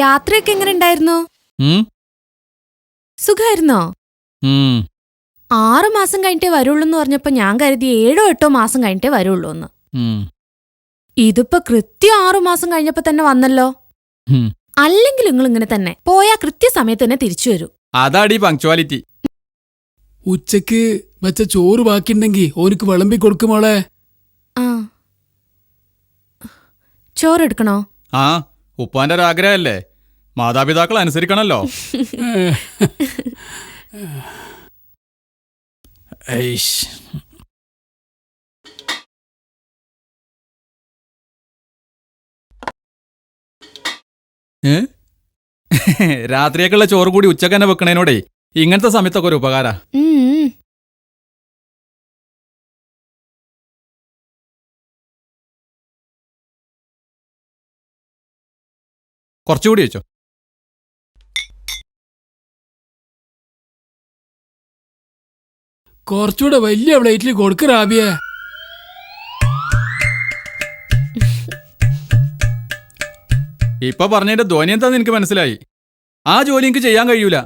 യാത്രയൊക്കെ എങ്ങനെ ഉണ്ടായിരുന്നു? സുഖായിരുന്നോ? 6 മാസം കഴിഞ്ഞിട്ടേ വരുള്ളൂ എന്ന് പറഞ്ഞപ്പോ ഞാൻ കരുതി 7 or 8 മാസം കഴിഞ്ഞിട്ടേ വരുള്ളൂ എന്ന്. ഇതിപ്പോ കൃത്യം 6 മാസം കഴിഞ്ഞപ്പോ തന്നെ വന്നല്ലോ. അല്ലെങ്കിൽ നിങ്ങൾ ഇങ്ങനെ തന്നെ പോയാ കൃത്യസമയത്ത് തന്നെ തിരിച്ചു വരൂ. അതാടി പങ്ക്ച്വാലിറ്റി. ഉച്ചക്ക് വെച്ച ചോറ് ബാക്കിണ്ടെങ്കി ഓനിക്ക് വിളമ്പി കൊടുക്കുമോളെ. ചോറെടുക്കണോ? ആ, ഉപ്പാന്റെ ഒരു ആഗ്രഹമല്ലേ, മാതാപിതാക്കൾ അനുസരിക്കണല്ലോ. രാത്രിയൊക്കെയുള്ള ചോറ് കൂടി ഉച്ചക്ക് തന്നെ വെക്കണേനോടേ ഇങ്ങനത്തെ സമയത്തൊക്കെ ഒരു ഉപകാര. കുറച്ചുകൂടി വെച്ചോ. കുറച്ചുകൂടെ വലിയ പ്ലേറ്റിൽ കൊടുക്ക് റാബിയെ. ഇപ്പൊ പറഞ്ഞതിന്റെ ധ്വനി എന്താന്ന് എനിക്ക് മനസ്സിലായി. ആ ജോലി എനിക്ക് ചെയ്യാൻ കഴിയൂല,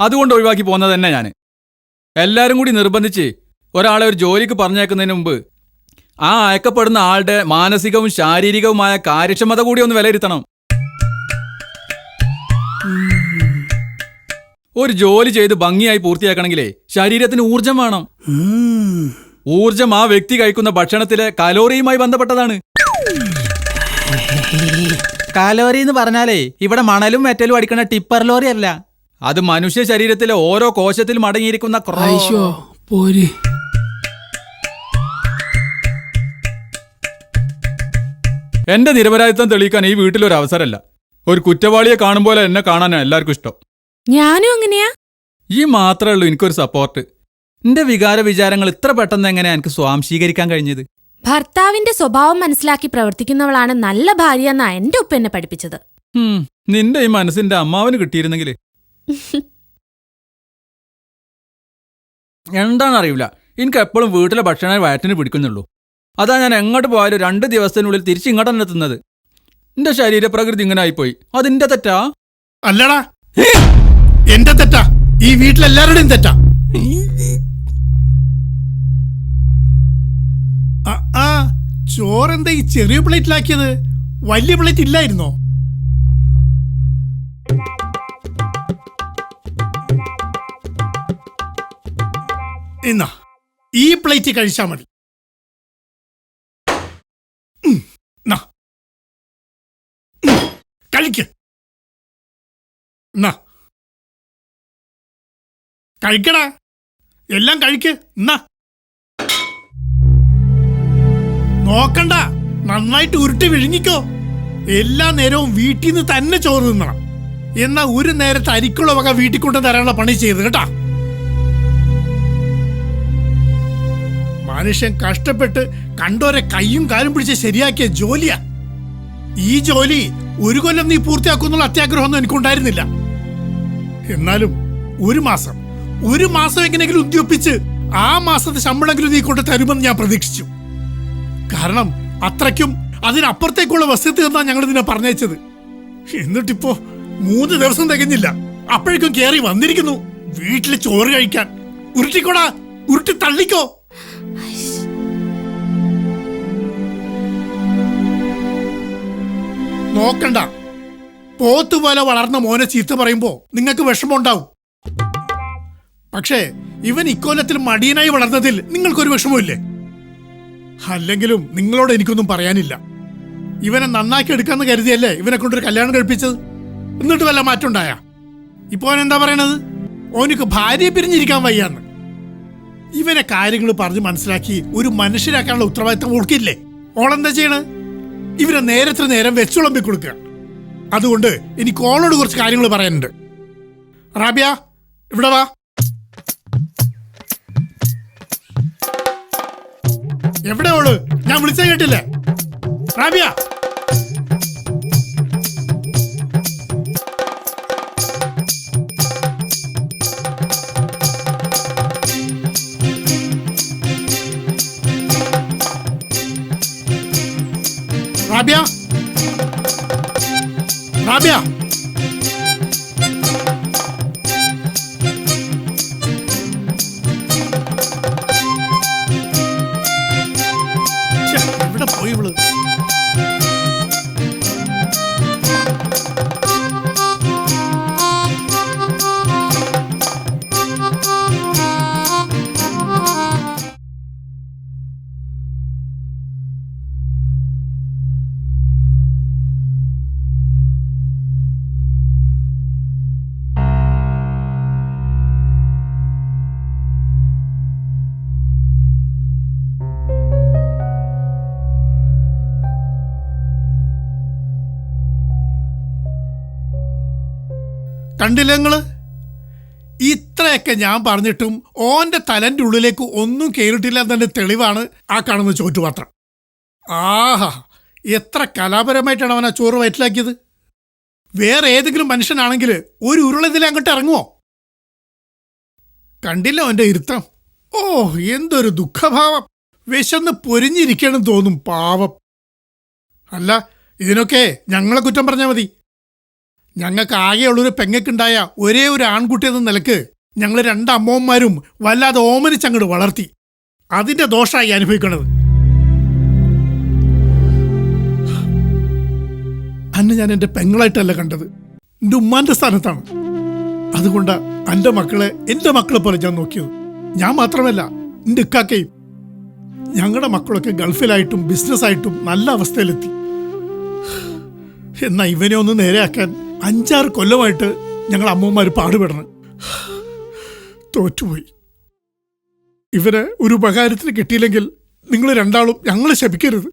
അതുകൊണ്ട് ഒഴിവാക്കി പോകുന്നത് തന്നെ ഞാൻ. എല്ലാരും കൂടി നിർബന്ധിച്ച് ഒരാളെ ഒരു ജോലിക്ക് പറഞ്ഞേക്കുന്നതിന് മുമ്പ് ആ അയക്കപ്പെടുന്ന ആളുടെ മാനസികവും ശാരീരികവുമായ കാര്യക്ഷമത കൂടി ഒന്ന് വിലയിരുത്തണം. ഒരു ജോലി ചെയ്ത് ഭംഗിയായി പൂർത്തിയാക്കണമെങ്കിലേ ശരീരത്തിന് ഊർജം വേണം. ഊർജം ആ വ്യക്തി കഴിക്കുന്ന ഭക്ഷണത്തിലെ കലോറിയുമായി ബന്ധപ്പെട്ടതാണ്. കാലോറി എന്ന് പറഞ്ഞാലേ ഇവിടെ മണലും മെറ്റലും അടിക്കുന്ന ടിപ്പർ ലോറി അല്ല, അത് മനുഷ്യ ശരീരത്തിലെ ഓരോ കോശത്തിലും അടങ്ങിയിരിക്കുന്ന എന്റെ നിരപരാധിത്വം തെളിയിക്കാൻ ഈ വീട്ടിലൊരു അവസരമല്ല. ഒരു കുറ്റവാളിയെ കാണുമ്പോൾ എന്നെ കാണാനാണ് എല്ലാവർക്കും ഇഷ്ടം. ഞാനും അങ്ങനെയാ. ഈ മാത്രമേ ഉള്ളൂ എനിക്കൊരു സപ്പോർട്ട്. എന്റെ വികാര വിചാരങ്ങൾ ഇത്ര പെട്ടെന്ന് എങ്ങനെയാ എനിക്ക് സ്വാംശീകരിക്കാൻ കഴിഞ്ഞത്? ഭർത്താവിന്റെ സ്വഭാവം മനസ്സിലാക്കി പ്രവർത്തിക്കുന്നവളാണ് നല്ല ഭാര്യ എന്നാ എന്റെ ഉപ്പ എന്നെ പഠിപ്പിച്ചത്. നിന്റെ ഈ മനസ്സിന്റെ അമ്മാവന് കിട്ടിയിരുന്നെങ്കില്. എന്താണെന്നറിയില്ല, എനിക്ക് എപ്പോഴും വീട്ടിലെ ഭക്ഷണം വയറ്റിന് പിടിക്കുന്നുള്ളൂ. അതാ ഞാൻ എങ്ങോട്ട് പോയാലും 2 ദിവസത്തിനുള്ളിൽ തിരിച്ച് ഇങ്ങോട്ട് തന്നെ എത്തുന്നത്. എന്റെ ശരീരപ്രകൃതി ഇങ്ങനെ ആയിപ്പോയി. അതിന്റെ തെറ്റാ? അല്ലടാ, എന്റെ തെറ്റാ. ഈ വീട്ടിലെല്ലാവരുടെയും തെറ്റാ. ചോറെന്താ ഈ ചെറിയ പ്ലേറ്റിലാക്കിയത്? വലിയ പ്ലേറ്റ് ഇല്ലായിരുന്നോ? എന്നാ ഈ പ്ലേറ്റ് കഴിച്ചാ മതി. കഴിക്ക്. കഴിക്കടാ, എല്ലാം കഴിക്ക്. നോക്കണ്ട, നന്നായിട്ട് ഉരുട്ടി വിഴുങ്ങിക്കോ. എല്ലാ നേരവും വീട്ടിൽ നിന്ന് തന്നെ ചോറ് തിന്നണം. എന്നാ ഒരു നേരത്തെ അരിക്കുള്ള വക വീട്ടിൽ കൊണ്ട് തരാനുള്ള പണി ചെയ്ത് കേട്ടാ. മനുഷ്യൻ കഷ്ടപ്പെട്ട് കണ്ടോരെ കയ്യും കാലും പിടിച്ച് ശരിയാക്കിയ ജോലിയാ ഈ ജോലി. 1 കൊല്ലം നീ പൂർത്തിയാക്കുന്നുള്ള അത്യാഗ്രഹമൊന്നും എനിക്കുണ്ടായിരുന്നില്ല. എന്നാലും ഒരു മാസം എങ്ങനെയെങ്കിലും ഉദ്യോഗിപ്പിച്ച് ആ മാസത്തെ ശമ്പളമെങ്കിലും നീ കൊണ്ട് തരുമെന്ന് ഞാൻ പ്രതീക്ഷിച്ചു. കാരണം അത്രയ്ക്കും അതിനപ്പുറത്തേക്കുള്ള വസ്തുത എന്നാ ഞങ്ങൾ ഇതിനെ പറഞ്ഞയച്ചത്. എന്നിട്ടിപ്പോ 3 ദിവസം തികഞ്ഞില്ല, അപ്പോഴേക്കും കേറി വന്നിരിക്കുന്നു വീട്ടില് ചോറ് കഴിക്കാൻ. ഉരുട്ടിക്കോടാ, ഉരുട്ടി തള്ളിക്കോ. നോക്കണ്ട, പോത്തുപോലെ വളർന്ന മോനെ ചീത്ത പറയുമ്പോ നിങ്ങൾക്ക് വിഷമമുണ്ടാവും. പക്ഷേ ഇവൻ ഇക്കൊല്ലത്തിൽ മടിയനായി വളർന്നതിൽ നിങ്ങൾക്കൊരു വിഷമമില്ലേ? അല്ലെങ്കിലും നിങ്ങളോട് എനിക്കൊന്നും പറയാനില്ല. ഇവനെ നന്നാക്കി എടുക്കാന്ന് കരുതിയല്ലേ ഇവനെ കൊണ്ടൊരു കല്യാണം കഴിപ്പിച്ചത്. എന്നിട്ട് വല്ല മാറ്റം ഉണ്ടായ? ഇപ്പൊ അവൻ എന്താ പറയണത്? ഓനിക്ക് ഭാര്യയെ പിരിഞ്ഞിരിക്കാൻ വയ്യാന്ന്. ഇവനെ കാര്യങ്ങൾ പറഞ്ഞ് മനസ്സിലാക്കി ഒരു മനുഷ്യരാക്കാനുള്ള ഉത്തരവാദിത്തം ഓൾക്കില്ലേ? ഓളെന്താ ചെയ്യണ? ഇവരെ നേരത്തിന് നേരം വെച്ചുളമ്പി കൊടുക്കുക. അതുകൊണ്ട് എനിക്ക് ഓളോട് കുറച്ച് കാര്യങ്ങൾ പറയാനുണ്ട്. റാബിയ, ഇവിടെ വാ. എവിടെ ഓള്? ഞാൻ വിളിച്ച കേട്ടില്ലേ? റാബിയ, റാബിയ, റാബിയ. കണ്ടില്ല നിങ്ങള്? ഇത്രയൊക്കെ ഞാൻ പറഞ്ഞിട്ടും ഓന്റെ തലന്റെ ഉള്ളിലേക്ക് ഒന്നും കയറിയിട്ടില്ല എന്നതിന്റെ തെളിവാണ് ആ കാണുന്ന ചോറ്റുപാത്രം. ആഹാ, എത്ര കലാപരമായിട്ടാണ് അവൻ ആ ചോറ് വയറ്റിലാക്കിയത്. വേറെ ഏതെങ്കിലും മനുഷ്യനാണെങ്കിൽ ഒരു ഉരുളതിൽ അങ്ങോട്ട് ഇറങ്ങുമോ? കണ്ടില്ല അവന്റെ ഇരുത്തം. ഓ, എന്തൊരു ദുഃഖഭാവം. വിശന്ന് പൊരിഞ്ഞിരിക്കണം തോന്നും പാവം. അല്ല, ഇതിനൊക്കെ ഞങ്ങളെ കുറ്റം പറഞ്ഞാൽ മതി. ഞങ്ങൾക്ക് ആകെയുള്ളൊരു പെങ്ങക്കുണ്ടായ ഒരേ ഒരു ആൺകുട്ടി എന്ന നിലക്ക് ഞങ്ങൾ 2 അമ്മമാരും വല്ലാതെ ഓമനിച്ചങ്ങോട്ട് വളർത്തി. അതിന്റെ ദോഷമായി അനുഭവിക്കണത്. അന്ന് ഞാൻ എൻ്റെ പെങ്ങളായിട്ടല്ല കണ്ടത്, എൻ്റെ ഉമ്മാന്റെ സ്ഥാനത്താണ്. അതുകൊണ്ട് എൻ്റെ മക്കളെ എൻ്റെ മക്കളെ പോലെ ഞാൻ നോക്കിയത്. ഞാൻ മാത്രമല്ല, എൻ്റെ ഇക്കാക്കയും. ഞങ്ങളുടെ മക്കളൊക്കെ ഗൾഫിലായിട്ടും ബിസിനസ്സായിട്ടും നല്ല അവസ്ഥയിലെത്തി. എന്നാൽ ഇവനെ ഒന്ന് നേരെയാക്കാൻ 5-6 കൊല്ലമായിട്ട് ഞങ്ങൾ അമ്മമാർ പാടുപെടണം. തോറ്റുപോയി. ഇവരെ ഒരു ഉപകാരത്തിന് കിട്ടിയില്ലെങ്കിൽ നിങ്ങൾ രണ്ടാളും ഞങ്ങളെ ശപിക്കരുത്.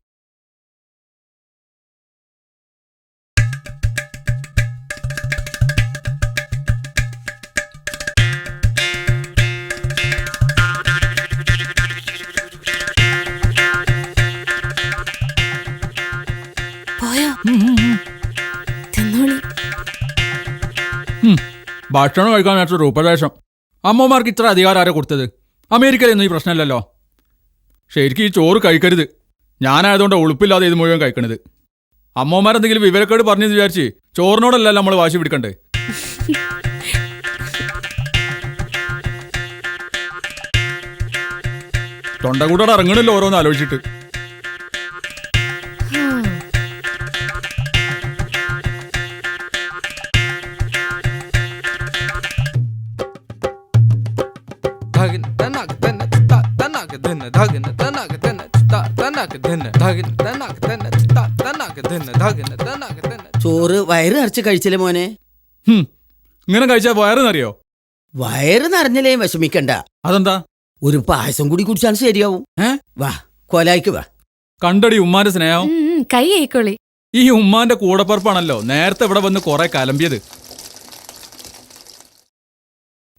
പോയോ? തിന്നോളി. ഭക്ഷണം കഴിക്കാൻ നേരത്തെ ഉപദേശം. അമ്മമാർക്ക് ഇത്ര അധികാരം ആരാ കൊടുത്തത്? അമേരിക്കയിലൊന്നും ഈ പ്രശ്നമില്ലല്ലോ. ശരിക്കും ഈ ചോറ് കഴിക്കരുത്. ഞാനായതുകൊണ്ട് ഉളുപ്പില്ലാതെ ഇത് മുഴുവൻ കഴിക്കണത്. അമ്മമാരെന്തെങ്കിലും വിവരക്കേട് പറഞ്ഞെന്ന് വിചാരിച്ച് ചോറിനോടല്ല നമ്മൾ വാശി പിടിക്കണ്ടേ. തൊണ്ടകൂടെ ഇറങ്ങണല്ലോ ഓരോന്ന് ആലോചിച്ചിട്ട്. ചോറ് വയറ് നിറച്ച് കഴിച്ചില്ലേ മോനെ? ഇങ്ങനെ കഴിച്ചാൽ വയറെന്നറിയോ? വയറ് നിറഞ്ഞില്ലേ വിഷമിക്കണ്ട. അതെന്താ? ഒരു പായസം കൂടി കുടിച്ചാൽ ശരിയാവും. വാ, കൊലായിക്ക് വാ. കണ്ടടി ഉമ്മാന്റെ സ്നേഹം. കൈ ആയിക്കോളി. ഈ ഉമ്മാന്റെ കൂടപ്പറപ്പാണല്ലോ നേരത്തെ ഇവിടെ വന്ന് കുറെ കലമ്പിയത്.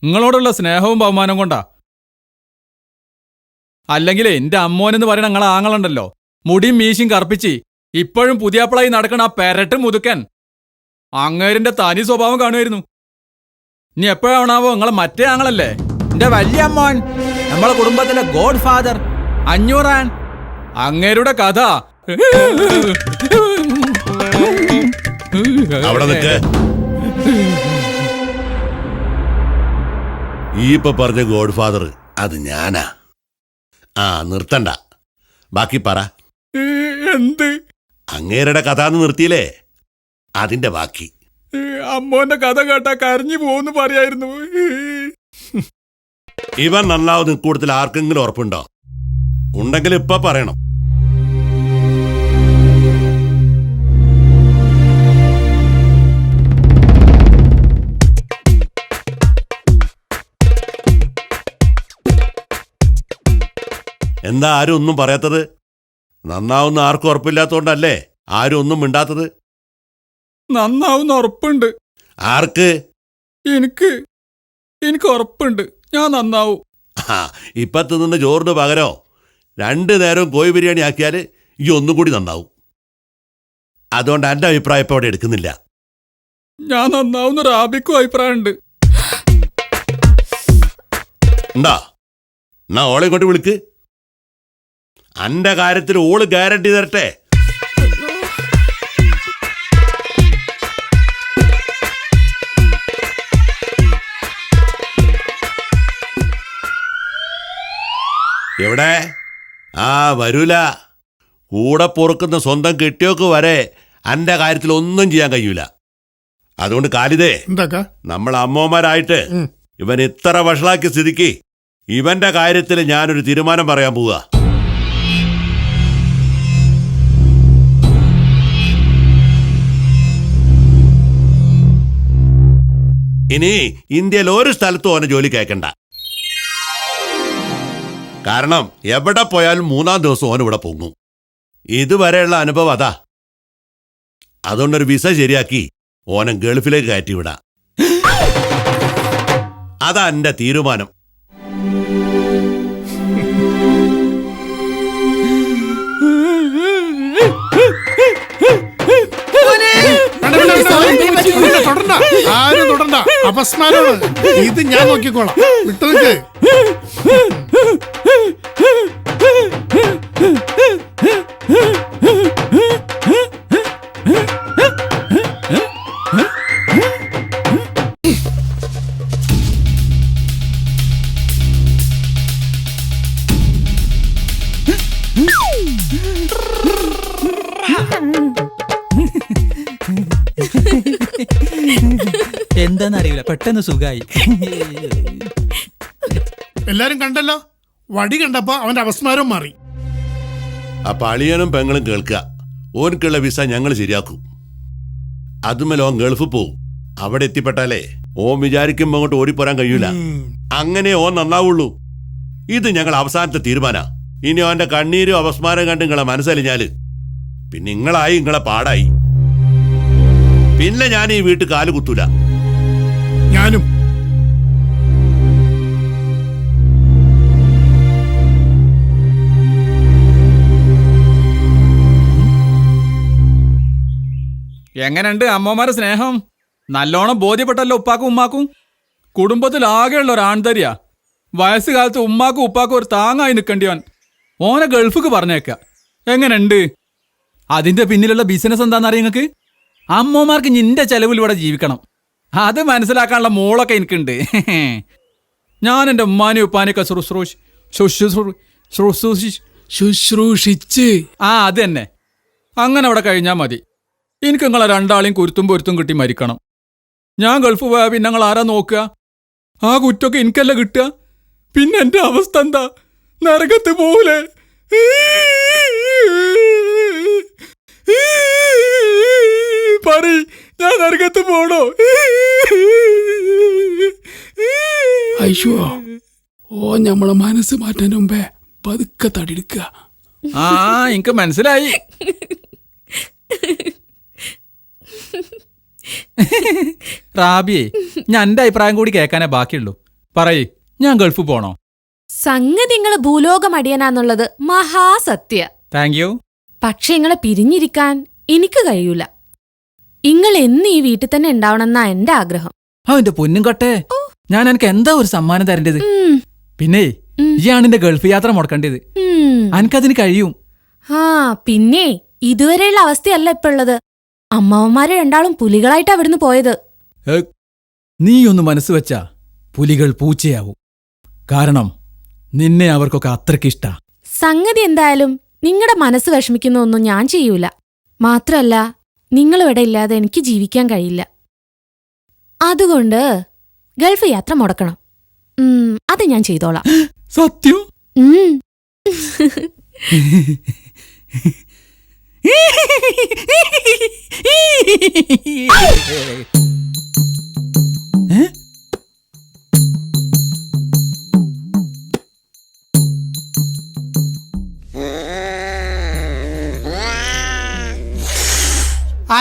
നിങ്ങളോടുള്ള സ്നേഹവും ബഹുമാനം കൊണ്ടാ. അല്ലെങ്കിൽ എന്റെ അമ്മോനെന്ന് പറയുന്ന നിങ്ങളെ ആങ്ങളുണ്ടല്ലോ, മുടിയും മീശയും കറുപ്പിച്ച് ഇപ്പോഴും പുതിയാപ്പിളായി നടക്കണ ആ പെരട്ട് മുതുക്കൻ അങ്ങേരിന്റെ തനി സ്വഭാവം കാണുമായിരുന്നു. ഇനി എപ്പോഴാണാവോ നിങ്ങളെ മറ്റേ ആങ്ങളല്ലേ എന്റെ വലിയ അമ്മോൻ, നമ്മളെ കുടുംബത്തിലെ ഗോഡ് ഫാദർ 500 അങ്ങേരുടെ കഥ. അവിടെ നിൽക്ക്. ഈ ഇപ്പൊ പറഞ്ഞ ഗോഡ് ഫാദർ അത് ഞാനാ. നിർത്തണ്ട, ബാക്കി പറ. എന്ത്? അങ്ങേരുടെ കഥ നിർത്തിയില്ലേ, അതിന്റെ ബാക്കി. അമ്മോന്റെ കഥ കേട്ടാ കരഞ്ഞു പോകുന്നു പറയായിരുന്നു. ഇവൻ നന്നാവും നിൽക്കൂടത്തിൽ ആർക്കെങ്കിലും ഉറപ്പുണ്ടോ? ഉണ്ടെങ്കിൽ ഇപ്പൊ പറയണം. എന്താ ആരും ഒന്നും പറയാത്തത്? നന്നാവുന്ന ആർക്കും ഉറപ്പില്ലാത്തോണ്ടല്ലേ ആരും ഒന്നും മിണ്ടാത്തത്? നന്നാവുന്ന ഉറപ്പുണ്ട്. ആർക്ക്? എനിക്ക് ഉറപ്പുണ്ട്, ഞാൻ നന്നാവും. ഇപ്പൊ തിന്നുന്ന ചോറിന് പകരോ 2 നേരവും കോഴി ബിരിയാണി ആക്കിയാൽ ഈ ഒന്നും കൂടി നന്നാവും. അതുകൊണ്ട് എൻ്റെ അഭിപ്രായം ഇപ്പൊ അവിടെ എടുക്കുന്നില്ല. ഞാൻ നന്നാവുന്ന റാബിക്കും അഭിപ്രായമുണ്ട്. എന്താ എന്നാ ഓളെ ഇങ്ങോട്ട് വിളിക്ക്. അന്റെ കാര്യത്തിൽ ഓള് ഗ്യാരണ്ടി തരട്ടെ. എവിടെ? വരൂല. കൂടെ പൊറുക്കുന്ന സ്വന്തം കെട്ടിയോക്ക് വരെ അന്റെ കാര്യത്തിൽ ഒന്നും ചെയ്യാൻ കഴിയൂല. അതുകൊണ്ട് കാലിതേ, നമ്മൾ അമ്മമാരായിട്ട് ഇവൻ ഇത്ര വഷളാക്കിയ സ്ഥിതിക്ക് ഇവന്റെ കാര്യത്തിൽ ഞാനൊരു തീരുമാനം പറയാൻ പോവുക. ഇനി ഇന്ത്യയിൽ ഒരു സ്ഥലത്തും ഓനെ ജോലിക്ക് അയക്കണ്ട. കാരണം എവിടെ പോയാലും 3-ാം ദിവസം ഓൻ ഇവിടെ പൊങ്ങും. ഇതുവരെയുള്ള അനുഭവം അതാ. അതുകൊണ്ടൊരു വിസ ശരിയാക്കി ഓനെ ഗൾഫിലേക്ക് കയറ്റിവിടാം. അതാ എന്റെ തീരുമാനം. തൊടണ്ട, ആരും തൊടണ്ട, അപസ്മാരമാണ്. ഇത് ഞാൻ നോക്കിക്കോളാം, വിട്ടു നിൽക്ക്. എന്താന്നറിയില്ല, പെട്ടെന്ന് സുഖായി. എല്ലാരും കണ്ടല്ലോ, വടി കണ്ടപ്പോ അവന്റെ അപസ്മാരം മാറി. അപ്പൊ അളിയനും പെങ്ങളും കേൾക്കുക, ഓൻക്കുള്ള വിസ ഞങ്ങൾ ശരിയാക്കും. അതുമല്ല ഓൻ ഗൾഫ് പോവും. അവിടെ എത്തിപ്പെട്ടാലേ ഓൻ വിചാരിക്കുമ്പോ അങ്ങോട്ട് ഓടിപ്പോരാൻ കഴിയൂല. അങ്ങനെ ഓൻ നന്നാവുള്ളൂ. ഇത് ഞങ്ങൾ അവസാനത്തെ തീരുമാന. ഇനി ഓന്റെ കണ്ണീരും അപസ്മാരം കണ്ട് നിങ്ങളെ മനസ്സലിഞ്ഞാല് പിന്നെ നിങ്ങളായി നിങ്ങളെ പാടായി. പിന്നെ ഞാൻ ഈ വീട്ടിൽ കാല് കുത്തൂല. ഞാനും. എങ്ങനെയുണ്ട് അമ്മമാരെ സ്നേഹം? നല്ലോണം ബോധ്യപ്പെട്ടല്ലോ ഉപ്പാക്കും ഉമ്മാക്കും. കുടുംബത്തിൽ ആകെയുള്ള ഒരു ആൺതരിയാ. വയസ്സുകാലത്ത് ഉമ്മാക്കും ഉപ്പാക്കും ഒരു താങ്ങായി നിൽക്കേണ്ടിവൻ. ഓനെ ഗൾഫിക്ക് പറഞ്ഞേക്ക. എങ്ങനെയുണ്ട്? അതിന്റെ പിന്നിലുള്ള ബിസിനസ് എന്താണെന്നറിയ നിങ്ങൾക്ക്? അമ്മമാർക്ക് നിന്റെ ചെലവിൽ ഇവിടെ ജീവിക്കണം. അത് മനസ്സിലാക്കാനുള്ള മോളൊക്കെ എനിക്കുണ്ട്. ഞാൻ എൻ്റെ ഉമ്മാനെയും ഉപ്പാനെയൊക്കെ ശുശ്രൂഷിച്ച് അത് തന്നെ. അങ്ങനെ അവിടെ കഴിഞ്ഞാൽ മതി. എനിക്ക് നിങ്ങളെ രണ്ടാളെയും കുരുത്തും പൊരുത്തും കിട്ടി മരിക്കണം. ഞാൻ ഗൾഫ് പോയാൽ പിന്നെ നിങ്ങൾ ആരാ നോക്കുക? ആ കുറ്റമൊക്കെ എനിക്കല്ല കിട്ടുക. പിന്നെ എൻ്റെ അവസ്ഥ എന്താ? നരകത്ത് പോകൂലേ? പറ, ഞാൻ നരകത്ത് പോണോ? ഐശോ, ഓ നമ്മളെ മനസ്സ് മാറ്റാൻ മുമ്പേ പതുക്കെ തടിയെടുക്കുക. എനിക്ക് മനസ്സിലായി. റാബിയെ, ഞാൻ എന്റെ അഭിപ്രായം കൂടി കേൾക്കാനേ ബാക്കിയുള്ളൂ. പറയേ, ഞാൻ ഗൾഫ് പോണോ? സംഗതി ഇങ്ങള് ഭൂലോകം അടിയനാന്നുള്ളത് മഹാസത്യ. Thank you. പക്ഷെ ഇങ്ങളെ പിരിഞ്ഞിരിക്കാൻ എനിക്ക് കഴിയൂല. ഇങ്ങൾ എന്ന് ഈ വീട്ടിൽ തന്നെ ഉണ്ടാവണമെന്നാ എന്റെ ആഗ്രഹം. അവന്റെ പൊന്നും കട്ടെ, ഞാൻ എനിക്ക് എന്താ ഒരു സമ്മാനം തരേണ്ടത്? പിന്നെ ഇയാണ് എന്റെ ഗൾഫ് യാത്ര മുടക്കേണ്ടത്. എനിക്കതിന് കഴിയും. പിന്നെ ഇതുവരെയുള്ള അവസ്ഥയല്ല ഇപ്പൊ ഉള്ളത്. അമ്മാവന്മാര് രണ്ടാളും പുലികളായിട്ട് അവിടുന്ന് പോയത്. നീ ഒന്ന് മനസ്സ് വെച്ചാ പുലികൾ പൂച്ചയാവും. കാരണം നിന്നെ അവർക്കൊക്കെ അത്രയ്ക്കിഷ്ട. സംഗതി എന്തായാലും നിങ്ങളുടെ മനസ്സ് വിഷമിക്കുന്ന ഒന്നും ഞാൻ ചെയ്യൂല. മാത്രല്ല, നിങ്ങളിവിടെ ഇല്ലാതെ എനിക്ക് ജീവിക്കാൻ കഴിയില്ല. അതുകൊണ്ട് ഗൾഫ് യാത്ര മുടക്കണം. അത് ഞാൻ ചെയ്തോളാം. സത്യം?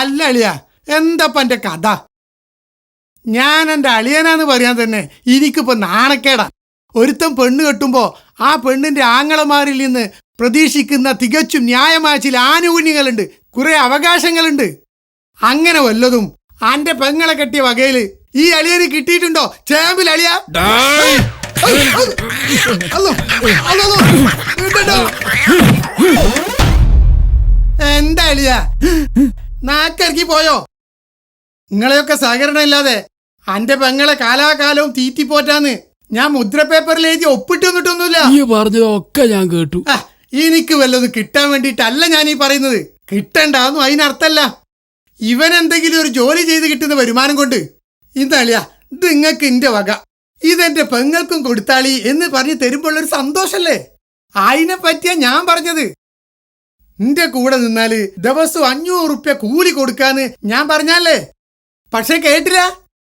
അല്ല അളിയ, എന്താപ്പ എന്റെ കഥ? ഞാൻ എന്റെ അളിയനാന്ന് പറയാൻ തന്നെ എനിക്കിപ്പോ നാണക്കേടാ. ഒരുത്തം പെണ്ണ് കെട്ടുമ്പോ ആ പെണ്ണിന്റെ ആങ്ങളമാരിൽ നിന്ന് പ്രതീക്ഷിക്കുന്ന തികച്ചും ന്യായമായ ചില ആനുകൂല്യങ്ങളുണ്ട്, കുറെ അവകാശങ്ങളുണ്ട്. അങ്ങനെ വല്ലതും അന്റെ പെങ്ങളെ കെട്ടിയ വകയില് ഈ അളിയന് കിട്ടിയിട്ടുണ്ടോ? ചേമ്പിൽ അളിയ. എന്താ അളിയ, നാക്കിറക്കി പോയോ? നിങ്ങളെയൊക്കെ സഹകരണം ഇല്ലാതെ അന്റെ പെങ്ങളെ കാലാകാലവും തീറ്റിപ്പോറ്റാന്ന് ഞാൻ മുദ്രപേപ്പറിൽ എഴുതി ഒപ്പിട്ട് വന്നിട്ടൊന്നുമില്ല. ഈ പറഞ്ഞതൊക്കെ ഞാൻ കേട്ടു. എനിക്ക് വല്ലതും കിട്ടാൻ വേണ്ടിയിട്ടല്ല ഞാൻ ഈ പറയുന്നത്. കിട്ടണ്ടാന്നും അതിനർത്ഥല്ല. ഇവൻ എന്തെങ്കിലും ഒരു ജോലി ചെയ്ത് കിട്ടുന്ന വരുമാനം കൊണ്ട് ഇതളിയ, ഇത് നിങ്ങൾക്ക് ഇന്റെ വക, ഇതെന്റെ പെങ്ങൾക്കും കൊടുത്താളി എന്ന് പറഞ്ഞ് തരുമ്പോഴൊരു സന്തോഷല്ലേ? അതിനെ പറ്റിയാ ഞാൻ പറഞ്ഞത്. നിന്റെ കൂടെ നിന്നാല് ദിവസം 500 റുപ്യ കൂലി കൊടുക്കാന്ന് ഞാൻ പറഞ്ഞാലേ. പക്ഷെ കേട്ടില്ല.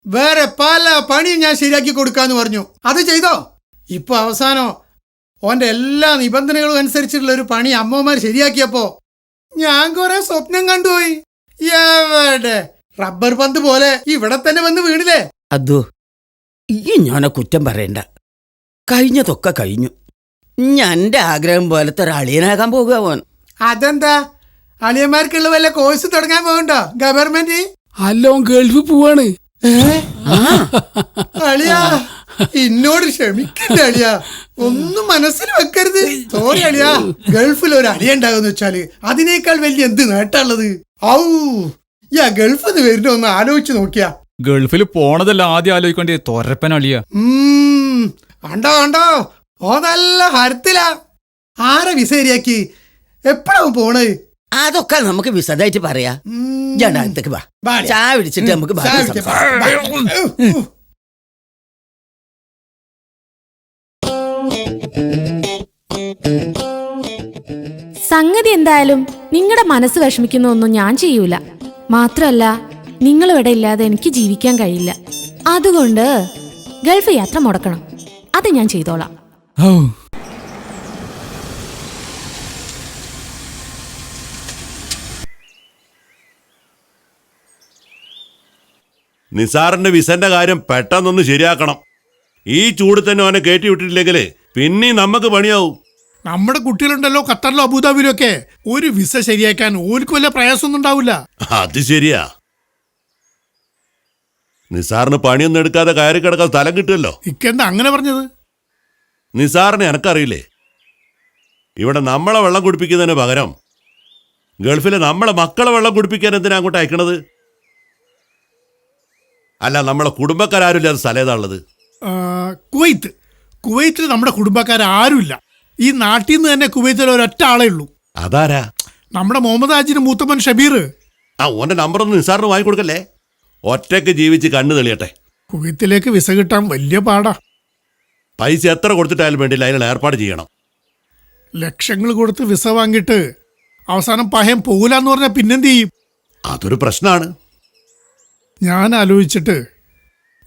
വേറെ പല പണിയും ഞാൻ ശരിയാക്കി കൊടുക്കാന്ന് പറഞ്ഞു. അത് ചെയ്തോ? ഇപ്പൊ അവസാനോ ഓന്റെ എല്ലാ നിബന്ധനകളും അനുസരിച്ചുള്ള ഒരു പണി അമ്മമാർ ശരിയാക്കിയപ്പോ ഞാൻ കുറെ സ്വപ്നം കണ്ടുപോയി. എവിടെ റബ്ബർ പന്ത് പോലെ ഇവിടെ തന്നെ വന്ന് വീണില്ലേ. അതോ ഈ ഞാനെ കുറ്റം പറയണ്ട. കഴിഞ്ഞതൊക്കെ കഴിഞ്ഞു. ഞാൻ എൻ്റെ ആഗ്രഹം പോലത്തെ ഒരു അളിയനാകാൻ പോകുക ഓൻ. അതെന്താ അളിയന്മാർക്കുള്ള വല്ല കോഴ്സ് തുടങ്ങാൻ പോകണ്ടോ ഗവൺമെന്റ്? അല്ലോ ഗൾഫ് പോവാണ്. അളിയാ എന്നോട് ക്ഷമിക്കണ്ട അളിയാ, ഒന്നും മനസ്സിൽ വെക്കരുത്. സോറി അളിയാ. ഗൾഫിൽ ഒരു അളിയ ഉണ്ടാകുന്ന വെച്ചാല് അതിനേക്കാൾ വലിയ എന്ത് നേട്ടമുള്ളത്? ഔ യാ ഗൾഫിൽ വരുന്ന ഒന്ന് ആലോചിച്ച് നോക്കിയാ. ഗൾഫിൽ പോണതല്ല ആദ്യം ആലോചിക്കേണ്ടി തൊരപ്പൻ അളിയ. കണ്ടോ കണ്ടോ, ഓ നല്ല ഹരത്തിലാ. ആരെ വിസ ശരിയാക്കി? എപ്പോഴാവും പോണത്? അതൊക്കെ നമുക്ക് വിശദമായിട്ട് പറയാ. ജഡാത്തേക്ക് വാ, ചായ പിടിച്ചിട്ട് നമുക്ക് ബാക്കി സംസാരിക്കാം. സംഗതി എന്തായാലും നിങ്ങളുടെ മനസ്സ് വിഷമിക്കുന്ന ഒന്നും ഞാൻ ചെയ്യൂല. മാത്രമല്ല നിങ്ങളിവിടെ ഇല്ലാതെ എനിക്ക് ജീവിക്കാൻ കഴിയില്ല. അതുകൊണ്ട് ഗൾഫ് യാത്ര മുടക്കണം. അത് ഞാൻ ചെയ്തോളാം. നിസാറിന്റെ വിസന്റെ കാര്യം പെട്ടെന്നൊന്ന് ശരിയാക്കണം. ഈ ചൂട് തന്നെ അവനെ കയറ്റി വിട്ടിട്ടില്ലെങ്കിൽ പിന്നെയും നമുക്ക് പണിയാവും. നമ്മുടെ കുട്ടികളുണ്ടല്ലോ ഖത്തറിലോ അബുദാബിയിലോ ഒക്കെ, ഒരു വിസ ശരിയാക്കാൻ ഓർക്ക് വല്ല പ്രയാസമൊന്നും ഉണ്ടാവില്ല. അത് ശരിയാ. നിസാറിന് പണിയൊന്നും എടുക്കാതെ കയറി കിടക്കാൻ സ്ഥലം കിട്ടുമല്ലോ. ഇക്കെന്താ അങ്ങനെ പറഞ്ഞത്? നിസാറിനെ എനക്കറിയില്ലേ, ഇവിടെ നമ്മളെ വെള്ളം കുടിപ്പിക്കുന്നതിന് പകരം ഗൾഫിലെ നമ്മളെ മക്കളെ വെള്ളം കുടിപ്പിക്കാൻ എന്തിനാ അങ്ങോട്ട് അയക്കണത്? അല്ല, നമ്മളെ കുടുംബക്കാരുമില്ലാത്ത സ്ഥലം ഏതാ ഉള്ളത്? കുവൈത്തിൽ നമ്മുടെ കുടുംബക്കാരുമില്ല. ഈ നാട്ടിൽ നിന്ന് തന്നെ കുവൈത്തിൽ ഒരൊറ്റ ആളേ ഉള്ളൂ. അതാരാ? നമ്മുടെ മുഹമ്മദ് ഹാജിന് മൂത്തമ്മൻ ഷബീർ. ഓന്റെ നമ്പറൊന്നും നിസാറിന് വാങ്ങിക്കൊടുക്കല്ലേ. ഒറ്റയ്ക്ക് ജീവിച്ച് കണ്ണു തെളിയട്ടെ. കുവൈത്തിലേക്ക് വിസ കിട്ടാൻ വലിയ പാടാ. പൈസ എത്ര കൊടുത്തിട്ടായാലും വേണ്ടില്ല, അതിനുള്ള ഏർപ്പാട് ചെയ്യണം. ലക്ഷങ്ങൾ കൊടുത്ത് വിസ വാങ്ങിയിട്ട് അവസാനം പഹയം പോകില്ലെന്ന് പറഞ്ഞാൽ പിന്നെന്ത് ചെയ്യും? അതൊരു പ്രശ്നമാണ്. ഞാൻ ആലോചിച്ചിട്ട്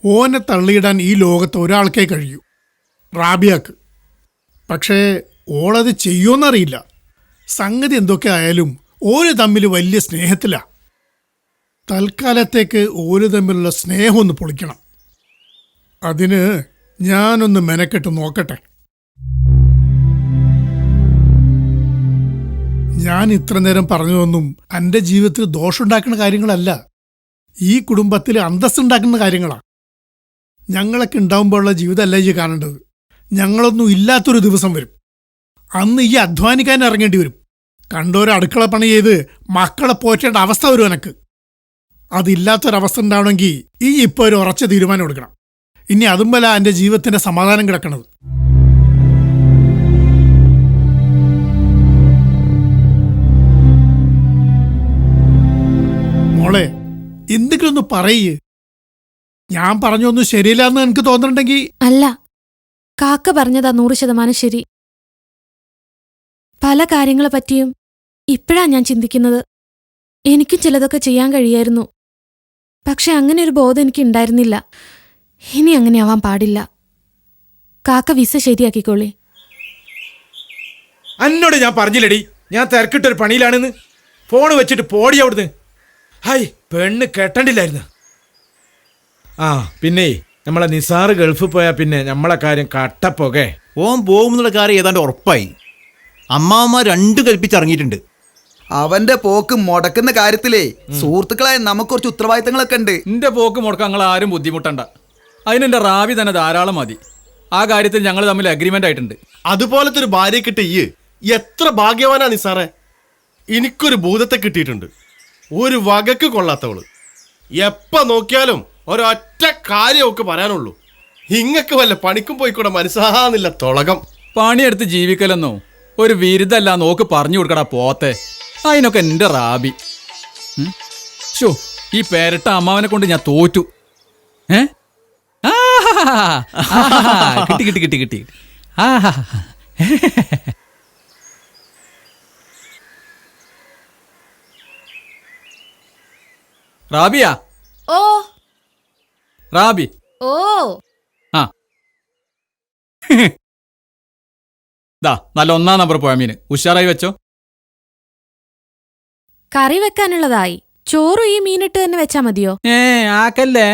ഓനെ തള്ളിയിടാൻ ഈ ലോകത്ത് ഒരാൾക്കേ കഴിയൂ, റാബിയാക്ക്. പക്ഷേ ഓളത് ചെയ്യുമെന്നറിയില്ല. സംഗതി എന്തൊക്കെ ആയാലും ഓര് തമ്മിൽ വലിയ സ്നേഹത്തിലാ. തൽക്കാലത്തേക്ക് ഓര് തമ്മിലുള്ള സ്നേഹം ഒന്ന് പൊളിക്കണം. അതിന് ഞാനൊന്ന് മെനക്കെട്ട് നോക്കട്ടെ. ഞാൻ ഇത്ര നേരം പറഞ്ഞതൊന്നും എൻ്റെ ജീവിതത്തിൽ ദോഷമുണ്ടാക്കുന്ന കാര്യങ്ങളല്ല, ഈ കുടുംബത്തിൽ അന്തസ്സുണ്ടാക്കുന്ന കാര്യങ്ങളാണ്. ഞങ്ങളൊക്കെ ഉണ്ടാവുമ്പോഴുള്ള ജീവിതമല്ല ഈ കാണേണ്ടത്. ഞങ്ങളൊന്നും ഇല്ലാത്തൊരു ദിവസം വരും, അന്ന് ഈ അധ്വാനിക്കാൻ ഇറങ്ങേണ്ടി വരും. കണ്ടോരോ അടുക്കള പണി ചെയ്ത് മക്കളെ പോറ്റേണ്ട അവസ്ഥ വരും എനക്ക്. അതില്ലാത്തൊരവസ്ഥ ഉണ്ടാവണമെങ്കിൽ ഈ ഇപ്പോൾ ഒരു ഉറച്ച തീരുമാനം എടുക്കണം. ഇനി അതും പോലെ എൻ്റെ ജീവിതത്തിൻ്റെ സമാധാനം കിടക്കണത്. മോളെ, എന്തെങ്കിലും ഒന്ന് പറയ്. ഞാൻ പറഞ്ഞൊന്നും ശരിയില്ല എന്ന് എനിക്ക് തോന്നുന്നുണ്ടെങ്കിൽ. അല്ല, കാക്ക പറഞ്ഞതാ 100% ശരി. പല കാര്യങ്ങളെ പറ്റിയും ഇപ്പോഴാ ഞാൻ ചിന്തിക്കുന്നത്. എനിക്കും ചിലതൊക്കെ ചെയ്യാൻ കഴിയായിരുന്നു. പക്ഷെ അങ്ങനെ ഒരു ബോധം എനിക്ക് ഉണ്ടായിരുന്നില്ല. ഇനി അങ്ങനെ ആവാൻ പാടില്ല. കാക്ക വിസ ശരിയാക്കിക്കോളി. അന്നോട് ഞാൻ പറഞ്ഞില്ലടി, ഞാൻ തിരക്കിട്ടൊരു പണിയിലാണെന്ന്. ഫോണ് വെച്ചിട്ട് പോടി അവിടുന്ന്. ഹായ്, പെണ്ണ് കെട്ടണ്ടില്ലായിരുന്നു. ആ പിന്നെ നമ്മളെ നിസാറ് ഗൾഫിൽ പോയാൽ പിന്നെ നമ്മളെ കാര്യം കട്ടപ്പോകെ. ഓൻ പോകുന്നുള്ള കാര്യം ഏതാണ്ട് ഉറപ്പായി. അമ്മാവന്മാർ രണ്ടും കൽപ്പിച്ചിറങ്ങിയിട്ടുണ്ട്. അവന്റെ പോക്ക് മുടക്കുന്ന കാര്യത്തിലേ സുഹൃത്തുക്കളായ നമുക്ക് കുറച്ച് ഉത്തരവാദിത്തങ്ങളൊക്കെ ഉണ്ട്. എന്റെ പോക്ക് മുടക്കാൻ നിങ്ങൾ ആരും ബുദ്ധിമുട്ടണ്ട. അതിനെന്റെ റാബി തന്നെ ധാരാളം മതി. ആ കാര്യത്തിൽ ഞങ്ങൾ തമ്മിൽ അഗ്രിമെന്റ് ആയിട്ടുണ്ട്. അതുപോലത്തെ ഒരു ഭാര്യയെ കിട്ടിയ എത്ര ഭാഗ്യവാനാ നിസാറെ. എനിക്കൊരു ഭൂതത്തെ കിട്ടിയിട്ടുണ്ട്, ഒരു വകക്ക് കൊള്ളാത്തവള്. എപ്പ നോക്കിയാലും ഒരൊറ്റ കാര്യമൊക്കെ പറയാനുള്ളൂ, ഇങ്ങക്ക് വല്ല പണിക്കും പോയിക്കൂടെ മനസ്സാന്നില്ല തൊളകം. പണിയെടുത്ത് ജീവിക്കലെന്നോ ഒരു വിരുദ്ധല്ല നോക്ക് പറഞ്ഞു കൊടുക്കടാ പോത്തെ. അതിനൊക്കെ എന്റെ റാബി. ഷോ, ഈ പേരട്ട അമ്മാവനെ കൊണ്ട് ഞാൻ തോറ്റു. കിട്ടി കിട്ടി കിട്ടി കിട്ടി. റാബിയാ? ഓ റാബി. ഓ ആ ദാ നല്ല 1-ാം നമ്പർ പോയ മീന് ഉഷാറായി വെച്ചോ. കറി വെക്കാനുള്ളതായി. ചോറും ഈ മീനിട്ട് തന്നെ വെച്ചാ മതിയോ? ആക്കല്ലേ.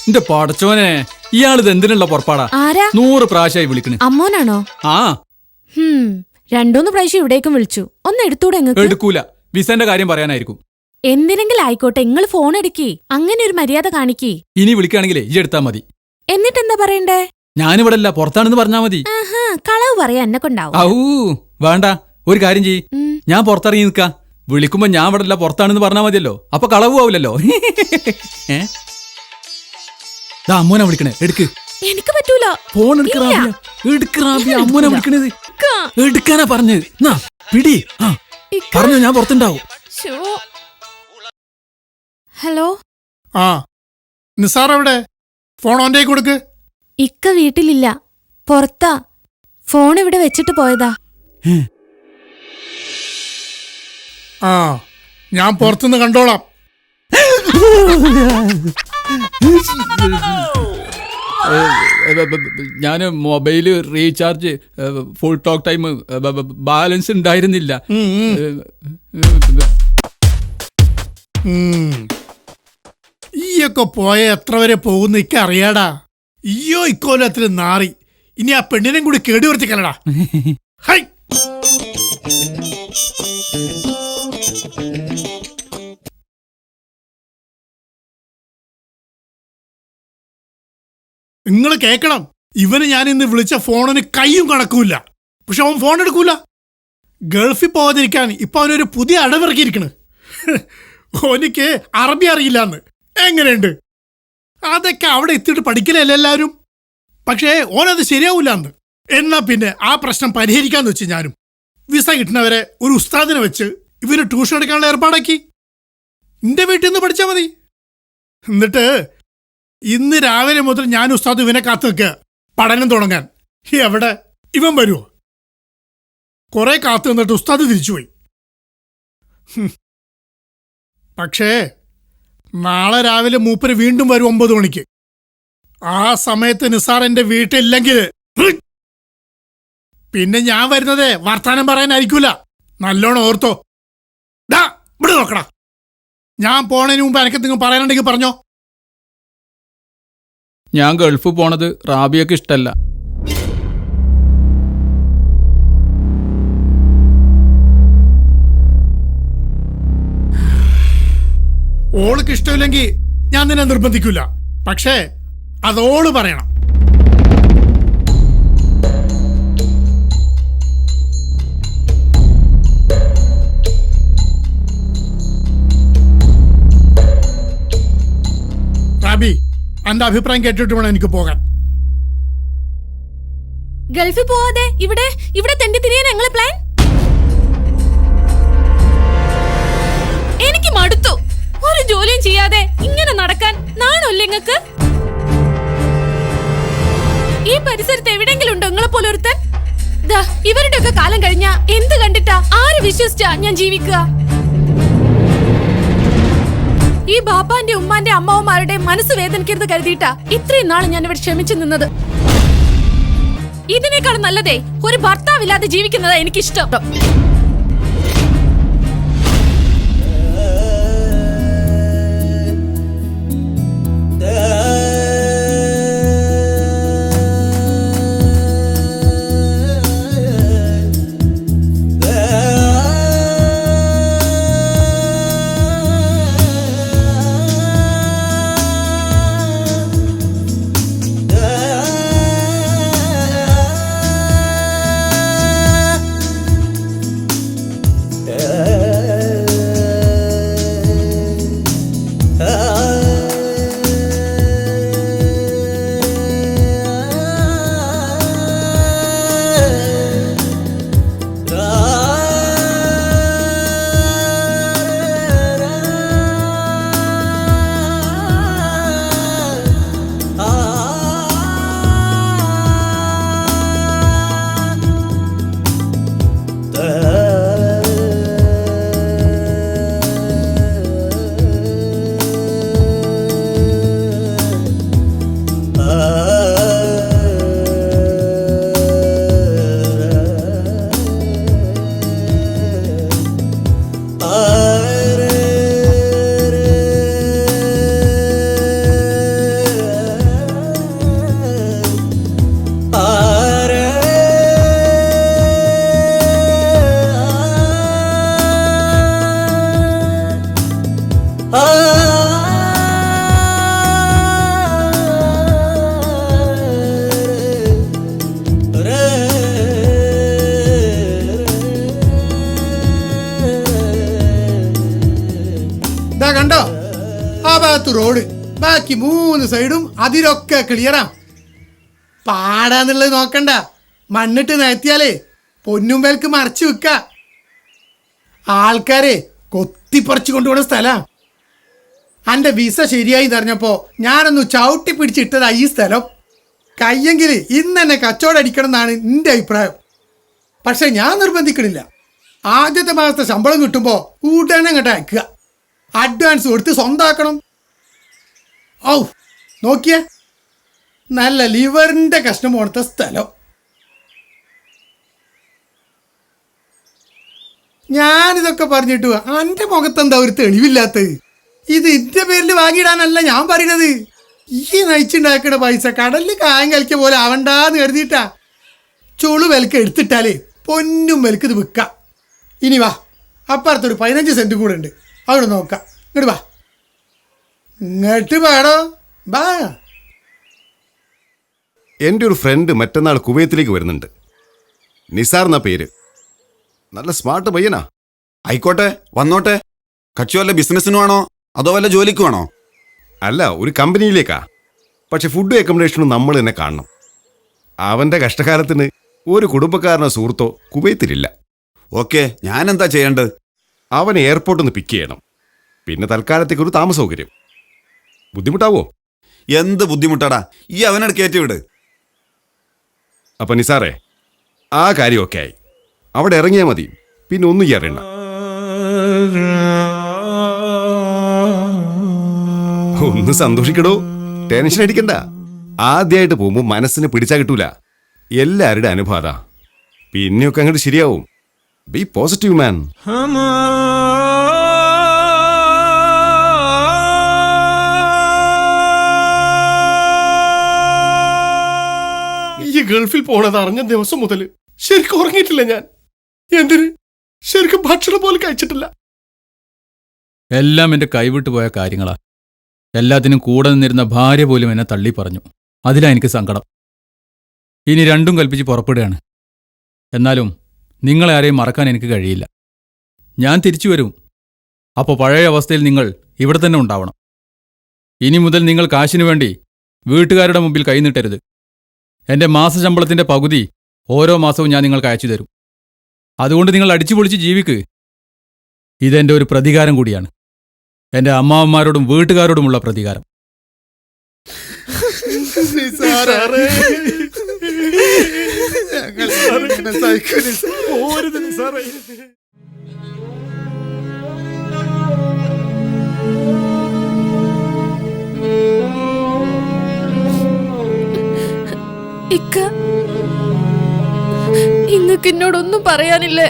എന്റെ പടച്ചോനെ, ഇയാളിത് എന്തിനുള്ള പുറപ്പാടാ? ആരാ? 100 പ്രാവശ്യമായി വിളിക്കണ്. അമ്മോനാണോ? ആ, 2-3 പ്രാവശ്യം ഇവിടേക്കും വിളിച്ചു. ഒന്ന് എടുത്തൂടെ ഇങ്ങക്ക്? എടുക്കൂല. വിസന്റെ കാര്യം പറയാനായിരിക്കും. എന്തിനെങ്കിലും ആയിക്കോട്ടെ, നിങ്ങൾ ഫോൺ എടുക്കി. അങ്ങനെ ഒരു മര്യാദ കാണിക്കി. ഇനി വിളിക്കുകയാണെങ്കിലേ ഈ എടുത്താ മതി. എന്നിട്ടെന്താ പറയണ്ടേ? ഞാനിവിടെ അല്ല, പുറത്താണെന്ന് പറഞ്ഞാ മതി. ആഹാ, കളവ് പറയാ എന്നെ കൊണ്ടാവും. ഔ വേണ്ട, ഒരു കാര്യം ചെയ്യ്. ഞാൻ പുറത്തിറങ്ങി നിൽക്കാ. വിളിക്കുമ്പോ ഞാൻ ഇവിടെ അല്ല, പുറത്താണെന്ന് പറഞ്ഞാ മതിയല്ലോ. അപ്പൊ കളവും ആവില്ലല്ലോ. അമ്മോനാ വിളിക്കണേ, എടുക്ക്. എനിക്ക് പറ്റൂല. ഫോൺ എടുക്കറാബിയ. അമ്മോനാ വിളിക്കണത്. എടുക്കാനാ പറഞ്ഞത്. നാ പിടി. പറഞ്ഞു, ഞാൻ പുറത്തുണ്ടാവും. ഹലോ. ആ, നിസാർ എവിടെ? ഫോൺ ഓൻ്റെ കൊടുക്ക്. ഇക്ക വീട്ടിലില്ല, പുറത്താ. ഫോൺ ഇവിടെ വെച്ചിട്ട് പോയതാ. ആ, ഞാൻ പുറത്തുനിന്ന് കണ്ടോളാം. ഞാന് mobile recharge, full talk time, balance ഉണ്ടായിരുന്നില്ല. ഈയൊക്കെ പോയ എത്ര വരെ പോകുന്ന ഇക്ക അറിയാടാ. ഈയോ ഇക്കോലത്തിൽ നാറി. ഇനി ആ പെണ്ണിനെയും കൂടി കേടുവർത്തിക്കലടാ. ഹൈ, നിങ്ങൾ കേക്കണം. ഇവന് ഞാൻ ഇന്ന് വിളിച്ച ഫോണിന് കയ്യും കണക്കൂല. പക്ഷെ അവൻ ഫോൺ എടുക്കൂല. ഗൾഫിൽ പോകാതിരിക്കാൻ ഇപ്പൊ അവനൊരു പുതിയ അടവിറക്കിയിരിക്കണ്. ഓനിക്ക് അറബി അറിയില്ലാന്ന്. എങ്ങനെയുണ്ട്? അതൊക്കെ അവിടെ എത്തിയിട്ട് പഠിക്കലല്ലേ എല്ലാവരും. പക്ഷേ ഓനത് ശരിയാവൂലെന്ന്. എന്നാ പിന്നെ ആ പ്രശ്നം പരിഹരിക്കാന്ന് വെച്ച് ഞാനും വിസ കിട്ടുന്നവരെ ഒരു ഉസ്താദിനെ വെച്ച് ഇവന് ട്യൂഷൻ എടുക്കാനുള്ള ഏർപ്പാടാക്കി. എന്റെ വീട്ടിൽ നിന്ന് പഠിച്ചാൽ മതി. എന്നിട്ട് ഇന്ന് രാവിലെ മുതൽ ഞാൻ ഉസ്താദ് ഇവനെ കാത്തു നിൽക്കുക പഠനം തുടങ്ങാൻ. എവിടെ ഇവൻ വരുമോ? കുറെ കാത്തു നിന്നിട്ട് ഉസ്താദ് തിരിച്ചുപോയി. പക്ഷേ നാളെ രാവിലെ മൂപ്പര് വീണ്ടും വരും 9 മണിക്ക്. ആ സമയത്ത് നിസാർ എന്റെ വീട്ടിലില്ലെങ്കിൽ പിന്നെ ഞാൻ വരുന്നത് വർത്താനം പറയാനായിരിക്കൂല. നല്ലോണം ഓർത്തോ. ഇവിടെ നോക്കടാ. ഞാൻ പോണതിന് മുമ്പ് എനിക്ക് നിങ്ങൾ പറയാനുണ്ടെങ്കിൽ പറഞ്ഞോ. ഞാൻ ഗൾഫ് പോണത് റാബിയക്ക് ഇഷ്ടല്ല. ഓൾക്ക് ഇഷ്ടമില്ലെങ്കിൽ ഞാൻ നിന്നെ നിർബന്ധിക്കില്ല. പക്ഷേ അതോള് പറയണം. റാബി, എന്റെ അഭിപ്രായം കേട്ടിട്ട് വേണം എനിക്ക് പോകാൻ. ഗൾഫിൽ പോവാതെ ഇവിടെ തെണ്ടി തിരിയാൻ ഞങ്ങളെ പ്ലാൻ. എനിക്ക് മടുത്തു. ഒരു ജോലിയും ചെയ്യാതെ ഇങ്ങനെ നടക്കാൻ നാണല്ലേ നിങ്ങക്ക്? ഈ പരിസരത്ത് എവിടെങ്കിലും ഉണ്ടോ നിങ്ങളെ പോലെ ഒരുത്തൻ? ഇവരുടെ ഒക്കെ കാലം കഴിഞ്ഞ എന്ത് കണ്ടിട്ടാ, ആര് വിശ്വസിച്ചാ ഞാൻ ജീവിക്കുക? ഈ ബാപ്പാന്റെ ഉമ്മാന്റെ അമ്മാവന്മാരുടെ മനസ്സ് വേദനിക്കരുത് കരുതിയിട്ടാ ഇത്രയും നാള് ഞാൻ ഇവിടെ ക്ഷമിച്ചു നിന്നത്. ഇതിനേക്കാൾ നല്ലതേ ഒരു ഭർത്താവില്ലാതെ ജീവിക്കുന്നതാ എനിക്കിഷ്ടം. ബാക്കി 3 സൈഡും അതിലൊക്കെ ക്ലിയറാ. പാടാന്നുള്ളത് നോക്കണ്ട, മണ്ണിട്ട് നിരത്തിയാലേ പൊന്നും വേൽക്ക് മറച്ചു വെക്ക. ആൾക്കാരെ കൊത്തിപ്പറിച്ചു കൊണ്ടുപോകുന്ന സ്ഥലാ. അന്റെ വിസ ശരിയായി നിറഞ്ഞപ്പോ ഞാനൊന്ന് ചവിട്ടി പിടിച്ചിട്ടതാ ഈ സ്ഥലം. കയ്യെങ്കിൽ ഇന്ന് തന്നെ കച്ചവടം അടിക്കണം എന്നാണ് എൻ്റെ അഭിപ്രായം. പക്ഷെ ഞാൻ നിർബന്ധിക്കണില്ല. ആദ്യത്തെ മാസത്തെ ശമ്പളം കിട്ടുമ്പോൾ ഉടനെ അങ്ങോട്ട് അയക്കുക. അഡ്വാൻസ് കൊടുത്ത് സ്വന്തമാക്കണം. ഔ നോക്കിയേ, നല്ല ലിവറിൻ്റെ കഷ്ണം പോണത്തെ സ്ഥലം. ഞാനിതൊക്കെ പറഞ്ഞിട്ടു എൻ്റെ മുഖത്തെന്താ ഒരു തെളിവില്ലാത്തത്? ഇത് എൻ്റെ പേരിൽ വാങ്ങിയിടാനല്ല ഞാൻ പറയണത്. ഈ നയിച്ചുണ്ടാക്കുന്ന പൈസ കടലിൽ കായം കളിക്ക പോലെ ആവണ്ടാന്ന് കരുതിയിട്ടാ. ചുളു വിലക്ക് എടുത്തിട്ടാലേ പൊന്നും വിലക്ക് ഇത് വിൽക്കാം. ഇനി വാ, അപ്പുറത്തൊരു 15 സെന്റ് കൂടെ ഉണ്ട്, അവിടെ നോക്കാം. ഇങ്ങോട്ട് വാ, ഇങ്ങോട്ട് പാടോ വാ. എൻ്റെ ഒരു ഫ്രണ്ട് മറ്റന്നാൾ കുവൈത്തിലേക്ക് വരുന്നുണ്ട്. നിസാർ എന്ന പേര്. നല്ല സ്മാർട്ട് പയ്യനാ. ആയിക്കോട്ടെ, വന്നോട്ടെ. കക്ഷി വല്ല ബിസിനസ്സിനുമാണോ അതോ വല്ല ജോലിക്കുമാണോ? അല്ല, ഒരു കമ്പനിയിലേക്കാ. പക്ഷെ ഫുഡ് അക്കോമഡേഷനും നമ്മൾ തന്നെ കാണണം. അവൻ്റെ കഷ്ടകാലത്തിന് ഒരു കുടുംബക്കാരനോ സുഹൃത്തോ കുവൈത്തിലില്ല. ഓക്കെ, ഞാൻ എന്താ ചെയ്യേണ്ടത്? അവനെ എയർപോർട്ടിൽ നിന്ന് പിക്ക് ചെയ്യണം. പിന്നെ തൽക്കാലത്തേക്ക് ഒരു താമസ സൗകര്യം. ബുദ്ധിമുട്ടാവോ? എന്ത് ബുദ്ധിമുട്ടാടാ, ഈ അവനോട് കയറ്റിവിട്. അപ്പം നിസാറേ, ആ കാര്യമൊക്കെ ആയി. അവിടെ ഇറങ്ങിയാൽ മതി, പിന്നെ ഒന്നും അറിയണ്ട. ഒന്ന് സന്തോഷിക്കടോ, ടെൻഷൻ അടിക്കണ്ട. ആദ്യമായിട്ട് പോകുമ്പോൾ മനസ്സിന് പിടിച്ചാൽ കിട്ടൂല. എല്ലാവരുടെ അനുഭവ. പിന്നെയൊക്കെ അങ്ങോട്ട് ശരിയാവും. B positive man. ഈ ഗൾഫിൽ പോണത് അറിഞ്ഞ ദിവസം മുതൽ ശരിക്കും ഉറങ്ങിയിട്ടില്ല ഞാൻ. എന്തിന്? ശരിക്കും ഭക്ഷണം പോലും കഴിച്ചിട്ടില്ല. എല്ലാം എൻ്റെ കൈവിട്ടു പോയ കാര്യങ്ങളാ. എല്ലാത്തിനും കൂടെ നിന്നിരുന്ന ഭാര്യ പോലും എന്നെ തള്ളി പറഞ്ഞു. അതിലാ എനിക്ക് സങ്കടം. ഇനി രണ്ടും കൽപ്പിച്ച് പുറപ്പെടുകയാണ്. എന്നാലും നിങ്ങളെ ആരെയും മറക്കാൻ എനിക്ക് കഴിയില്ല. ഞാൻ തിരിച്ചു വരും. അപ്പോൾ പഴയ അവസ്ഥയിൽ നിങ്ങൾ ഇവിടെ തന്നെ ഉണ്ടാവണം. ഇനി മുതൽ നിങ്ങൾ കാശിനു വേണ്ടി വീട്ടുകാരുടെ മുമ്പിൽ കൈനീട്ടരുത്. എൻ്റെ മാസശമ്പളത്തിൻ്റെ പകുതി ഓരോ മാസവും ഞാൻ നിങ്ങൾക്ക് അയച്ചു തരും. അതുകൊണ്ട് നിങ്ങൾ അടിച്ചുപൊളിച്ച് ജീവിക്ക്. ഇതെൻ്റെ ഒരു പ്രതികാരം കൂടിയാണ്. എൻ്റെ അമ്മാവന്മാരോടും വീട്ടുകാരോടുമുള്ള പ്രതികാരം. ഇക്ക, ഇങ്ങക്ക് എന്നോടൊന്നും പറയാനില്ലേ?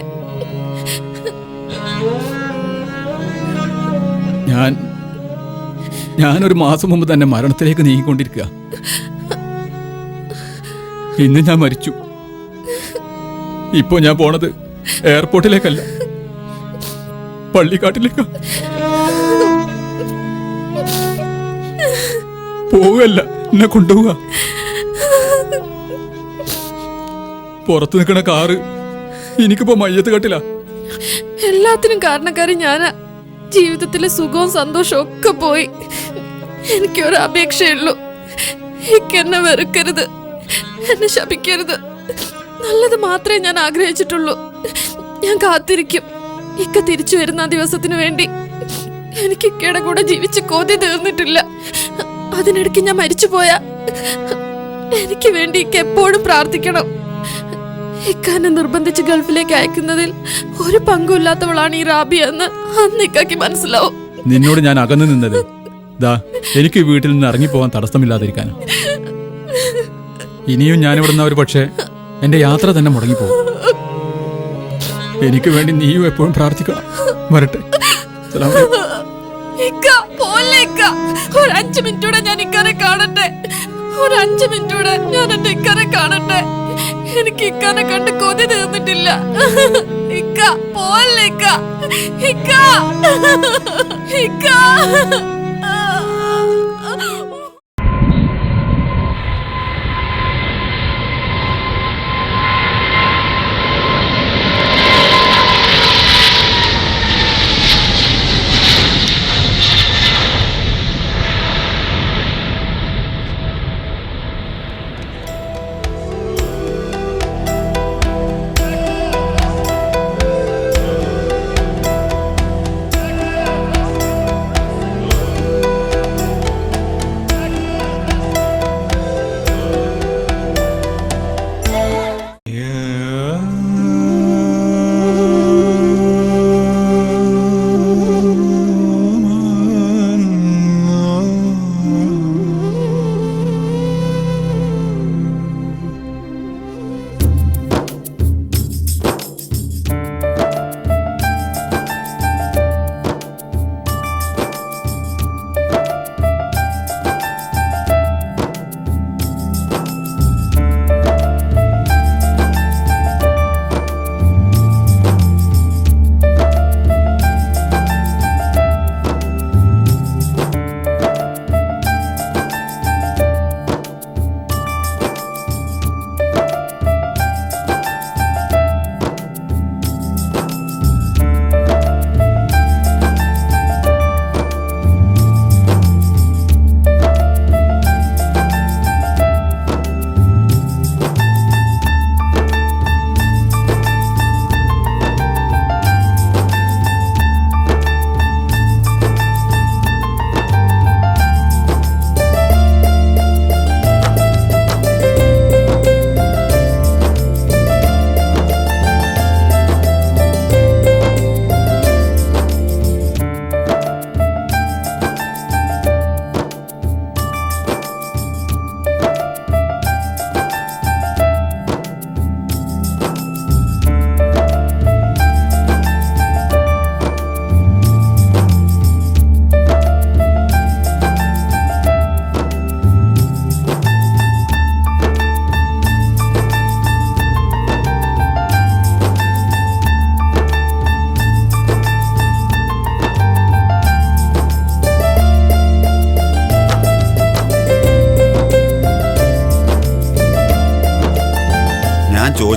ഞാനൊരു മാസം മുമ്പ് തന്നെ മരണത്തിലേക്ക് നീങ്ങിക്കൊണ്ടിരിക്കുക. ഇന്ന് ഞാൻ മരിച്ചു. ഇപ്പോ ഞാൻ പോണത് എയർപോർട്ടിലേക്കല്ല, പള്ളിക്കാട്ടിലേക്കാ. പോവുകയല്ല, എന്നെ കൊണ്ടുപോവുക. പുറത്തു നിൽക്കണ കാറ് എനിക്കിപ്പോ മയ്യത്ത് കെട്ടില്ല. എല്ലാത്തിനും കാരണക്കാരി ഞാനാ. ജീവിതത്തിലെ സുഖവും സന്തോഷവും ഒക്കെ പോയി. എനിക്കൊരു അപേക്ഷയുള്ളൂ, എന്നെ വെറുക്കരുത്, എന്നെ ശപിക്കരുത്. നല്ലത് മാത്രമേ ഞാൻ ആഗ്രഹിച്ചിട്ടുള്ളൂ. ഞാൻ കാത്തിരിക്കും ഇക്ക തിരിച്ചു വരുന്ന ദിവസത്തിനു വേണ്ടി. എനിക്ക് ഇക്കയുടെ കൂടെ ജീവിച്ച് കൊതി തീർന്നിട്ടില്ല. അതിനിടയ്ക്ക് ഞാൻ മരിച്ചു പോയാ എനിക്ക് വേണ്ടി ഇക്ക എപ്പോഴും പ്രാർത്ഥിക്കണം. ഇക്കാനെ നിർബന്ധിച്ച് ഗൾഫിലേക്ക് അയക്കുന്നതിൽ ഒരു പങ്കുമില്ലാത്തവളാണ് ഈ റാബിയ എന്ന് അന്ന് ഇക്കാക്ക് മനസ്സിലാവും. നിന്നോട് ഞാൻ അകന്നു നിന്നത് എനിക്ക് വീട്ടിൽ നിന്ന് ഇറങ്ങിപ്പോവാൻ തടസ്സമില്ലാതിരിക്കാൻ. ഇനിയും ഞാനിവിടുന്ന ഒരു പക്ഷേ എന്റെ യാത്ര തന്നെ മുടങ്ങിപ്പോകും. എനിക്ക് വേണ്ടി നീയും എപ്പോഴും പ്രാർത്ഥിക്കണം. വരട്ടെ. ഒരു 5 മിനിറ്റൂടെ ഞാൻ ഇക്കാനെ കാണട്ടെ. ഒരു 5 മിനിറ്റൂടെ ഞാൻ എന്റെ ഇക്കാനെ കാണട്ടെ. എനിക്ക് ഇക്കാനെ കണ്ട് കൊതി തീർന്നിട്ടില്ല. ഇക്ക പോലെ ഇക്ക.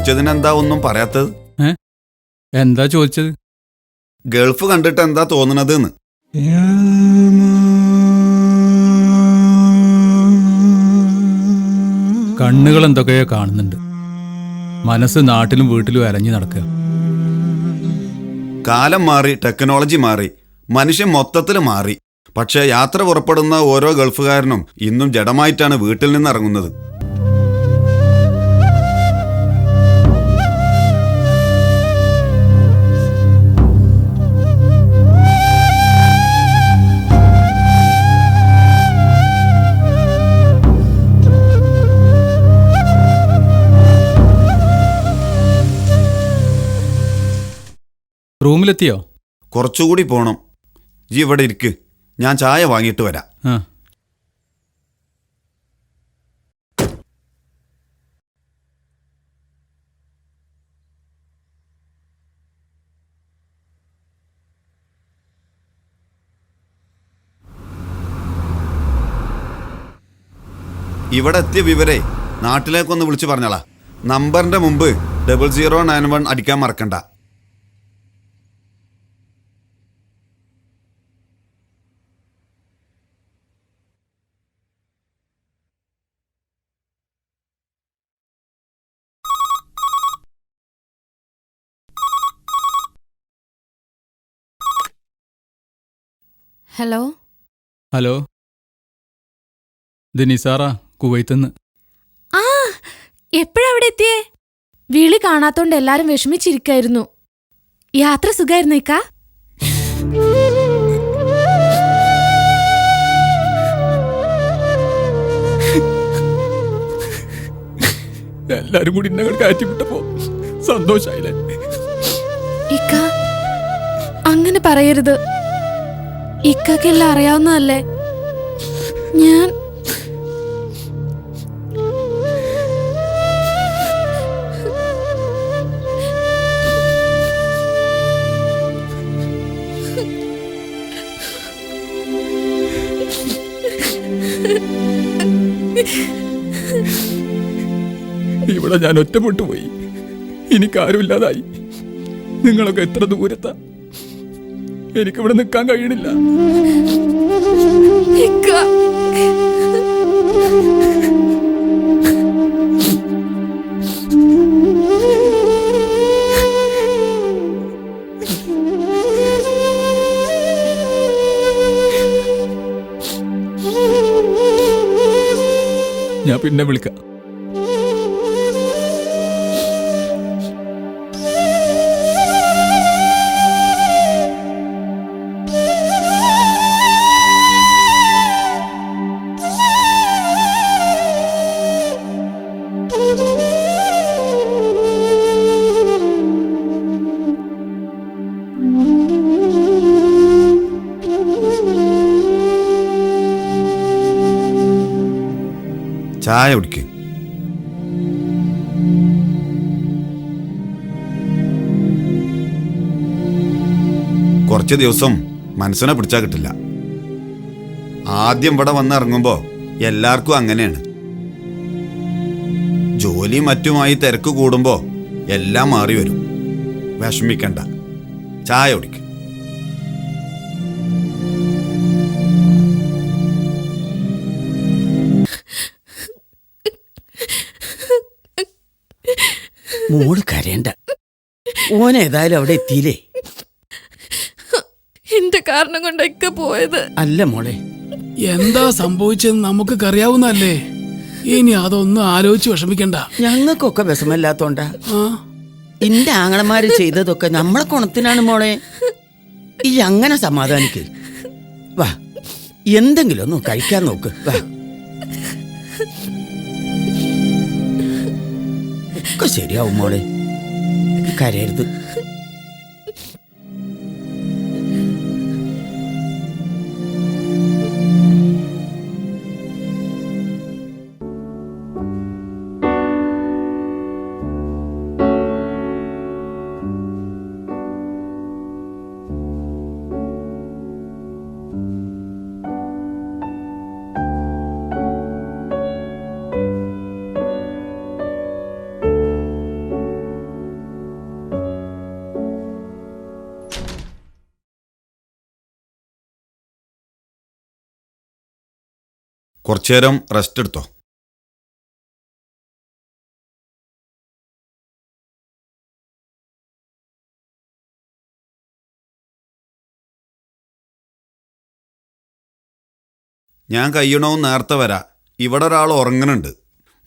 ചോദിച്ചതിനെന്താ ഒന്നും പറയാത്തത്? എന്താ ചോദിച്ചത്? ഗൾഫ് കണ്ടിട്ട് എന്താ തോന്നുന്നത് എന്ന്. കണ്ണുകൾ എന്തൊക്കെയോ കാണുന്നുണ്ട്. മനസ്സ് നാട്ടിലും വീട്ടിലും അലഞ്ഞു നടക്കുക. കാലം മാറി, ടെക്നോളജി മാറി, മനുഷ്യൻ മൊത്തത്തിൽ മാറി. പക്ഷേ യാത്ര പുറപ്പെടുന്ന ഓരോ ഗൾഫുകാരനും ഇന്നും ജഡമായിട്ടാണ് വീട്ടിൽ നിന്ന് ഇറങ്ങുന്നത്. റൂമിലെത്തിയോ? കുറച്ചുകൂടി പോണം. ജി ഇവിടെ ഇരിക്ക്, ഞാൻ ചായ വാങ്ങിയിട്ട് വരാം. ഇവിടെ എത്തിയ വിവരേ നാട്ടിലേക്കൊന്ന് വിളിച്ചു പറഞ്ഞോളാ. നമ്പറിന്റെ മുമ്പ് 0091 അടിക്കാൻ മറക്കണ്ട. ഹലോ ഹലോ, ഇത് നിസാറാ, കുവൈത്തുനിന്ന്. ആ, എപ്പോഴാ അവിടെ എത്തിയേ? വിളി കാണാത്തോണ്ട് എല്ലാരും വിഷമിച്ചിരിക്കായിരുന്നു. യാത്ര സുഖായിരുന്നു ഇക്ക? എല്ലാരും കൂടി ഞങ്ങൾ കാറ്റിവിട്ടപ്പോ സന്തോഷായില്ലേ? ഇക്ക അങ്ങനെ പറയരുത്. ഇക്കെല്ലാം അറിയാവുന്നതല്ലേ. ഞാൻ ഇവിടെ ഞാൻ ഒറ്റപ്പെട്ടു പോയി. എനിക്കാരുമില്ലാതായി. നിങ്ങളൊക്കെ എത്ര ദൂരത്താ? എനിക്കിവിടെ നിൽക്കാൻ കഴിയണില്ല. ഞാൻ പിന്നെ വിളിക്കാം. ചായ കുടിക്ക്. കുറച്ച് ദിവസം മനസ്സിനെ പിടിച്ചാൽ കിട്ടില്ല. ആദ്യം ഇവിടെ വന്നിറങ്ങുമ്പോ എല്ലാവർക്കും അങ്ങനെയാണ്. ജോലി മറ്റുമായി തിരക്ക് കൂടുമ്പോ എല്ലാം മാറി വരും. വിഷമിക്കണ്ട, ചായ കുടിക്ക്. മോള് കരയണ്ട. ഓനേതായാലും അവിടെ എത്തിയില്ലേ. എന്റെ കാരണം കൊണ്ടൊക്കെ പോയത്. അല്ല മോളെ, എന്താ സംഭവിച്ചെന്ന് നമുക്കൊക്കെ അറിയാവുന്നല്ലേ. ഇനി അതൊന്നും ആലോചിച്ച് വിഷമിക്കണ്ട. ഞങ്ങൾക്കൊക്കെ വിഷമല്ലാത്തോണ്ടാ. എന്റെ ആങ്ങളമാര് ചെയ്തതൊക്കെ നമ്മളെ കുണത്തിനാണ് മോളെ. ഈ അങ്ങനെ സമാധാനിക്ക്. വാ, എന്തെങ്കിലും ഒന്ന് കഴിക്കാൻ നോക്ക്. വാ, ഒക്കെ ശരിയാവും മോളെ. കരയരുത്. കുറച്ചേരം റെസ്റ്റ് എടുത്തോ. ഞാൻ കയ്യണവും നേരത്തെ വരാ. ഇവിടെ ഒരാൾ ഉറങ്ങണുണ്ട്.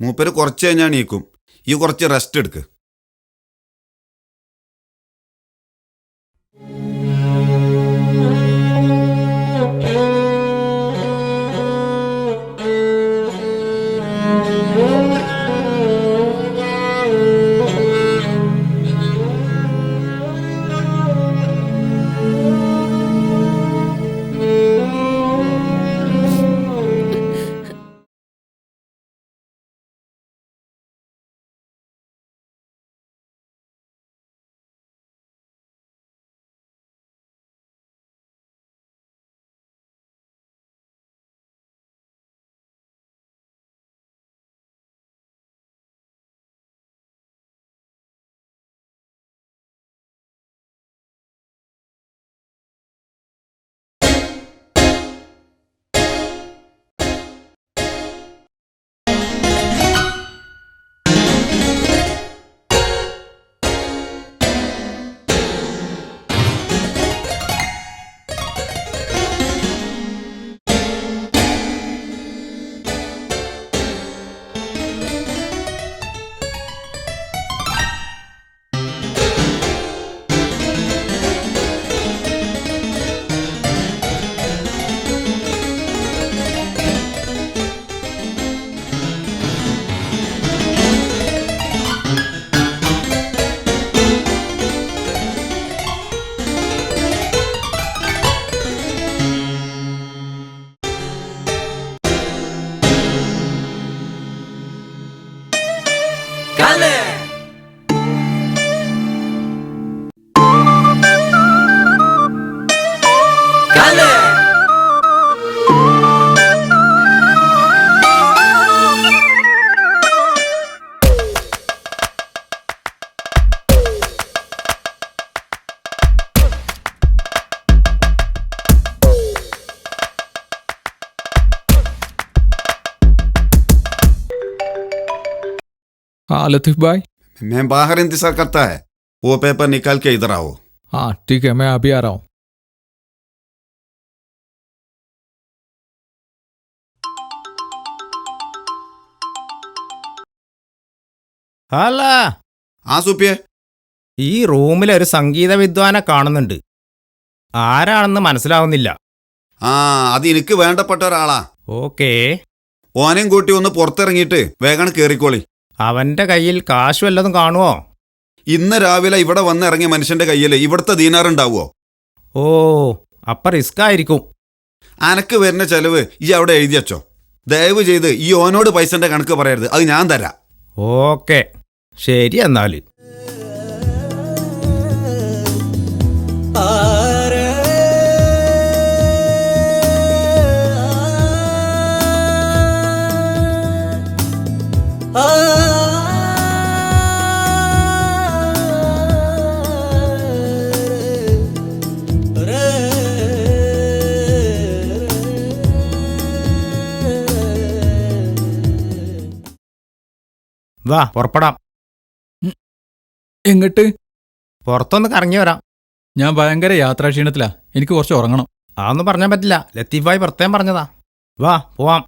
മൂപ്പര് കുറച്ച് കഴിഞ്ഞാൽ നീക്കും. ഈ കുറച്ച് റെസ്റ്റ് എടുക്ക്. हाँ लतीफ भाई, मैं बाहर इंतजार करता है. वो पेपर निकाल के इधर आओ. हाँ ठीक है, मैं अभी आ रहा हूँ. അല്ല, ആ സൂപ്പിയെ, ഈ റൂമിൽ ഒരു സംഗീത വിദ്വാനെ കാണുന്നുണ്ട്. ആരാണെന്ന് മനസ്സിലാവുന്നില്ല. ആ അത് എനിക്ക് വേണ്ടപ്പെട്ട ഒരാളാ. ഓക്കേ, ഓനെയും കൂട്ടി ഒന്ന് പുറത്തിറങ്ങിയിട്ട് വേഗം കേറിക്കോളി. അവന്റെ കയ്യിൽ കാശ് വല്ലതും കാണുമോ? ഇന്ന് രാവിലെ ഇവിടെ വന്നിറങ്ങിയ മനുഷ്യന്റെ കയ്യിൽ ഇവിടുത്തെ ദീനാറുണ്ടാവോ? ഓ, അപ്പ റിസ്ക് ആയിരിക്കും. അനക്ക് വരുന്ന ചെലവ് ഈ അവിടെ എഴുതി വച്ചോ. ദയവ് ചെയ്ത് ഈ ഓനോട് പൈസന്റെ കണക്ക് പറയരുത്, അത് ഞാൻ തരാം. ഓക്കെ, ശരി എന്നാല്. വാ പുറപ്പെടാം. എങ്ങട്ട്? പുറത്തൊന്ന് കറങ്ങി വരാം. ഞാൻ ഭയങ്കര യാത്രാക്ഷീണത്തിലാ, എനിക്ക് കുറച്ച് ഉറങ്ങണം. അതൊന്നും പറഞ്ഞാൽ പറ്റില്ല, ലത്തീഫായി പ്രത്യേകം പറഞ്ഞതാ. വാ പോവാം.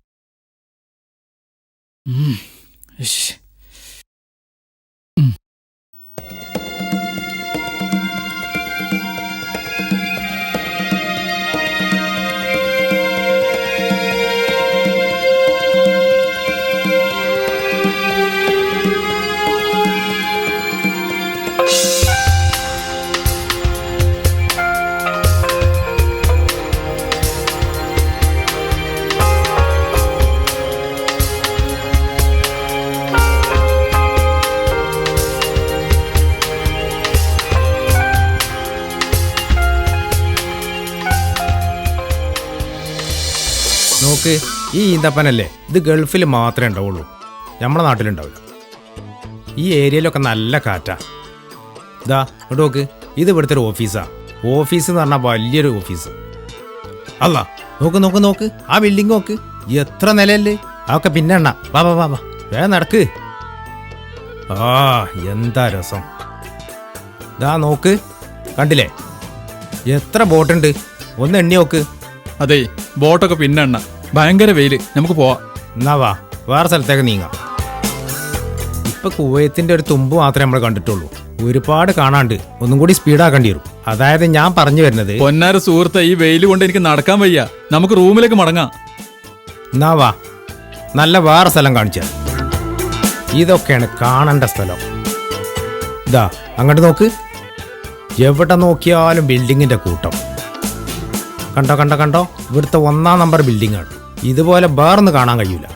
നോക്ക്, ഈ ഈന്തപ്പനല്ലേ ഇത് ഗൾഫിൽ മാത്രമേ ഉണ്ടാവുള്ളൂ, നമ്മുടെ നാട്ടിലുണ്ടാവില്ല. ഈ ഏരിയയിലൊക്കെ നല്ല കാറ്റാ. ഇതാ ഇങ്ങോട്ട് നോക്ക്, ഇത് ഇവിടുത്തെ ഒരു ഓഫീസാ. ഓഫീസ് എന്ന് പറഞ്ഞാൽ വലിയൊരു ഓഫീസ്. അല്ല നോക്ക് നോക്ക് നോക്ക്, ആ ബിൽഡിംഗ് നോക്ക്. എത്ര നിലയല്ലേ അതൊക്കെ പിന്നെ എണ്ണ വാ വാ വാ വാ വേഗം നടക്ക്. ആ എന്താ രസം. ഇതാ നോക്ക്, കണ്ടില്ലേ എത്ര ബോട്ടുണ്ട്, ഒന്ന് എണ്ണി നോക്ക്. അതെ, ബോട്ടൊക്കെ പിന്നെ എണ്ണ, ഭയങ്കര വെയില്, നമുക്ക് പോവാം. എന്നാ വാ വേറെ സ്ഥലത്തേക്ക് നീങ്ങാം. ഇപ്പൊ കുവൈത്തിന്റെ ഒരു തുമ്പ് മാത്രമേ നമ്മൾ കണ്ടിട്ടുള്ളൂ, ഒരുപാട് കാണാണ്ട്. ഒന്നും കൂടി സ്പീഡാക്കേണ്ടി വരും. അതായത് ഞാൻ പറഞ്ഞു വരുന്നത്, പൊന്നാര സുഹൃത്തെ, ഈ വെയിൽ കൊണ്ട് എനിക്ക് നടക്കാൻ വയ്യ, നമുക്ക് റൂമിലേക്ക് മടങ്ങാം. എന്നാ വാ നല്ല വേറെ സ്ഥലം കാണിച്ചാൽ. ഇതൊക്കെയാണ് കാണേണ്ട സ്ഥലം. ഇതാ അങ്ങോട്ട് നോക്ക്, എവിടെ നോക്കിയാലും ബിൽഡിങ്ങിന്റെ കൂട്ടം. കണ്ടോ കണ്ടോ കണ്ടോ, ഇവിടുത്തെ 1-ാം നമ്പർ ബിൽഡിംഗ് ആണ്. ഇതുപോലെ വേറൊന്ന് കാണാൻ കഴിയൂല.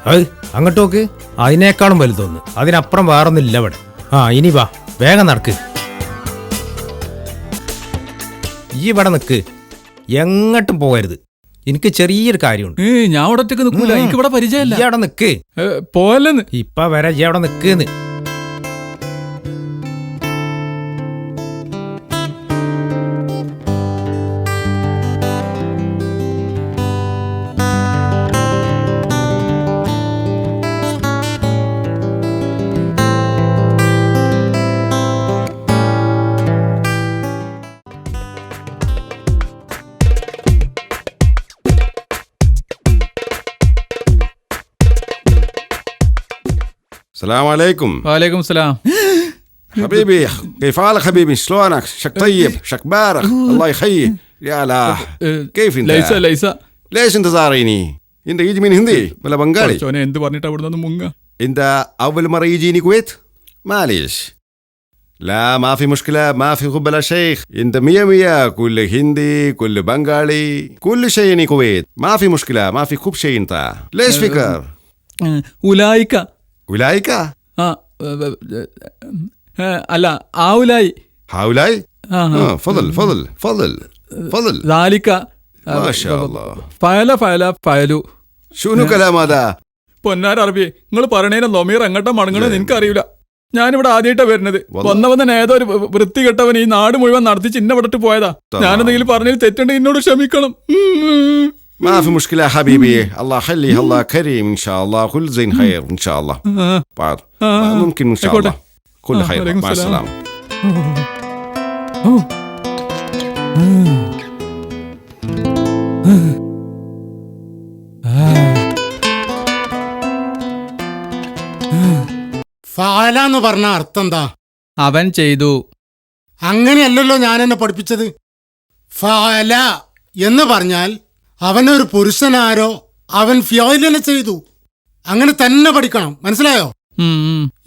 അങ്ങോട്ട് നോക്ക്, അതിനേക്കാളും വലുതൊന്ന്, അതിനപ്പുറം വേറൊന്നില്ല ഇവിടെ. ആ ഇനി വാ വേഗം നടക്ക്. ഈ ഇവിടെ നിക്ക്, എങ്ങോട്ടും പോകരുത്. എനിക്ക് ചെറിയൊരു കാര്യമുണ്ട്. ഞാൻ അവിടെ ഒറ്റക്ക് നിൽക്കൂല, എനിക്ക് ഇവിടെ പരിചയമില്ല. ഈ അവിടെ നിക്ക്, പോയല്ലെന്ന് ഇപ്പൊ വരെ ഈ അവിടെ നിൽക്കുന്നു. السلام عليكم. وعليكم السلام. حبيبي كيف حالك حبيبي؟ شلونك؟ شك طيب، شك بارخ، الله يخيك. يا لا كيف انت؟ ليش انت زاريني؟ انت يجي من هندي ولا بنغالي؟ എന്ത് പറഞ്ഞിട്ട് അവിടുന്ന് മുങ്ങ? انت اول مره يجيني كويت؟ معليش، لا ما في مشكله، ما في خب بلا شيخ. انت 100 كل هندي كل بنغالي كل شيء يعني كويت، ما في مشكله، ما في خب شيء. انت ليش فكر؟ ഉലായിക്ക. ഉലായിക്ക? അല്ല ആവുലായി. هاولاي؟ فضل فضل فضل فضل ذلك ما شاء الله. ഫയലു. شنو كلام هذا؟ പൊന്നാര അറബി, നിങ്ങൾ പറയണേനെ ലൊമീർ എങ്ങോട്ടാ മടങ്ങണെന്ന് എനിക്കറിയില്ല. ഞാനിവിടെ ആദ്യമായിട്ടാ വരുന്നത്. വന്നവൻ ഏതോ ഒരു വൃത്തികെട്ടവൻ ഈ നാട് മുഴുവൻ നടത്തി ചിന്ന വിട്ടിട്ട് പോയതാ. ഞാനെന്തെങ്കിലും പറഞ്ഞതിൽ തെറ്റുണ്ടെങ്കിൽ എന്നോട് ക്ഷമിക്കണം. ما في مشكلة حبيبي، الله يخليه، الله كريم إن شاء الله، كل زين خير إن شاء الله. بعد ممكن إن شاء الله كل خير. مع السلامة. ഫഅല എന്ന് പറഞ്ഞ അർത്ഥം എന്താ? അവൻ ചെയ്തു. അങ്ങനെയല്ലല്ലോ ഞാൻ എന്നെ പഠിപ്പിച്ചത്. ഫഅല എന്ന് പറഞ്ഞാൽ അവനൊരു പുരുഷനാരോ അവൻ ഫിയോയിലിനെ ചെയ്തു, അങ്ങനെ തന്നെ പഠിക്കണം. മനസ്സിലായോ?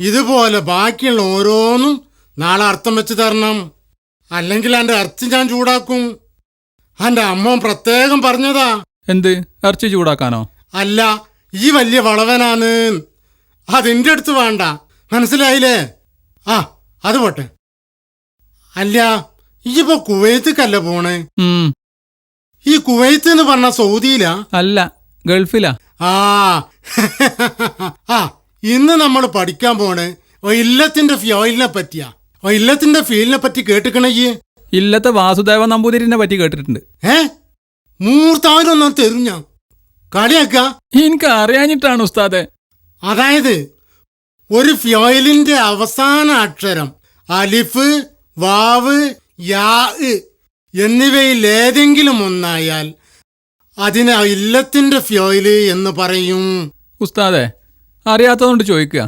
ഇതുപോലെ ബാക്കിയുള്ള ഓരോന്നും നാളെ അർത്ഥം വെച്ച് തരണം, അല്ലെങ്കിൽ എന്റെ ഇറച്ചി ഞാൻ ചൂടാക്കും. എന്റെ അമ്മ പ്രത്യേകം പറഞ്ഞതാ. എന്ത് ഇറച്ചി ചൂടാക്കാനോ? അല്ല, ഈ വലിയ വളവനാണ്, അതെന്റെ അടുത്ത് വേണ്ട. മനസ്സിലായില്ലേ? അത് പോട്ടെ. അല്ല, ഇപ്പൊ കുവൈത്തേക്കല്ല പോണേ? ഈ കുവൈത്ത് എന്ന് പറഞ്ഞ സൗദിയിലാ? അല്ല, ഗൾഫിലാ. ഇന്ന് നമ്മൾ പഠിക്കാൻ പോണേ ഇല്ലത്തിന്റെ ഫ്യോയിലിനെ പറ്റിയാ. ഇല്ലത്തിന്റെ ഫീലിനെ പറ്റി കേട്ടിക്കണേ? ഇല്ലത്തെ വാസുദേവ നമ്പൂതിരിനെ പറ്റി കേട്ടിട്ടുണ്ട്. മൂർത്താവിലൊന്നും തരും ഞാൻ. കളിയാക്ക? എനിക്ക് അറിയാഞ്ഞിട്ടാണ് ഉസ്താദെ. അതായത് ഒരു ഫ്യോയിലിന്റെ അവസാന അക്ഷരം അലിഫ്, വാവ്, യാ എന്നിവയിൽ ഏതെങ്കിലും ഒന്നായാൽ അതിനെ ഇല്ലത്തിന്റെ ഫ്യോയില് എന്ന് പറയും. ഉസ്താദെ, അറിയാത്തതുകൊണ്ട് ചോദിക്കുക,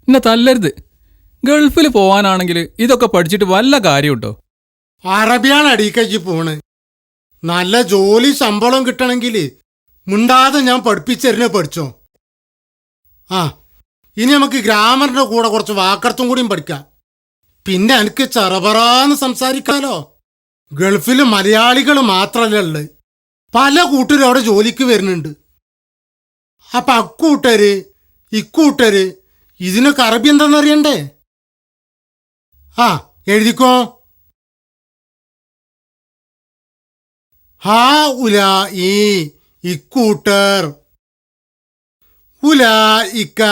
എന്നെ തല്ലരുത്. ഗൾഫിൽ പോവാനാണെങ്കിൽ ഇതൊക്കെ പഠിച്ചിട്ട് വല്ല കാര്യമുണ്ടോ? അറബിയാണ് അടിക്കയ്ക്ക് പോണ്. നല്ല ജോലി ശമ്പളം കിട്ടണമെങ്കിൽ മുണ്ടാതെ ഞാൻ പഠിപ്പിച്ചെറിഞ്ഞ പഠിച്ചോ. ഇനി നമുക്ക് ഗ്രാമറിന്റെ കൂടെ കുറച്ച് വാക്കർത്ഥം കൂടിയും പഠിക്കാം. പിന്നെ എനിക്ക് ചെറപറാന്ന് സംസാരിക്കാലോ. ഗൾഫിൽ മലയാളികൾ മാത്രമല്ല ഉള്ളത്, പല കൂട്ടരും അവിടെ ജോലിക്ക് വരുന്നുണ്ട്. അപ്പൊ അക്കൂട്ടര് ഇക്കൂട്ടര് ഇതിനൊക്കെ അറബി എന്താണെന്നറിയണ്ടേ? എഴുതിക്കോ. ഹാ ഉലായി ഇക്കൂട്ടർ, ഉലായിക്ക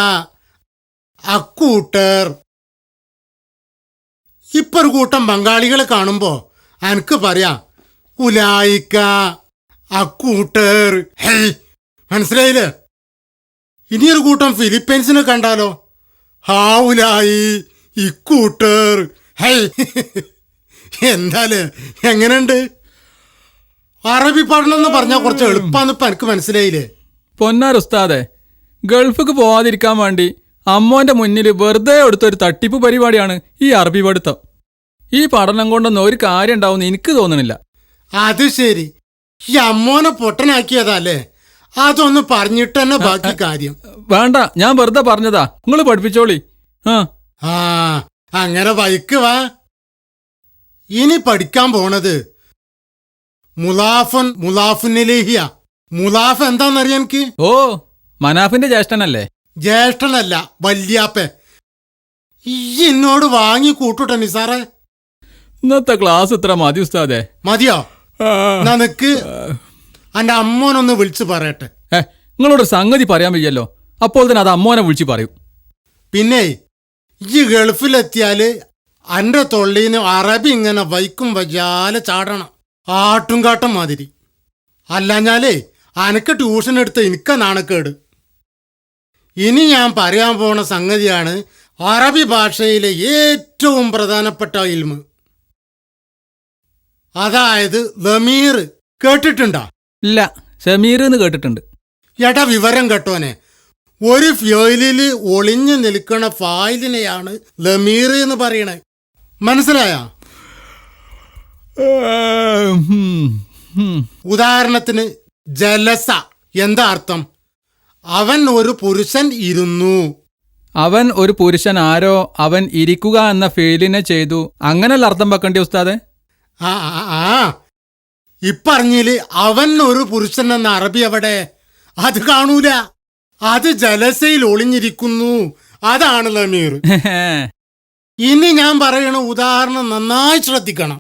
അക്കൂട്ടർ. ഇപ്പൊ ഒരു കൂട്ടം ബംഗാളികളെ കാണുമ്പോ എനിക്ക് പറയാം ഉലായിക്ക അക്കൂട്ടർ. മനസ്സിലായില്ലേ? ഇനിയൊരു കൂട്ടം ഫിലിപ്പീൻസിനെ കണ്ടാലോ? ഹാവുലായി ഇക്കൂട്ടർ. ഹൈ, എന്താലേ, എങ്ങനെയുണ്ട്? അറബി പഠനം എന്ന് പറഞ്ഞാൽ കുറച്ച് എളുപ്പാന്ന് ഇപ്പൊ എനിക്ക് മനസ്സിലായില്ലേ? പൊന്നാരുസ്താദെ, ഗൾഫിക്ക് പോവാതിരിക്കാൻ വേണ്ടി അമ്മോന്റെ മുന്നിൽ വെറുതെ എടുത്തൊരു തട്ടിപ്പ് പരിപാടിയാണ് ഈ അറബി പഠിത്തം. ഈ പഠനം കൊണ്ടൊന്നും ഒരു കാര്യം ഉണ്ടാവുമെന്ന് എനിക്ക് തോന്നണില്ല. അത് ശരി, ഈ അമ്മോനെ പൊട്ടനാക്കിയതല്ലേ? അതൊന്ന് പറഞ്ഞിട്ട് തന്നെ ബാക്കി കാര്യം. വേണ്ട, ഞാൻ വെറുതെ പറഞ്ഞതാ, നിങ്ങൾ പഠിപ്പിച്ചോളി. ആ അങ്ങനെ വൈക്ക് വാ. ഇനി പഠിക്കാൻ പോണത് മുലാഫൻ മുലാഫുനിലേഹിയ. മുലാഫ് എന്താന്നറിയാം എനിക്ക്? ഓ, മനാഫിന്റെ ജ്യേഷ്ഠനല്ലേ? ജ്യേഷ്ഠനല്ല, വല്യാപ്പ. ഈ എന്നോട് വാങ്ങി കൂട്ടുട്ടെ നിസാറെ. ഇന്നത്തെ ക്ലാസ് ഇത്ര മതി ഉസ്താദെ. മതിയോ? നിനക്ക് എന്റെ അമ്മോനൊന്ന് വിളിച്ചു പറയട്ടെ. നിങ്ങളോട് സംഗതി പറയാൻ വയ്യല്ലോ, അപ്പോൾ തന്നെ അത് അമ്മോനെ വിളിച്ചു പറയും. പിന്നെ ഈ ഗൾഫിലെത്തിയാല് എന്റെ തൊള്ളീന്ന് അറബി ഇങ്ങനെ വൈക്കും വയ്യാലെ ചാടണം, ആട്ടും കാട്ടം മാതിരി. അല്ലാഞ്ഞാലേ അനക്ക് ട്യൂഷൻ എടുത്ത് എനിക്ക നാണക്കേട്. ഇനി ഞാൻ പറയാൻ പോണ സംഗതിയാണ് അറബി ഭാഷയിലെ ഏറ്റവും പ്രധാനപ്പെട്ട ഇൽമ്, അതായത് ലമീർ. കേട്ടിട്ടുണ്ടോ? ഇല്ല, ഷമീർ എന്ന് കേട്ടിട്ടുണ്ട്. എടാ വിവരം കേട്ടോനെ, ഒരു ഫ്യോയിലില് ഒളിഞ്ഞു നിൽക്കണ ഫായിലിനെയാണ് ലമീർ എന്ന് പറയണേ. മനസ്സിലായ? ഉദാഹരണത്തിന് ജലസ എന്താ അർത്ഥം? അവൻ ഒരു പുരുഷൻ ഇരുന്നു. അവൻ ഒരു പുരുഷൻ ആരോ അവൻ ഇരിക്കുക എന്ന ഫീലിനെ ചെയ്തു, അങ്ങനല്ല അർത്ഥം വെക്കണ്ടേ ഉസ്താദെ? ആ ഇപ്പറഞ്ഞില് അവൻ ഒരു പുരുഷൻ എന്ന അറബി എവിടെ? അത് കാണൂല. അത് ജലസയിൽ ഒളിഞ്ഞിരിക്കുന്നു, അതാണ് ലമീർ. ഇനി ഞാൻ പറയണ ഉദാഹരണം നന്നായി ശ്രദ്ധിക്കണം.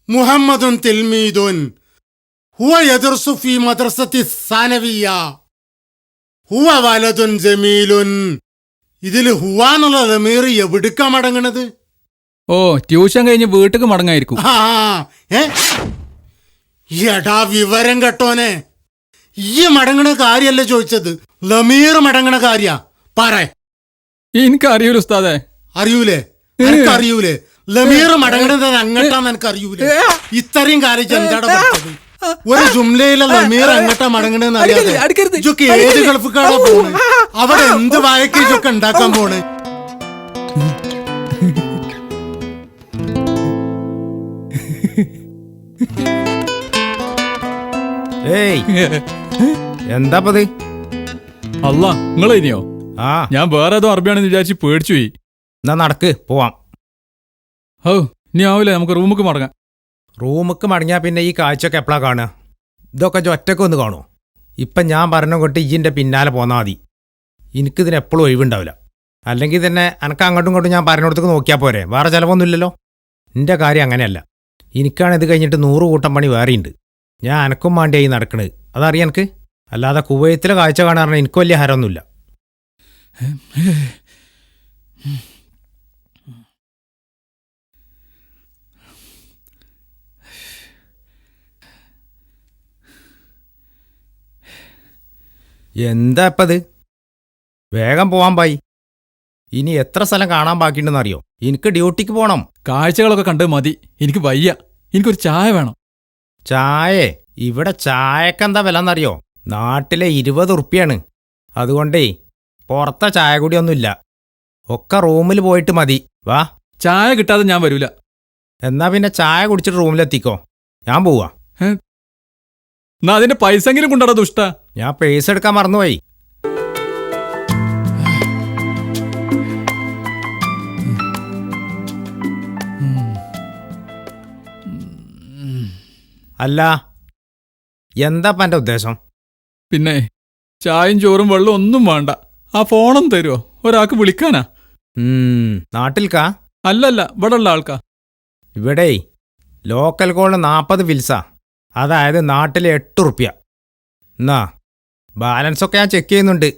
മുഹമ്മദുൻ തിൽമീദുൻ ഹുവ യദർസു ഫീ മദ്രസത്തി സാനവിയ ഹുവ വലതുൻ ജമീലുൻ. ഇതില് ഹുവ എന്നുള്ള ലമീർ എവിടുക്കാ മടങ്ങണത്? ഓ, ട്യൂഷൻ കഴിഞ്ഞ് വീട്ടിക്ക് മടങ്ങായിരിക്കും. എടാ വിവരം കേട്ടോനെ, ഈ മടങ്ങണ കാര്യല്ല ചോദിച്ചത്, ലമീർ മടങ്ങണ കാര്യ. പറ. എനിക്കറിയൂല ഉസ്താദെ. അറിയൂലേ? എനിക്കറിയൂലേ? ലമീർ മടങ്ങണത് അങ്ങട്ടാന്ന് എനിക്കറിയൂലേ? ഇത്രയും കാര്യം എന്താടാ പറഞ്ഞത്? ഒരു ജുംലയിലെ ലമീർ എങ്ങട്ടാ മടങ്ങണെന്ന് അറിയാതെ ഇതൊക്കെ ഏത് ഗൾഫുകാരാ പോണ്? അവിടെ എന്ത് വായക്ക് ഇതൊക്കെ ഉണ്ടാക്കാൻ പോണ്? എന്താപ്പത്? അല്ല, നിങ്ങൾ ഇനിയോ? ഞാൻ വേറെ ഏതോ അറബിയാണെന്ന് വിചാരിച്ച് പേടിച്ചു പോയി. എന്നാ നടക്ക്, പോവാം. ഓ, ഇനി ആവില്ലേ, നമുക്ക് റൂമുക്ക് മടങ്ങാം. റൂമുക്ക് മടങ്ങിയാ പിന്നെ ഈ കാഴ്ചയൊക്കെ എപ്പോഴാ കാണുക? ഇതൊക്കെ ഒറ്റയ്ക്ക് ഒന്ന് കാണുമോ? ഇപ്പം ഞാൻ പറഞ്ഞ കൊട്ട് ഇജിൻ്റെ പിന്നാലെ പോന്നാൽ മതി. എനിക്കിതിന് എപ്പോഴും ഒഴിവുണ്ടാവില്ല. അല്ലെങ്കിൽ തന്നെ എനിക്ക് അങ്ങോട്ടും ഇങ്ങോട്ടും ഞാൻ പറഞ്ഞിടത്തേക്ക് നോക്കിയാൽ പോരെ, വേറെ ചിലവൊന്നുമില്ലല്ലോ. എൻ്റെ കാര്യം അങ്ങനെയല്ല. എനിക്കാണ് ഇത് കഴിഞ്ഞിട്ട് 100 കൂട്ടം പണി വേറെയുണ്ട്. ഞാൻ എനക്കും വേണ്ടിയായി നടക്കണത്, അതറിയാം എനിക്ക്. അല്ലാതെ കുവൈത്തിലെ കാഴ്ച കാണാൻ എനിക്ക് വലിയ ഹരമൊന്നുമില്ല. എന്താ ഇപ്പത്? വേഗം പോവാൻ പായി. ഇനി എത്ര സ്ഥലം കാണാൻ ബാക്കിയുണ്ടെന്ന് അറിയോ? എനിക്ക് ഡ്യൂട്ടിക്ക് പോകണം. കാഴ്ചകളൊക്കെ കണ്ട് മതി, എനിക്ക് വയ്യ. എനിക്കൊരു ചായ വേണം. ചായേ? ഇവിടെ ചായക്കെന്താ വില എന്നറിയോ? നാട്ടിലെ 20 ഉറുപ്പ്യാണ്. അതുകൊണ്ടേ പുറത്തെ ചായ കൂടിയൊന്നുമില്ല. ഒക്കെ റൂമിൽ പോയിട്ട് മതി. വാ. ചായ കിട്ടാതെ ഞാൻ വരൂല. എന്നാ പിന്നെ ചായ കുടിച്ചിട്ട് റൂമിലെത്തിക്കോ, ഞാൻ പോവാ. എന്നാ അതിന്റെ പൈസ എങ്കിലും കൊണ്ടാടാ ദുഷ്ട. ഞാൻ പൈസ എടുക്കാൻ മറന്നുപോയി. അല്ല, എന്താ എന്റെ ഉദ്ദേശം? പിന്നെ ചായയും ചോറും വെള്ളം ഒന്നും വേണ്ട. ആ ഫോണും തരുമോ? ഒരാൾക്ക് വിളിക്കാനാ. നാട്ടിൽക്കാ? അല്ലല്ല, ഇവിടെ ഉള്ള ആൾക്കാ. ഇവിടെ ലോക്കൽ കോളിന് 40 ഫിൽസാ. അതായത് നാട്ടിലെ 8 ഉറുപ്പ്യ. എന്നാ ബാലൻസൊക്കെ ഞാൻ ചെക്ക് ചെയ്യുന്നുണ്ട്.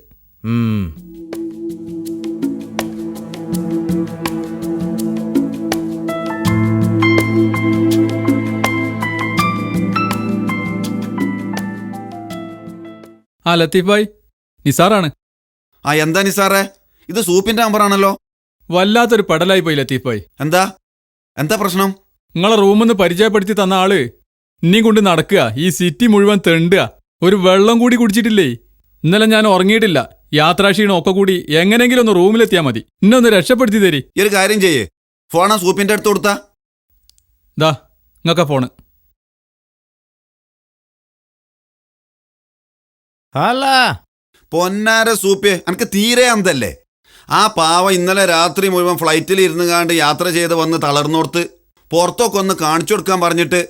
ആ ലത്തീഫ് ഭായ്, നിസാറാണ്. ആ എന്താ നിസാറേ, ഇത് സൂപ്പിന്റെ നമ്പറാണല്ലോ. വല്ലാത്തൊരു പടലായി പോയി ലത്തീഫായി. എന്താ പ്രശ്നം? നിങ്ങളെ റൂമിന്ന് പരിചയപ്പെടുത്തി തന്ന ആള് ഇനിയും കൊണ്ട് നടക്കുക, ഈ സിറ്റി മുഴുവൻ തെണ്ടുക. ഒരു വെള്ളം കൂടി കുടിച്ചിട്ടില്ലേ. ഇന്നലെ ഞാൻ ഉറങ്ങിയിട്ടില്ല. യാത്രാക്ഷീണം ഒക്കെ കൂടി എങ്ങനെങ്കിലും ഒന്ന് റൂമിലെത്തിയാൽ മതി. ഇന്നൊന്ന് രക്ഷപ്പെടുത്തി തരി. ഈ ഒരു കാര്യം ചെയ്യേ, ഫോണാ സൂപ്പിന്റെ അടുത്ത് കൊടുത്താ. ദാ നിങ്ങൾക്കാ ഫോണ്. അല്ല പൊന്നാര സൂപ്പേ, എനിക്ക് തീരെ അന്തല്ലേ. ആ പാവ ഇന്നലെ രാത്രി മുഴുവൻ ഫ്ലൈറ്റിൽ ഇരുന്ന് കാണ്ട് യാത്ര ചെയ്ത് വന്ന് തളർന്നോർത്ത് പുറത്തൊക്കെ ഒന്ന് കാണിച്ചു കൊടുക്കാൻ പറഞ്ഞിട്ട്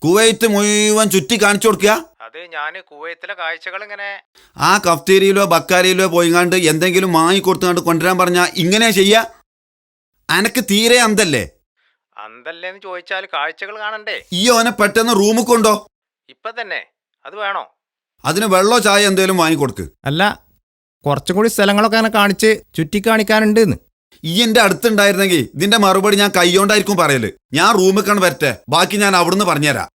കുവൈറ്റ് മുഴുവൻ ചുറ്റി കാണിച്ചു കൊടുക്കുക. അത് ഞാൻ കുവൈത്തിലെ കാഴ്ചകൾ ഇങ്ങനെ ആ കഫ്തേരിയിലോ ബക്കാരിയിലോ പോയിങ്ങാണ്ട് എന്തെങ്കിലും വാങ്ങിക്കൊടുത്തുകൊണ്ട് കൊണ്ടുവരാൻ പറഞ്ഞാൽ ഇങ്ങനെ ചെയ്യാ? അനക്ക് തീരെ അന്തല്ലേ? അന്തല്ലേന്ന് ചോദിച്ചാൽ കാഴ്ചകൾ കാണണ്ടേ? ഈ ഓനെ പെട്ടെന്ന് റൂമിൽ കൊണ്ടോ. ഇപ്പൊ തന്നെ അത് വേണോ? അതിന് വെള്ളോ ചായ എന്തേലും വാങ്ങിക്കൊടുക്ക്. അല്ല, കുറച്ചും കൂടി സ്ഥലങ്ങളൊക്കെ അങ്ങനെ കാണിച്ച് ചുറ്റിക്കാണിക്കാനുണ്ട്. ഈ എന്റെ അടുത്തുണ്ടായിരുന്നെങ്കിൽ ഇതിന്റെ മറുപടി ഞാൻ കൈകൊണ്ടായിരിക്കും പറയല്. ഞാൻ റൂമിൽ കണ്ട് വരട്ടെ, ബാക്കി ഞാൻ അവിടുന്ന് പറഞ്ഞുതരാം.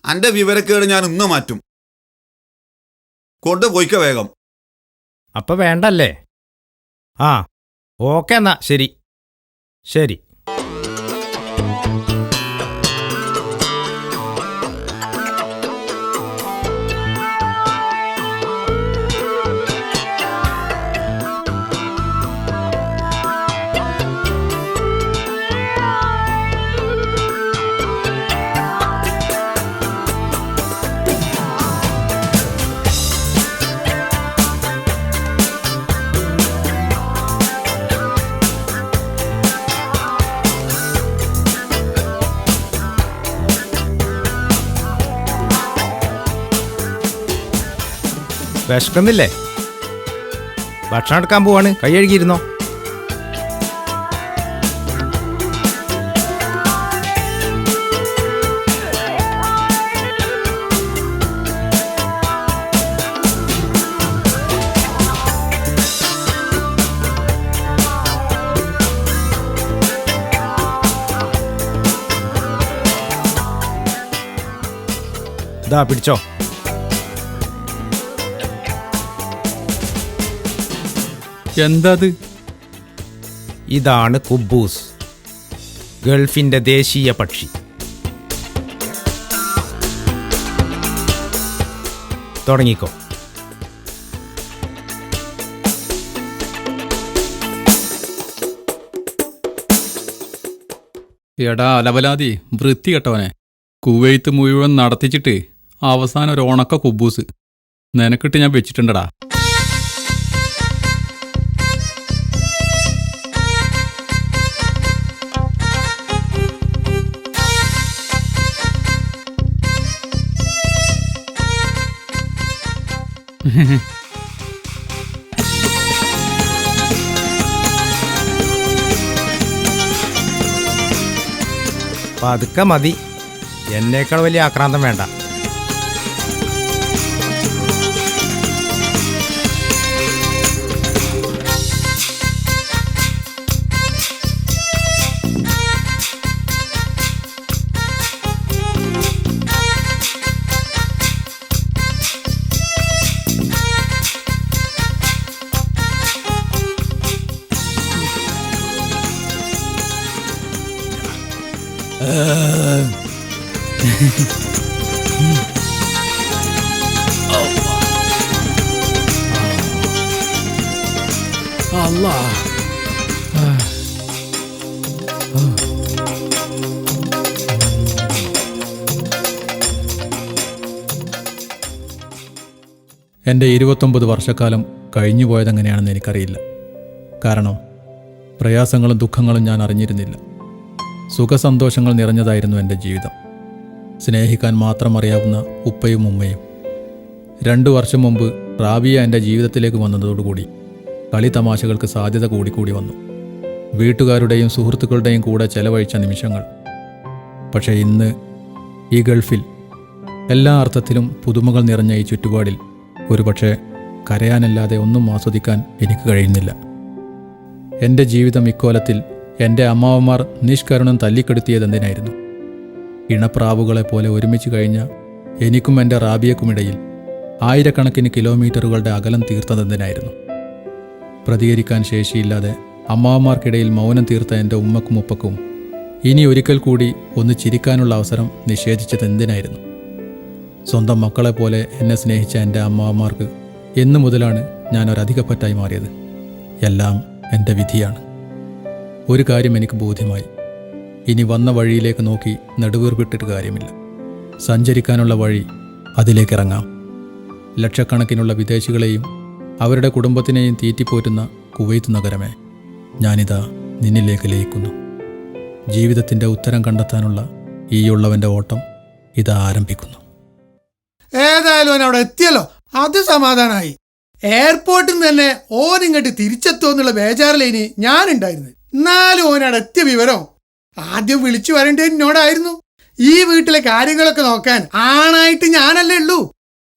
അന്റെ വിവരക്കേട് ഞാൻ ഇന്ന് മാറ്റും. കൊണ്ടുപോയിക്ക വേഗം. അപ്പൊ വേണ്ടല്ലേ? ആ ഓക്കെ എന്നാ ശരി ശരി. വിശക്കുന്നില്ലേ? ഭക്ഷണം എടുക്കാൻ പോവാണ്, കൈ കഴുകിയിരുന്നോ? ഇതാ പിടിച്ചോ. എന്താത്? ഇതാണ് കുബൂസ്, ഗൾഫിന്റെ ദേശീയ പക്ഷി. തുടങ്ങിക്കോ. എടാ അലവലാതി, വൃത്തി കെട്ടവനെ. കുവൈത്ത് മുഴുവൻ നടത്തിച്ചിട്ട് അവസാനം ഒരു ഉണക്ക കുബൂസ് നിനക്കിട്ട് ഞാൻ വെച്ചിട്ടുണ്ടടാ. പതുക്കെ മതി, എന്നേക്കാൾ വലിയ ആക്രാന്തം വേണ്ട. അല്ലാ, എൻ്റെ 29 വർഷക്കാലം കഴിഞ്ഞു പോയതെങ്ങനെയാണെന്ന് എനിക്കറിയില്ല. കാരണം പ്രയാസങ്ങളും ദുഃഖങ്ങളും ഞാൻ അറിഞ്ഞിരുന്നില്ല. സുഖസന്തോഷങ്ങൾ നിറഞ്ഞതായിരുന്നു എൻ്റെ ജീവിതം. സ്നേഹിക്കാൻ മാത്രം അറിയാവുന്ന ഉപ്പയും ഉമ്മയും. 2 വർഷം മുമ്പ് റാബിയ എൻ്റെ ജീവിതത്തിലേക്ക് വന്നതോടുകൂടി കളി തമാശകൾക്ക് സാധ്യത കൂടിക്കൂടി വന്നു. വീട്ടുകാരുടെയും സുഹൃത്തുക്കളുടെയും കൂടെ ചെലവഴിച്ച നിമിഷങ്ങൾ. പക്ഷേ ഇന്ന് ഈ ഗൾഫിൽ എല്ലാ അർത്ഥത്തിലും പുതുമകൾ നിറഞ്ഞ ഈ ചുറ്റുപാടിൽ ഒരുപക്ഷെ കരയാനല്ലാതെ ഒന്നും ആസ്വദിക്കാൻ എനിക്ക് കഴിയുന്നില്ല. എൻ്റെ ജീവിതം ഇക്കോലത്തിൽ എൻ്റെ അമ്മാവന്മാർ നിഷ്കരുണം തല്ലിക്കെടുത്തിയതെന്തിനായിരുന്നു? ഇണപ്രാവുകളെപ്പോലെ ഒരുമിച്ച് കഴിഞ്ഞ എനിക്കും എൻ്റെ റാബിയക്കുമിടയിൽ ആയിരക്കണക്കിന് കിലോമീറ്ററുകളുടെ അകലം തീർത്തതെന്തിനായിരുന്നു? പ്രതികരിക്കാൻ ശേഷിയില്ലാതെ അമ്മാവന്മാർക്കിടയിൽ മൗനം തീർത്ത എൻ്റെ ഉമ്മക്കും ഉപ്പക്കും ഇനി ഒരിക്കൽ കൂടി ഒന്ന് ചിരിക്കാനുള്ള അവസരം നിഷേധിച്ചതെന്തിനായിരുന്നു? സ്വന്തം മക്കളെപ്പോലെ എന്നെ സ്നേഹിച്ച എൻ്റെ അമ്മാവന്മാർക്ക് എന്നു മുതലാണ് ഞാൻ ഒരധികപ്പറ്റായി മാറിയത്? എല്ലാം എൻ്റെ വിധിയാണ്. ഒരു കാര്യം എനിക്ക് ബോധ്യമായി. ഇനി വന്ന വഴിയിലേക്ക് നോക്കി നെടുവീർപ്പിട്ടിട്ട് കാര്യമില്ല. സഞ്ചരിക്കാനുള്ള വഴി അതിലേക്കിറങ്ങാം. ലക്ഷക്കണക്കിനുള്ള വിദേശികളെയും അവരുടെ കുടുംബത്തിനെയും തീറ്റിപ്പോറ്റുന്ന കുവൈത്ത് നഗരമേ, ഞാനിതാ നിന്നിലേക്ക് ലയിക്കുന്നു. ജീവിതത്തിൻ്റെ ഉത്തരം കണ്ടെത്താനുള്ള ഈയുള്ളവൻ്റെ ഓട്ടം ഇതാ ആരംഭിക്കുന്നു. ഏതായാലും ഓൻ അവിടെ എത്തിയല്ലോ, അത് സമാധാനമായി. എയർപോർട്ടിൽ നിന്ന് തന്നെ ഓൻ ഇങ്ങോട്ട് തിരിച്ചെത്തുമെന്നുള്ള ബേജാറിലേനി ഞാനുണ്ടായിരുന്നു. എന്നാലും ഓൻ അവിടെ എത്തിയ വിവരം ആദ്യം വിളിച്ചു വരേണ്ടത് എന്നോടായിരുന്നു. ഈ വീട്ടിലെ കാര്യങ്ങളൊക്കെ നോക്കാൻ ആണായിട്ട് ഞാനല്ലേ ഉള്ളൂ.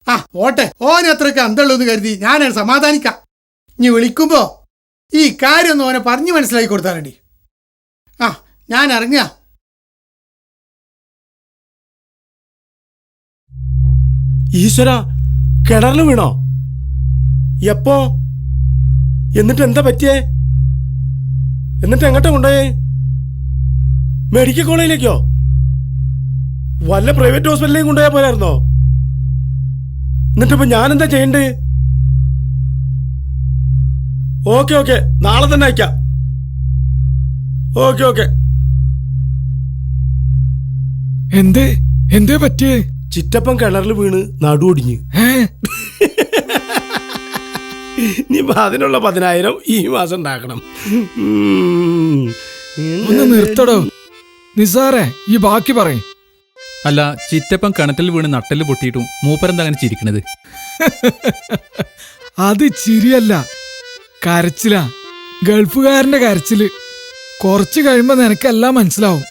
ആ ഓട്ടെ, ഓൻ അത്രയ്ക്ക് അന്തള്ളൂ എന്ന് കരുതി ഞാനത് സമാധാനിക്കാം. ഇനി വിളിക്കുമ്പോ ഈ കാര്യമൊന്നും ഓനെ പറഞ്ഞു മനസ്സിലാക്കി കൊടുത്താലടി. ആ ഞാൻ ഇറങ്ങുക. ഈശ്വര, കിണറിൽ വീണോ? എപ്പോ? എന്നിട്ട് എന്താ പറ്റിയേ? എന്നിട്ട് എങ്ങോട്ടാ കൊണ്ടുപോയേ? മെഡിക്കൽ കോളേജിലേക്കോ? വല്ല പ്രൈവറ്റ് ഹോസ്പിറ്റലിലേക്കും കൊണ്ടുപോയാ പോലായിരുന്നോ? എന്നിട്ടിപ്പോ ഞാനെന്താ ചെയ്യണ്ടേ? ഓക്കെ നാളെ തന്നെ അയക്കാം. ഓക്കെ. എന്തേ പറ്റിയേ? ചിറ്റപ്പൻ കിണറിൽ വീണ് നടുവൊടിഞ്ഞ്. നീ അതിനുള്ള 10,000 ഈ മാസം ഉണ്ടാക്കണം. ഒന്ന് നിർത്തടോ നിസാറേ, ഈ ബാക്കി പറയും. അല്ല, ചിറ്റപ്പൻ കിണറ്റിൽ വീണ് നട്ടല് പൊട്ടിയിട്ടും മൂപ്പരെന്താ അങ്ങനെ ചിരിക്കണത്? അത് ചിരിയല്ല, കരച്ചിലാ. ഗൾഫുകാരന്റെ കരച്ചില്. കുറച്ച് കഴിയുമ്പോ നിനക്കെല്ലാം മനസ്സിലാവും.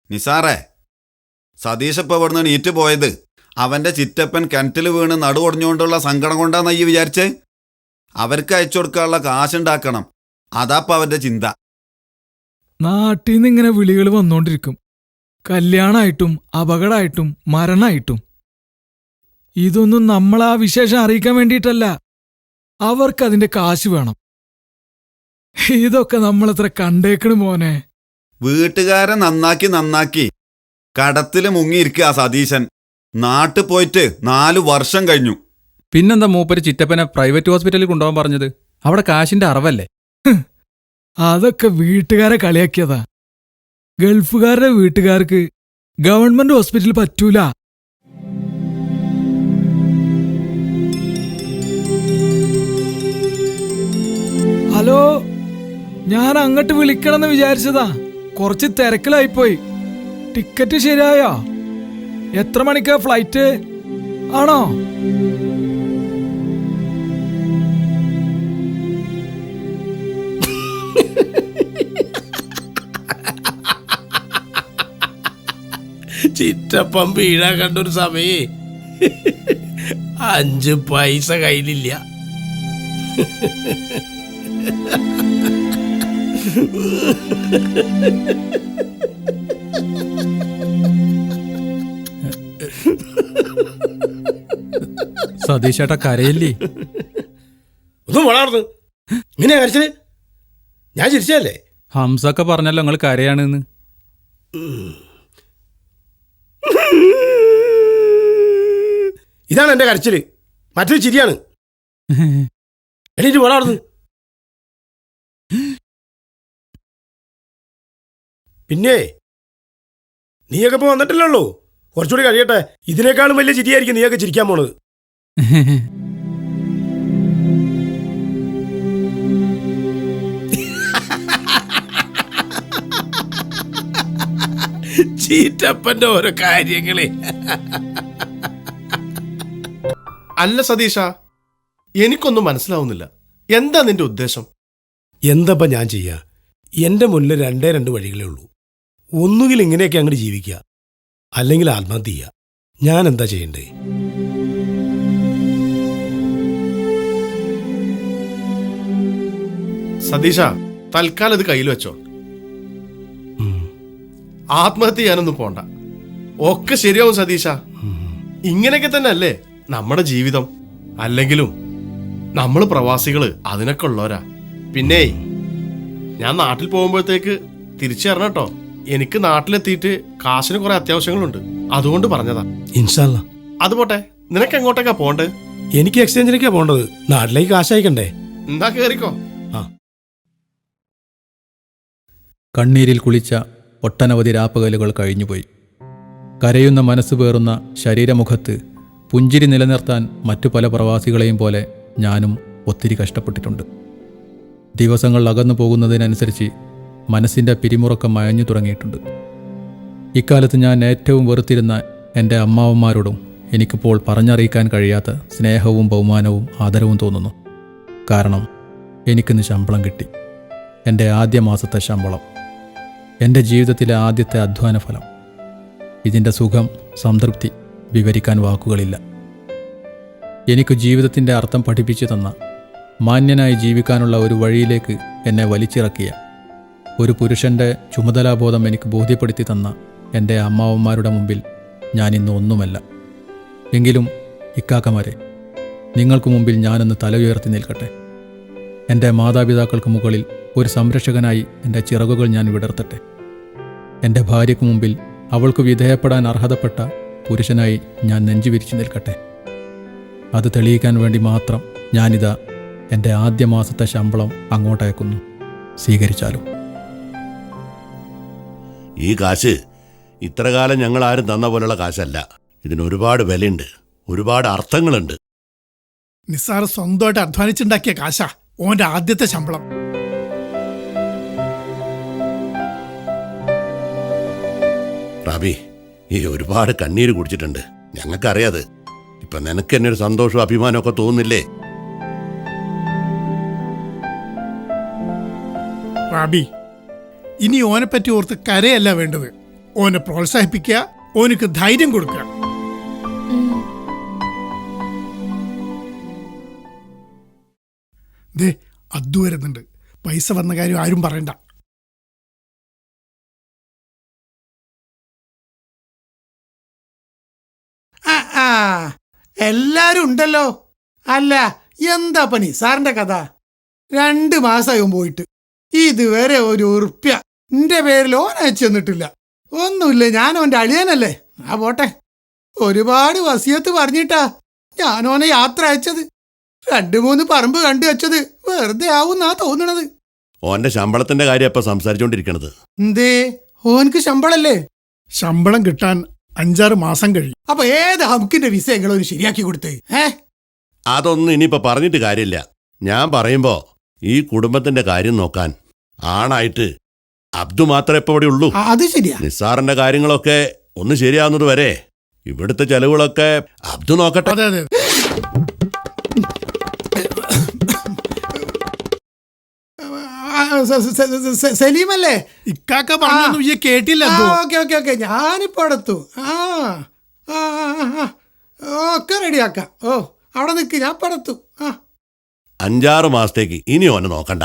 നിസാറേ, സതീശപ്പ ഇവിടുന്ന് നീറ്റ് പോയത് അവന്റെ ചിറ്റപ്പൻ കിണറ്റിൽ വീണ് നടുവൊടിഞ്ഞുകൊണ്ടുള്ള സങ്കടം കൊണ്ടാന്ന് ഈ വിചാരിച്ചേ? അവർക്ക് അയച്ചു കൊടുക്കാനുള്ള കാശുണ്ടാക്കണം, അതാപ്പ അവന്റെ ചിന്ത. നാട്ടിൽ നിന്ന് ഇങ്ങനെ വിളികൾ വന്നോണ്ടിരിക്കും. കല്യാണമായിട്ടും അപകടമായിട്ടും മരണമായിട്ടും. ഇതൊന്നും നമ്മളാ വിശേഷം അറിയിക്കാൻ വേണ്ടിയിട്ടല്ല, അവർക്കതിന്റെ കാശ് വേണം. ഇതൊക്കെ നമ്മളത്ര കണ്ടേക്കണ് മോനെ. വീട്ടുകാരെ നന്നാക്കി കടത്തില് മുങ്ങിയിരിക്കുക സതീശൻ. നാട്ടിൽ പോയിട്ട് 4 വർഷം കഴിഞ്ഞു. പിന്നെന്താ മൂപ്പര് ചിറ്റപ്പനെ പ്രൈവറ്റ് ഹോസ്പിറ്റലിൽ കൊണ്ടുപോകാൻ പറഞ്ഞത്? അവിടെ കാശിന്റെ അറവല്ലേ? അതൊക്കെ വീട്ടുകാരെ കളിയാക്കിയതാ. ഗൾഫുകാരുടെ വീട്ടുകാർക്ക് ഗവൺമെന്റ് ഹോസ്പിറ്റൽ പറ്റൂല. ഹലോ, ഞാൻ അങ്ങോട്ട് വിളിക്കണമെന്ന് വിചാരിച്ചതാ. കുറച്ച് തിരക്കിലായിപ്പോയി. ടിക്കറ്റ് ശരിയായോ? എത്ര മണിക്കാ ഫ്ലൈറ്റ്? ആണോ? ചിറ്റപ്പം വീഴാൻ കണ്ടൊരു സമയേ 5 പൈസ കയ്യിലില്ല. സതീശേട്ടാ കരയില്ലേ? ഒന്നും വളർന്ന് ഇങ്ങനെയാ കരച്ചില്? ഞാൻ ചിരിച്ചല്ലേ? ഹംസൊക്കെ പറഞ്ഞല്ലോ നിങ്ങൾ കരയാണെന്ന്. ഇതാണ് എന്റെ കരച്ചില്, മറ്റൊരു ചിരിയാണ്. എണീറ്റ് വളർന്ന്. പിന്നെ നീയൊക്കെ ഇപ്പൊ വന്നിട്ടില്ലല്ലോ, കുറച്ചുകൂടി കഴിയട്ടെ. ഇതിനേക്കാളും വലിയ ചിരിയായിരിക്കും നീയൊക്കെ ചിരിക്കാൻ പോണത്. ചീറ്റപ്പന്റെ ഓരോ കാര്യങ്ങളെ. അല്ല സതീഷ, എനിക്കൊന്നും മനസ്സിലാവുന്നില്ല. എന്താ നിന്റെ ഉദ്ദേശം? എന്താ ഞാൻ ചെയ്യാ? എന്റെ മുന്നിൽ 2 വഴികളേ ഉള്ളൂ. ഒന്നുകിൽ ഇങ്ങനെയൊക്കെ അങ്ങോട്ട് ജീവിക്കുക, അല്ലെങ്കിൽ ആത്മഹത്യ ചെയ്യുക. ഞാൻ എന്താ ചെയ്യണ്ടേ? സതീഷ, തൽക്കാലം ഇത് കയ്യിൽ വെച്ചോ. ആത്മഹത്യ ചെയ്യാനൊന്നും പോണ്ട, ഒക്കെ ശരിയാവും സതീഷ. ഇങ്ങനെയൊക്കെ തന്നെ അല്ലേ നമ്മുടെ ജീവിതം. അല്ലെങ്കിലും നമ്മൾ പ്രവാസികള് അതിനൊക്കെ ഉള്ളവരാ. പിന്നെ ഞാൻ നാട്ടിൽ പോകുമ്പോഴത്തേക്ക് തിരിച്ചു തരണം കേട്ടോ. എനിക്ക് നാട്ടിലെത്തിയിട്ട് കാശിന് കുറെ അത്യാവശ്യങ്ങളുണ്ട്, അതുകൊണ്ട് പറഞ്ഞതാ. ഇൻഷാല്ലാ. അത് പോട്ടെ, നിനക്ക് എങ്ങോട്ടേക്കാ പോണ്ടത്? എനിക്ക് എക്സ്ചേഞ്ചിലേക്കാ പോണ്ടത്. നാട്ടിലേക്ക് കാശ് അയക്കണ്ടേ? എന്താ കേറിക്കോ. കണ്ണീരിൽ കുളിച്ച ഒട്ടനവധി രാപ്പകലുകൾ കഴിഞ്ഞുപോയി. കരയുന്ന മനസ്സ് പേറുന്ന ശരീരമുഖത്ത് പുഞ്ചിരി നിലനിർത്താൻ മറ്റു പല പ്രവാസികളെയും പോലെ ഞാനും ഒത്തിരി കഷ്ടപ്പെട്ടിട്ടുണ്ട്. ദിവസങ്ങൾ അകന്നു പോകുന്നതിനനുസരിച്ച് മനസ്സിൻ്റെ പിരിമുറക്കം മയഞ്ഞു തുടങ്ങിയിട്ടുണ്ട്. ഇക്കാലത്ത് ഞാൻ ഏറ്റവും വെറുത്തിരുന്ന എൻ്റെ അമ്മാവന്മാരോടും എനിക്കിപ്പോൾ പറഞ്ഞറിയിക്കാൻ കഴിയാത്ത സ്നേഹവും ബഹുമാനവും ആദരവും തോന്നുന്നു. കാരണം എനിക്കിന്ന് ശമ്പളം കിട്ടി. എൻ്റെ ആദ്യ മാസത്തെ ശമ്പളം, എൻ്റെ ജീവിതത്തിലെ ആദ്യത്തെ അധ്വാന ഫലം. ഇതിൻ്റെ സുഖം, സംതൃപ്തി വിവരിക്കാൻ വാക്കുകളില്ല. എനിക്ക് ജീവിതത്തിൻ്റെ അർത്ഥം പഠിപ്പിച്ചു തന്ന, മാന്യനായി ജീവിക്കാനുള്ള ഒരു വഴിയിലേക്ക് എന്നെ വലിച്ചിറക്കിയ, ഒരു പുരുഷൻ്റെ ചുമതലാബോധം എനിക്ക് ബോധ്യപ്പെടുത്തി തന്ന എൻ്റെ അമ്മാവന്മാരുടെ മുമ്പിൽ ഞാനിന്ന് ഒന്നുമല്ല. എങ്കിലും ഇക്കാക്കമാരെ, നിങ്ങൾക്ക് മുമ്പിൽ ഞാനൊന്ന് തല ഉയർത്തി നിൽക്കട്ടെ. എൻ്റെ മാതാപിതാക്കൾക്ക് മുകളിൽ ഒരു സംരക്ഷകനായി എൻ്റെ ചിറകുകൾ ഞാൻ വിടർത്തട്ടെ. എൻ്റെ ഭാര്യയ്ക്ക് മുമ്പിൽ അവൾക്ക് വിധേയപ്പെടാൻ അർഹതപ്പെട്ട പുരുഷനായി ഞാൻ നെഞ്ചുവിരിച്ചു നിൽക്കട്ടെ. അത് തെളിയിക്കാൻ വേണ്ടി മാത്രം ഞാനിതാ എൻ്റെ ആദ്യ മാസത്തെ ശമ്പളം അങ്ങോട്ടയക്കുന്നു. സ്വീകരിച്ചാലും. ഈ കാശ് ഇത്ര കാലം ഞങ്ങൾ ആരും തന്ന പോലുള്ള കാശല്ല. ഇതിന് ഒരുപാട് വിലയുണ്ട്, ഒരുപാട് അർത്ഥങ്ങളുണ്ട്. നിസാർ സ്വന്തമായിട്ട് അധ്വാനിച്ചുണ്ടാക്കിയ കാശാ ഓന്റെ ആദ്യത്തെ ശമ്പളം. റാബി, ഈ ഒരുപാട് കണ്ണീര് കുടിച്ചിട്ടുണ്ട്, ഞങ്ങൾക്കറിയാത്. ഇപ്പൊ നിനക്ക് എന്നെ ഒരു സന്തോഷവും അഭിമാനവും ഒക്കെ തോന്നുന്നില്ലേ? റാബി, ഇനി ഓനെ പറ്റി ഓർത്ത് കരയല്ല വേണ്ടത്. ഓനെ പ്രോത്സാഹിപ്പിക്കുക, ഓനക്ക് ധൈര്യം കൊടുക്കുക. ദേ, അദ്ദു വരുന്നുണ്ട്. പൈസ വന്ന കാര്യം ആരും പറയണ്ട. എല്ലാരും ഉണ്ടല്ലോ. അല്ല, എന്താ പണി സാറിന്റെ കഥ? 2 മാസമായും പോയിട്ട് ഇതുവരെ ഒരു ഉറുപ്പ്യ എന്റെ പേരിൽ ഓൻ അയച്ചു തന്നിട്ടില്ല. ഒന്നുമില്ല, ഞാൻ ഓന്റെ അളിയനല്ലേ. ആ പോട്ടെ, ഒരുപാട് വസിയത്ത് പറഞ്ഞിട്ടാ ഞാനോനെ യാത്ര അയച്ചത്. 2-3 പറമ്പ് കണ്ടു വെച്ചത് വെറുതെ ആവുന്നാ തോന്നണത്. ഓന്റെ ശമ്പളത്തിന്റെ കാര്യം ഇപ്പൊ സംസാരിച്ചോണ്ടിരിക്കണത്. എന്തേ, ഓനക്ക് ശമ്പളല്ലേ? ശമ്പളം കിട്ടാൻ 5-6 മാസം കഴിയും. അപ്പൊ ഏത് ഹംക്കിന്റെ വിസ എങ്ങളൊരു ശരിയാക്കി കൊടുത്തേ? അതൊന്നും ഇനിയിപ്പോ പറഞ്ഞിട്ട് കാര്യമില്ല. ഞാൻ പറയുമ്പോ ഈ കുടുംബത്തിന്റെ കാര്യം നോക്കാൻ ആണായിട്ട് അബ്ദു മാത്രമേ ഇപ്പൊ ഇവിടെ ഉള്ളൂ. അത് ശരിയാ. നിസാറിന്റെ കാര്യങ്ങളൊക്കെ ഒന്ന് ശരിയാവുന്നത് വരെ ഇവിടുത്തെ ചെലവുകളൊക്കെ അബ്ദു നോക്കട്ടെ. അതെ അതെ. സലീമല്ലേ? ഇക്കാക്ക പറഞ്ഞു കേട്ടില്ല. ഓക്കെ, ഞാനിപ്പോ അടുത്തു. ഒക്കെ റെഡിയാക്കാം. ഓ, അവിടെ നിൽക്ക്, ഞാൻ പടത്തു. 5-6 മാസത്തേക്ക് ഇനി ഓനെ നോക്കണ്ട.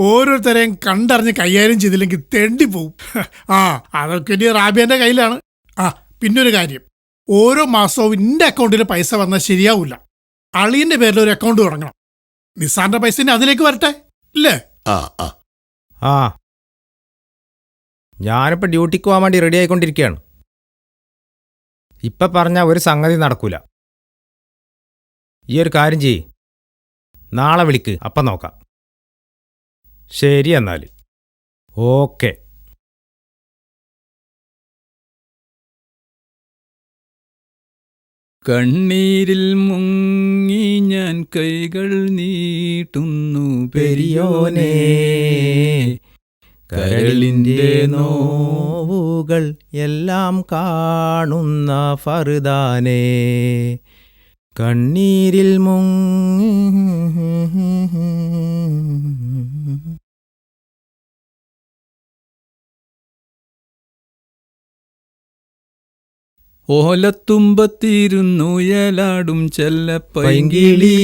ഓരോരുത്തരെയും കണ്ടറിഞ്ഞ് കൈകാര്യം ചെയ്തില്ലെങ്കിൽ തെണ്ടിപ്പോവും. അതൊക്കെ ഇനി റാബിയന്റെ കയ്യിലാണ്. പിന്നൊരു കാര്യം, ഓരോ മാസവും എന്റെ അക്കൗണ്ടിൽ പൈസ വന്നാൽ ശരിയാവൂല. അളിയന്റെ പേരിൽ ഒരു അക്കൗണ്ട് തുടങ്ങണം. നിസാറിന്റെ പൈസ അതിലേക്ക് വരട്ടെ, ഇല്ലേ? ഞാനിപ്പോൾ ഡ്യൂട്ടിക്ക് പോകാൻ വേണ്ടി റെഡി ആയിക്കൊണ്ടിരിക്കുകയാണ്. ഇപ്പം പറഞ്ഞാൽ ഒരു സംഗതി നടക്കൂല. ഈ ഒരു കാര്യം ചെയ്യ്, നാളെ വിളിക്ക്, അപ്പം നോക്കാം. ശരി എന്നാൽ. ഓക്കെ. കണ്ണീരിൽ മുങ്ങി ഞാൻ കൈകൾ നീട്ടുന്നു പെരിയോനേ, കരളിൻ്റെ നോവുകൾ എല്ലാം കാണുന്ന ഫർദാനേ, കണ്ണീരിൽ മുങ്ങി ഓലത്തുമ്പത്തിരുന്നുയലാടും ചെല്ലപ്പൈങ്കിളി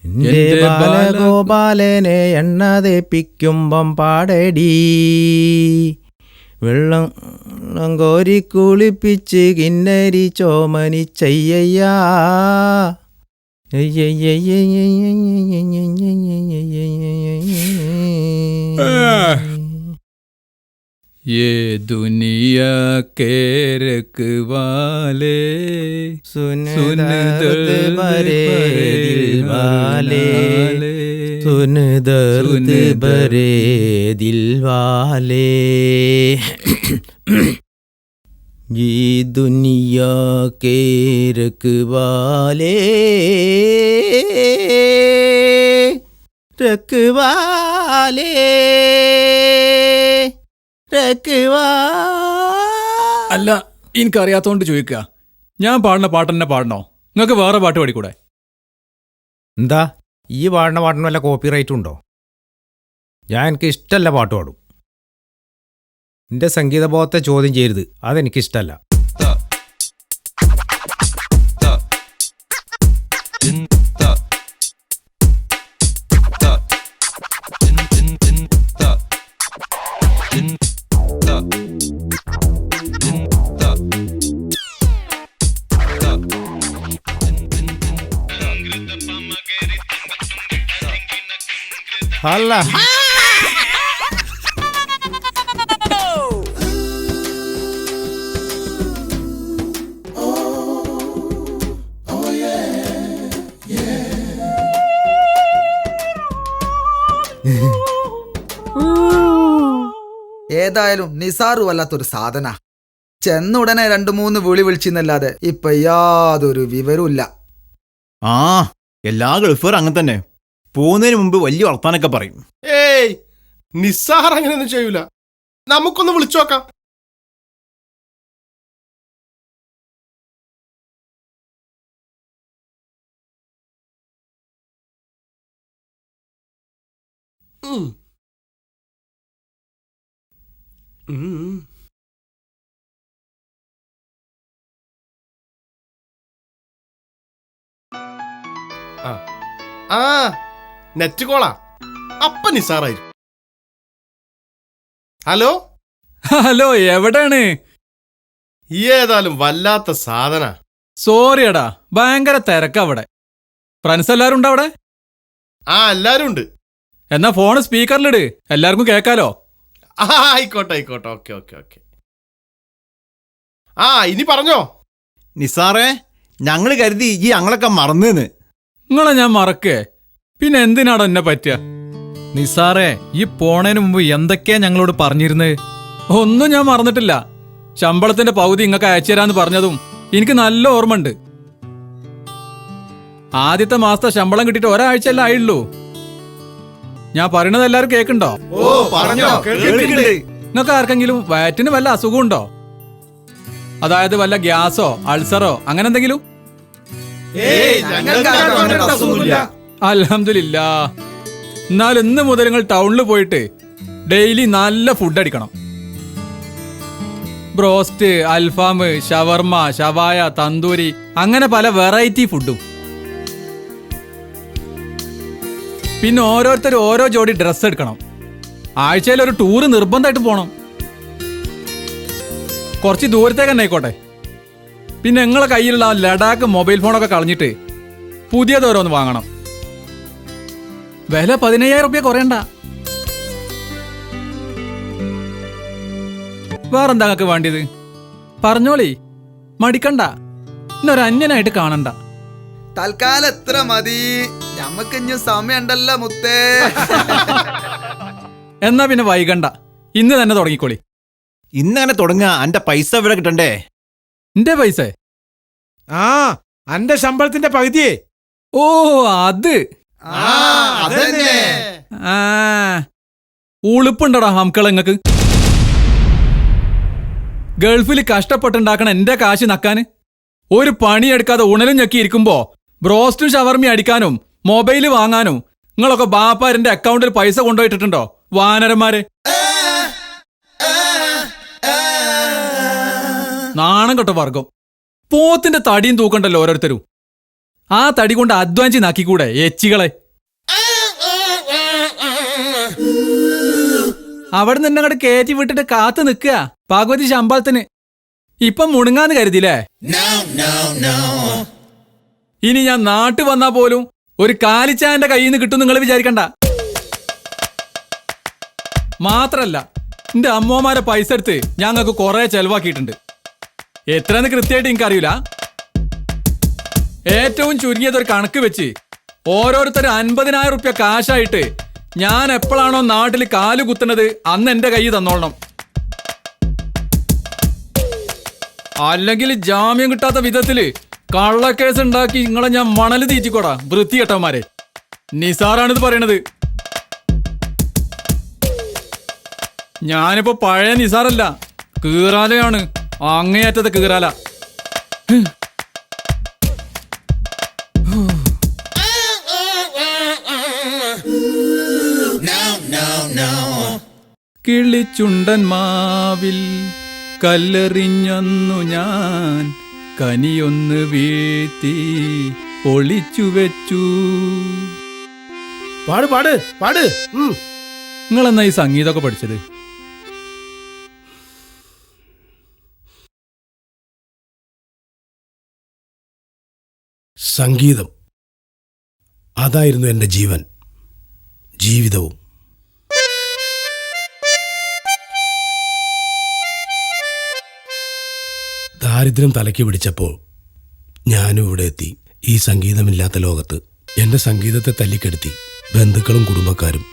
എന്റെ ബാലഗോപാലനെ എണ്ണ തേപ്പിക്കുമ്പം പാടടി വെള്ളം കോരി കുളിപ്പിച്ച് കിന്നരി ചോമനി ചെയ്യയ്യാ ये दुनिया के रखवाले सुन दर्द भरे दिल वाले सुन दर्द भरे दिल वाले ये दुनिया के रखवाले रखवाले അല്ല എനിക്കറിയാത്തോണ്ട് ചോദിക്കുക, ഞാൻ പാടുന്ന പാട്ട് തന്നെ പാടണോ? നിങ്ങൾക്ക് വേറെ പാട്ട് പാടിക്കൂടെ? എന്താ ഈ പാടുന്ന പാട്ടിന് വല്ല കോപ്പിറൈറ്റും ഉണ്ടോ? ഞാൻ എനിക്ക് ഇഷ്ടമല്ല പാട്ട് പാടും. എൻ്റെ സംഗീതബോധത്തെ ചോദ്യം ചെയ്യരുത്, അതെനിക്കിഷ്ടമല്ല. അല്ല ഏതായാലും നിസാറ് വല്ലാത്തൊരു സാധന. ചെന്നുടനെ 2-3 വിളി വിളിച്ചെന്നല്ലാതെ ഇപ്പൊ യാതൊരു വിവരമില്ല. ആ എല്ലാ ഗൾഫുകാരും അങ്ങനെ തന്നെ. പോകുന്നതിന് മുമ്പ് വലിയ വർത്താനൊക്കെ പറയും. ഏയ് നിസ്സാർ അങ്ങനെയൊന്നും ചെയ്യൂല. നമുക്കൊന്ന് വിളിച്ചു നോക്കാം. ആ നെറ്റ് കോളാ. അപ്പ നിസാറായിരിക്കും. ഹലോ ഹലോ, എവിടെയാണ്? ഏതായാലും വല്ലാത്ത സാധന. സോറി എടാ, ഭയങ്കര തിരക്ക അവിടെ. ഫ്രണ്ട്സ് എല്ലാരും ഉണ്ടോ അവിടെ? ആ എല്ലാരും ഉണ്ട്. എന്നാ ഫോൺ സ്പീക്കറിലിട്, എല്ലാവർക്കും കേൾക്കാലോ. ആയിക്കോട്ടെ ആയിക്കോട്ടെ, ഓക്കെ ഓക്കെ ഓക്കെ. ആ ഇനി പറഞ്ഞോ. നിസാറേ, ഞങ്ങള് കരുതി ഈ ഞങ്ങളൊക്കെ മറന്നുന്ന്. നിങ്ങളെ ഞാൻ മറക്കേ? പിന്നെ എന്തിനാടോ എന്നെ പറ്റുക? നിസാറേ, ഈ പോണേന് മുമ്പ് എന്തൊക്കെയാ ഞങ്ങളോട് പറഞ്ഞിരുന്നത്? ഒന്നും ഞാൻ മറന്നിട്ടില്ല. ശമ്പളത്തിന്റെ പകുതി ഇങ്ങക്ക് അയച്ചുതരാന്ന് പറഞ്ഞതും എനിക്ക് നല്ല ഓർമ്മയുണ്ട്. ആദ്യത്തെ മാസത്തെ ശമ്പളം കിട്ടിയിട്ട് ഒരാഴ്ചയല്ല ആയുള്ളൂ. ഞാൻ പറയണത് എല്ലാരും കേൾക്കുണ്ടോ? നിങ്ങൾക്ക് ആർക്കെങ്കിലും വയറ്റിന് വല്ല അസുഖമുണ്ടോ? അതായത് വല്ല ഗ്യാസോ അൾസറോ അങ്ങനെ എന്തെങ്കിലും? അൽഹംദുലില്ലാ. എന്നാൽ ഇന്ന് മുതൽ നിങ്ങൾ ടൗണിൽ പോയിട്ട് ഡെയിലി നല്ല ഫുഡ് അടിക്കണം. ബ്രോസ്റ്റ്, അൽഫാം, ഷവർമ, ഷവായ, തന്തൂരി, അങ്ങനെ പല വെറൈറ്റി ഫുഡും. പിന്നെ ഓരോരുത്തർ ഓരോ ജോഡി ഡ്രസ്സ് എടുക്കണം. ആഴ്ചയിൽ ഒരു ടൂറ് നിർബന്ധമായിട്ട് പോകണം. കുറച്ച് ദൂരത്തേക്ക് തന്നെ ആയിക്കോട്ടെ. പിന്നെ നിങ്ങളെ കയ്യിലുള്ള ലഡാക്ക് മൊബൈൽ ഫോണൊക്കെ കളഞ്ഞിട്ട് പുതിയതോരോന്ന് വാങ്ങണം. വില 15,000 രൂപ കുറയണ്ട. വേറെന്താ നിങ്ങൾക്ക് വേണ്ടിയത്? പറഞ്ഞോളി, മടിക്കണ്ട. ഇന്നൊരു അന്യനായിട്ട് കാണണ്ട. തൽക്കാലം എത്ര മതി? ഞമ്മക്ക് ഇനി സമയമുണ്ടല്ലോ മുത്തേ. എന്നാ പിന്നെ വൈകണ്ട, ഇന്ന് തന്നെ തുടങ്ങിക്കോളി. ഇന്നങ്ങനെ തുടങ്ങാ. അന്റെ പൈസ ഇവിടെ കിട്ടണ്ടേ? എന്റെ പൈസ? ആ അന്റെ ശമ്പളത്തിന്റെ പകുതിയേ. ഓ അത് ഉളുപ്പുണ്ടടാ ഹംക്കള നിങ്ങക്ക്. ഗൾഫിൽ കഷ്ടപ്പെട്ടുണ്ടാക്കണ എന്റെ കാശ് നക്കാന് ഒരു പണിയെടുക്കാതെ ഉണലും ഞെക്കി ഇരിക്കുമ്പോ ബ്രോസ്റ്റും ഷവർമി അടിക്കാനും മൊബൈല് വാങ്ങാനും നിങ്ങളൊക്കെ ബാപ്പാരന്റെ അക്കൗണ്ടിൽ പൈസ കൊണ്ടുപോയിട്ടുണ്ടോ വാനരന്മാരെ? നാണം കെട്ട വർഗം. പോത്തിന്റെ തടിയും തൂക്കണ്ടല്ലോ ഓരോരുത്തരും. ആ തടി കൊണ്ട് അധ്വാനിച്ച് നാക്കിക്കൂടെ എച്ചികളെ? അവിടെ നിന്ന് അങ്ങോട്ട് കയറ്റി വിട്ടിട്ട് കാത്തു നിൽക്കുക ഭഗവതി ശമ്പളത്തിന്. ഇപ്പം മുണുങ്ങാന്ന് കരുതിയില്ലേ? ഇനി ഞാൻ നാട്ടിൽ വന്നാ പോലും ഒരു കാലിച്ചാന്റെ കയ്യിൽ നിന്ന് കിട്ടും നിങ്ങൾ വിചാരിക്കണ്ട. മാത്രല്ല എന്റെ അമ്മമാരെ പൈസ എടുത്ത് ഞങ്ങൾക്ക് കുറെ ചെലവാക്കിയിട്ടുണ്ട്. എത്രയെന്ന് കൃത്യമായിട്ട് എനിക്കറിയില്ല. ഏറ്റവും ചുരുങ്ങിയതൊരു കണക്ക് വെച്ച് ഓരോരുത്തർ 50,000 റുപ്യ കാശായിട്ട് ഞാൻ എപ്പോഴാണോ നാട്ടിൽ കാല് കുത്തുന്നത് അന്ന് എന്റെ കൈ തന്നോളണം. അല്ലെങ്കിൽ ജാമ്യം കിട്ടാത്ത വിധത്തില് കള്ളക്കേസ് ഉണ്ടാക്കി നിങ്ങളെ ഞാൻ മണല് തീറ്റിക്കോടാ വൃത്തികെട്ടവന്മാരെ. നിസാറാണിത് പറയണത്. ഞാനിപ്പോ പഴയ നിസാറല്ല, കീറാലയാണ്. അങ്ങേയറ്റത്തെ കീറാല. കിളിച്ചുണ്ടൻ മാവിൽ കല്ലെറിഞ്ഞന്നു ഞാൻ കനിയൊന്ന് വീഴ്ത്തി ഒളിച്ചു വെച്ചു. പാട് പാട് പാട്. നിങ്ങളെന്നാ ഈ സംഗീതമൊക്കെ പഠിച്ചത്? സംഗീതം അതായിരുന്നു എൻ്റെ ജീവൻ, ജീവിതവും. ദാരിദ്ര്യം തലയ്ക്ക് പിടിച്ചപ്പോൾ ഞാനും ഇവിടെ എത്തി. ഈ സംഗീതമില്ലാത്ത ലോകത്ത് എൻ്റെ സംഗീതത്തെ തല്ലിക്കെടുത്തി ബന്ധുക്കളും കുടുംബക്കാരും.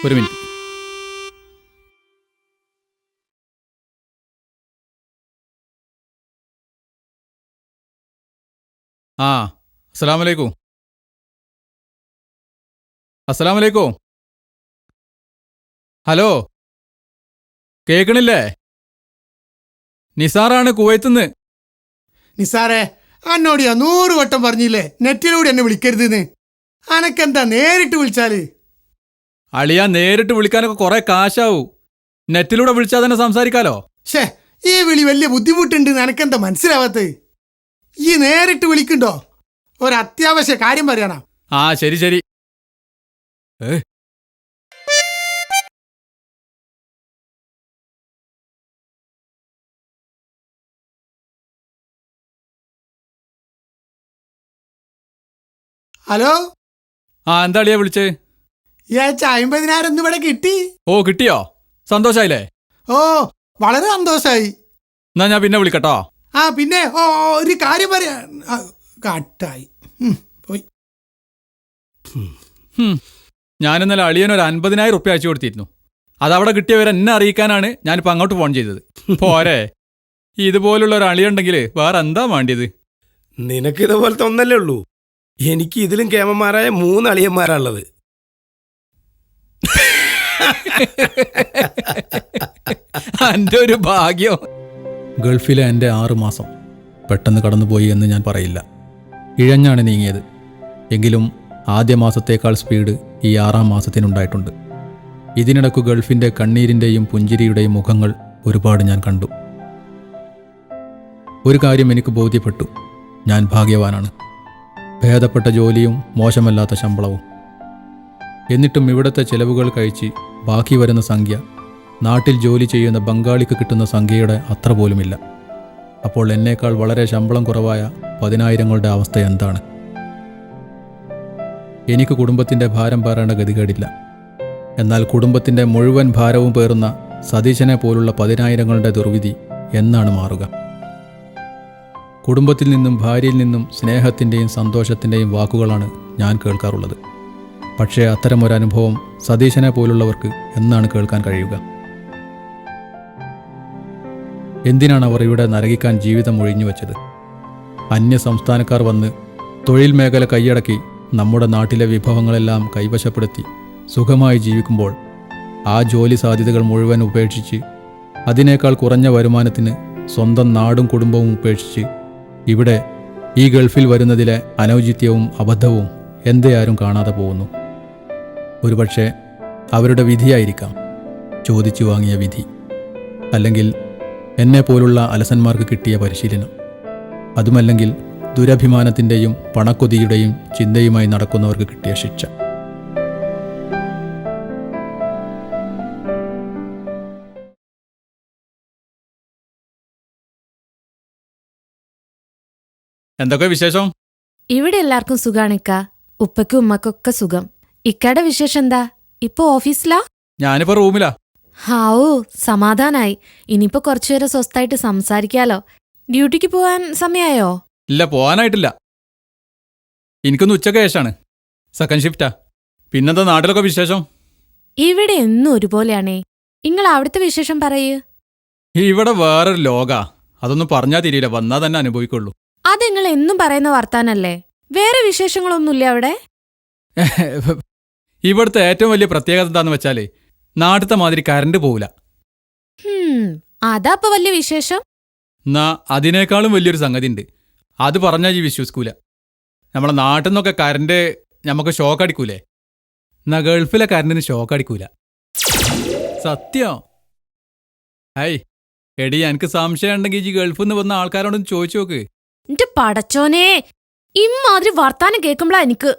ഒരു മിനിറ്റ്. അസ്സലാമലൈക്കും. അസ്സലാമലൈക്കും. ഹലോ, കേക്കണില്ലേ? നിസാറാണ് കുവൈത്തുനിന്ന്. നിസാറേ, അന്നോട് ഞാൻ 100 വട്ടം പറഞ്ഞില്ലേ നെറ്റിലൂടെ എന്നെ വിളിക്കരുതെന്ന്. അനക്കെന്താ നേരിട്ട് വിളിച്ചാല്? അളിയാ, നേരിട്ട് വിളിക്കാനൊക്കെ കുറെ കാശാവൂ. നെറ്റിലൂടെ വിളിച്ചാൽ തന്നെ സംസാരിക്കാലോ. ഷേ, ഈ വിളി വലിയ ബുദ്ധിമുട്ടുണ്ട്. എനക്കെന്താ മനസ്സിലാവാത്ത? ഈ നേരിട്ട് വിളിക്കണ്ടോ? ഒരത്യാവശ്യ കാര്യം പറയാനാ. ശരി ശരി. ഹലോ. എന്താ അളിയാ വിളിച്ചേ? 50,000 ഇവിടെ കിട്ടി. ഓ, കിട്ടിയോ? സന്തോഷായില്ലേ? ഓ, വളരെ സന്തോഷായി. എന്നാ ഞാൻ പിന്നെ വിളിക്കട്ടോ. പിന്നെ ഒരു കാര്യം പറയാ. കട്ടായി പോയി. ഞാനിന്നലെ അളിയനൊരു 50,000 റുപ്യ അയച്ചു കൊടുത്തിരുന്നു. അതവിടെ കിട്ടിയവരെ എന്നെ അറിയിക്കാനാണ് ഞാനിപ്പോൾ അങ്ങോട്ട് ഫോൺ ചെയ്തത്. പോരെ, ഇതുപോലുള്ള ഒരു അളിയുണ്ടെങ്കിൽ വേറെ എന്താ വേണ്ടിയത്? നിനക്ക് ഇതുപോലത്തെ ഒന്നല്ലേ ഉള്ളൂ. എനിക്ക് ഇതിലും കേമന്മാരായ 3 അളിയന്മാരാണുള്ളത്. എൻ്റെ ഒരു ഭാഗ്യം. ഗൾഫിലെ എൻ്റെ 6 മാസം പെട്ടെന്ന് കടന്നുപോയി എന്ന് ഞാൻ പറയില്ല. ഇഴഞ്ഞാണ് നീങ്ങിയത്. എങ്കിലും ആദ്യ മാസത്തേക്കാൾ സ്പീഡ് ഈ 6-ാം മാസത്തിനുണ്ടായിട്ടുണ്ട്. ഇതിനിടയ്ക്ക് ഗൾഫിൻ്റെ കണ്ണീരിൻ്റെയും പുഞ്ചിരിയുടെയും മുഖങ്ങൾ ഒരുപാട് ഞാൻ കണ്ടു. ഒരു കാര്യം എനിക്ക് ബോധ്യപ്പെട്ടു. ഞാൻ ഭാഗ്യവാനാണ്. ഭേദപ്പെട്ട ജോലിയും മോശമല്ലാത്ത ശമ്പളവും. എന്നിട്ടും ഇവിടുത്തെ ചെലവുകൾ കഴിച്ച് ബാക്കി വരുന്ന സംഖ്യ നാട്ടിൽ ജോലി ചെയ്യുന്ന ബംഗാളിക്ക് കിട്ടുന്ന സംഖ്യയുടെ അത്ര പോലുമില്ല. അപ്പോൾ എന്നേക്കാൾ വളരെ ശമ്പളം കുറവായ 10,000ങ്ങളുടെ അവസ്ഥ എന്താണ്? എനിക്ക് കുടുംബത്തിൻ്റെ ഭാരം പേറേണ്ട ഗതികേടില്ല. എന്നാൽ കുടുംബത്തിൻ്റെ മുഴുവൻ ഭാരവും പേറുന്ന സതീശനെ പോലുള്ള 10,000ങ്ങളുടെ ദുർവിധി എന്നാണ് മാറുക? കുടുംബത്തിൽ നിന്നും ഭാര്യയിൽ നിന്നും സ്നേഹത്തിൻ്റെയും സന്തോഷത്തിൻ്റെയും വാക്കുകളാണ് ഞാൻ കേൾക്കാറുള്ളത്. പക്ഷേ അത്തരമൊരനുഭവം സതീശനെ പോലുള്ളവർക്ക് എന്നാണ് കേൾക്കാൻ കഴിയുക? എന്തിനാണ് അവർ ഇവിടെ നരകിക്കാൻ ജീവിതം ഒഴിഞ്ഞു വച്ചത്? അന്യ സംസ്ഥാനക്കാർ വന്ന് തൊഴിൽ മേഖല കൈയടക്കി നമ്മുടെ നാട്ടിലെ വിഭവങ്ങളെല്ലാം കൈവശപ്പെടുത്തി സുഖമായി ജീവിക്കുമ്പോൾ ആ ജോലി സാധ്യതകൾ മുഴുവൻ ഉപേക്ഷിച്ച് അതിനേക്കാൾ കുറഞ്ഞ വരുമാനത്തിന് സ്വന്തം നാടും കുടുംബവും ഉപേക്ഷിച്ച് ഇവിടെ ഈ ഗൾഫിൽ വരുന്നതിലെ അനൗചിത്യവും അബദ്ധവും എന്തേ ആരും കാണാതെ പോകുന്നു? ഒരുപക്ഷെ അവരുടെ വിധിയായിരിക്കാം ചോദിച്ചു വാങ്ങിയ വിധി, അല്ലെങ്കിൽ എന്നെപ്പോലുള്ള അലസന്മാർക്ക് കിട്ടിയ പരിശീലനം, അതുമല്ലെങ്കിൽ ദുരഭിമാനത്തിൻ്റെയും പണക്കൊതിയുടെയും ചിന്തയുമായി നടക്കുന്നവർക്ക് കിട്ടിയ ശിക്ഷ. എന്തൊക്കെ വിശേഷം? ഇവിടെ എല്ലാവർക്കും സുഖാണിക്ക. ഉപ്പയ്ക്കും ഉമ്മക്കൊക്കെ സുഖം. ഇക്കയുടെ വിശേഷം എന്താ? ഇപ്പൊ ഓഫീസിലാ? ഞാനിപ്പോ റൂമിലാ. ഹാവൂ, സമാധാനായി. ഇനിയിപ്പോ കുറച്ചുനേരം സ്വസ്ഥായിട്ട് സംസാരിക്കാലോ. ഡ്യൂട്ടിക്ക് പോവാൻ സമയായോ? ഇല്ല, പോവാനായിട്ടില്ല. എനിക്കൊന്ന് ഉച്ചക്ക് ശേഷാണ്. സെക്കൻഡ് ഷിഫ്റ്റാ. പിന്നെന്താ നാട്ടിലൊക്കെ വിശേഷം? ഇവിടെ എന്നും ഒരുപോലെയാണേ. നിങ്ങൾ അവിടുത്തെ വിശേഷം പറയൂ. ഇവിടെ വേറൊരു ലോകാ. അതൊന്നും പറഞ്ഞാൽ തിരിയില്ല, വന്നാൽ തന്നെ അനുഭവിക്കുള്ളൂ. അത് നിങ്ങൾ എന്നും പറയുന്ന വർത്താനല്ലേ? വേറെ വിശേഷങ്ങളൊന്നുമില്ല അവിടെ? ഇവിടുത്തെ ഏറ്റവും വലിയ പ്രത്യേകത എന്താന്ന് വെച്ചാല് നാട്ടിലത്തെ മാതിരി കറണ്ട് പോവില്ല. അതാ ഇപ്പൊ വലിയ വിശേഷം. എന്നാ അതിനേക്കാളും വലിയൊരു സംഗതി ഉണ്ട്. അത് പറഞ്ഞാൽ ഈ വിശ്വസിക്കൂല. നമ്മളെ നാട്ടിൽ നിന്നൊക്കെ കറണ്ട് നമുക്ക് ഷോക്ക് അടിക്കൂലേ? എന്നാ ഗൾഫിലെ കറണ്ടിന് ഷോക്ക് അടിക്കൂല. സത്യം. ഐ എടി, എനിക്ക് സംശയം ഉണ്ടെങ്കിൽ ഈ ഗൾഫിൽ നിന്ന് വന്ന ആൾക്കാരോടൊന്ന് ചോദിച്ചു നോക്ക്. എന്റെ പടച്ചോനെ, ഇമ്മാതിരി വർത്താനം കേൾക്കുമ്പോഴാ എനിക്ക്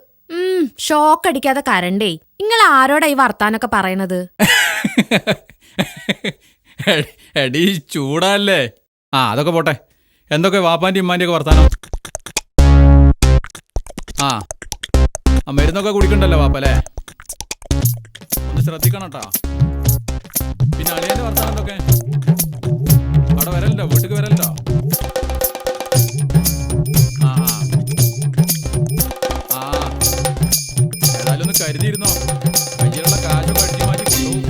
ഷോക്ക് അടിക്കാതെ കരണ്ടേ. നിങ്ങൾ ആരോടാ ഈ വർത്താനൊക്കെ പറയണത്? എടി ചൂടല്ലേ. അതൊക്കെ പോട്ടെ. എന്തൊക്കെ വാപ്പാൻ്റെ ഇമ്മാൻ്റെ ഒക്കെ വർത്താനം? മരുന്നൊക്കെ കുടിക്കണ്ടല്ലോ വാപ്പല്ലേ? ഒന്ന് ശ്രദ്ധിക്കണം കേട്ടോ. പിന്നെ അളിയന്റെ വർത്താനം എന്തൊക്കെ? അവിടെ വരല്ലോ, വീട്ടിൽ വരല്ലോ. ഏതായാലും ഒന്ന് കരുതിയിരുന്നോ, കയ്യിലുള്ള കാശൊക്കെ അടിച്ചു മാറ്റി കൊണ്ടുപോകും.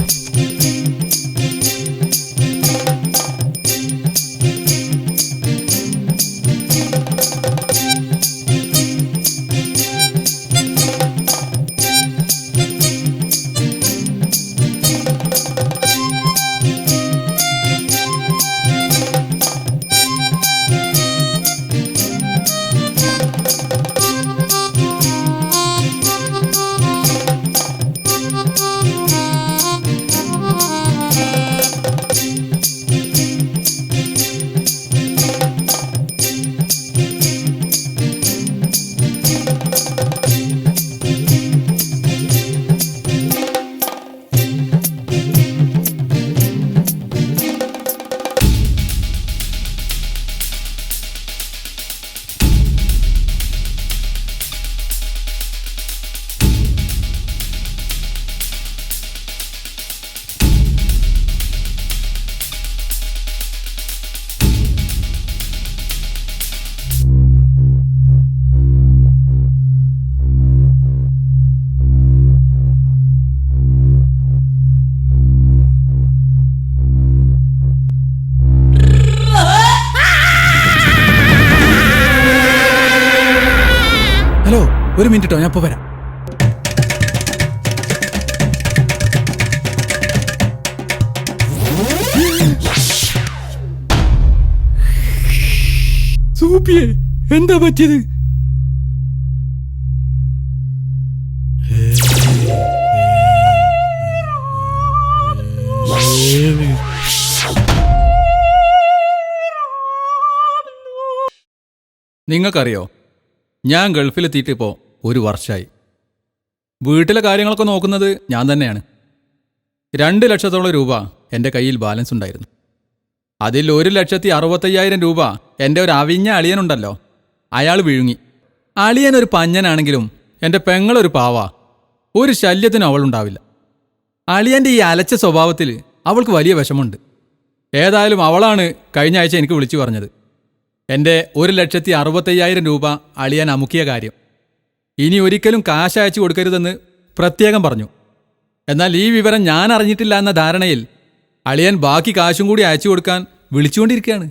ഹലോ, ഒരു മിനിറ്റ്, ഞാൻ ഇപ്പൊ വരാം. സൂപ്പിയെ, എന്താ പറ്റിയത്? നിങ്ങൾക്കറിയോ, ഞാൻ ഗൾഫിലെത്തിയിട്ടിപ്പോൾ 1 വർഷമായി. വീട്ടിലെ കാര്യങ്ങളൊക്കെ നോക്കുന്നത് ഞാൻ തന്നെയാണ്. 2 ലക്ഷത്തോളം രൂപ എൻ്റെ കയ്യിൽ ബാലൻസ് ഉണ്ടായിരുന്നു. അതിൽ 1,65,000 രൂപ എൻ്റെ ഒരു അവിഞ്ഞ അളിയനുണ്ടല്ലോ, അയാൾ വിഴുങ്ങി. അളിയനൊരു പഞ്ഞനാണെങ്കിലും എൻ്റെ പെങ്ങളൊരു പാവാ. ഒരു ശല്യത്തിനും അവളുണ്ടാവില്ല. അളിയൻ്റെ ഈ അലച്ച സ്വഭാവത്തിൽ അവൾക്ക് വലിയ വിഷമമുണ്ട്. ഏതായാലും അവളാണ് കഴിഞ്ഞ ആഴ്ച എനിക്ക് വിളിച്ചു പറഞ്ഞത്, എൻ്റെ 1,65,000 രൂപ അളിയാൻ അമുക്കിയ കാര്യം. ഇനി ഒരിക്കലും കാശ് അയച്ചു കൊടുക്കരുതെന്ന് പ്രത്യേകം പറഞ്ഞു. എന്നാൽ ഈ വിവരം ഞാൻ അറിഞ്ഞിട്ടില്ല എന്ന ധാരണയിൽ അളിയൻ ബാക്കി കാശും കൂടി അയച്ചു കൊടുക്കാൻ വിളിച്ചുകൊണ്ടിരിക്കുകയാണ്.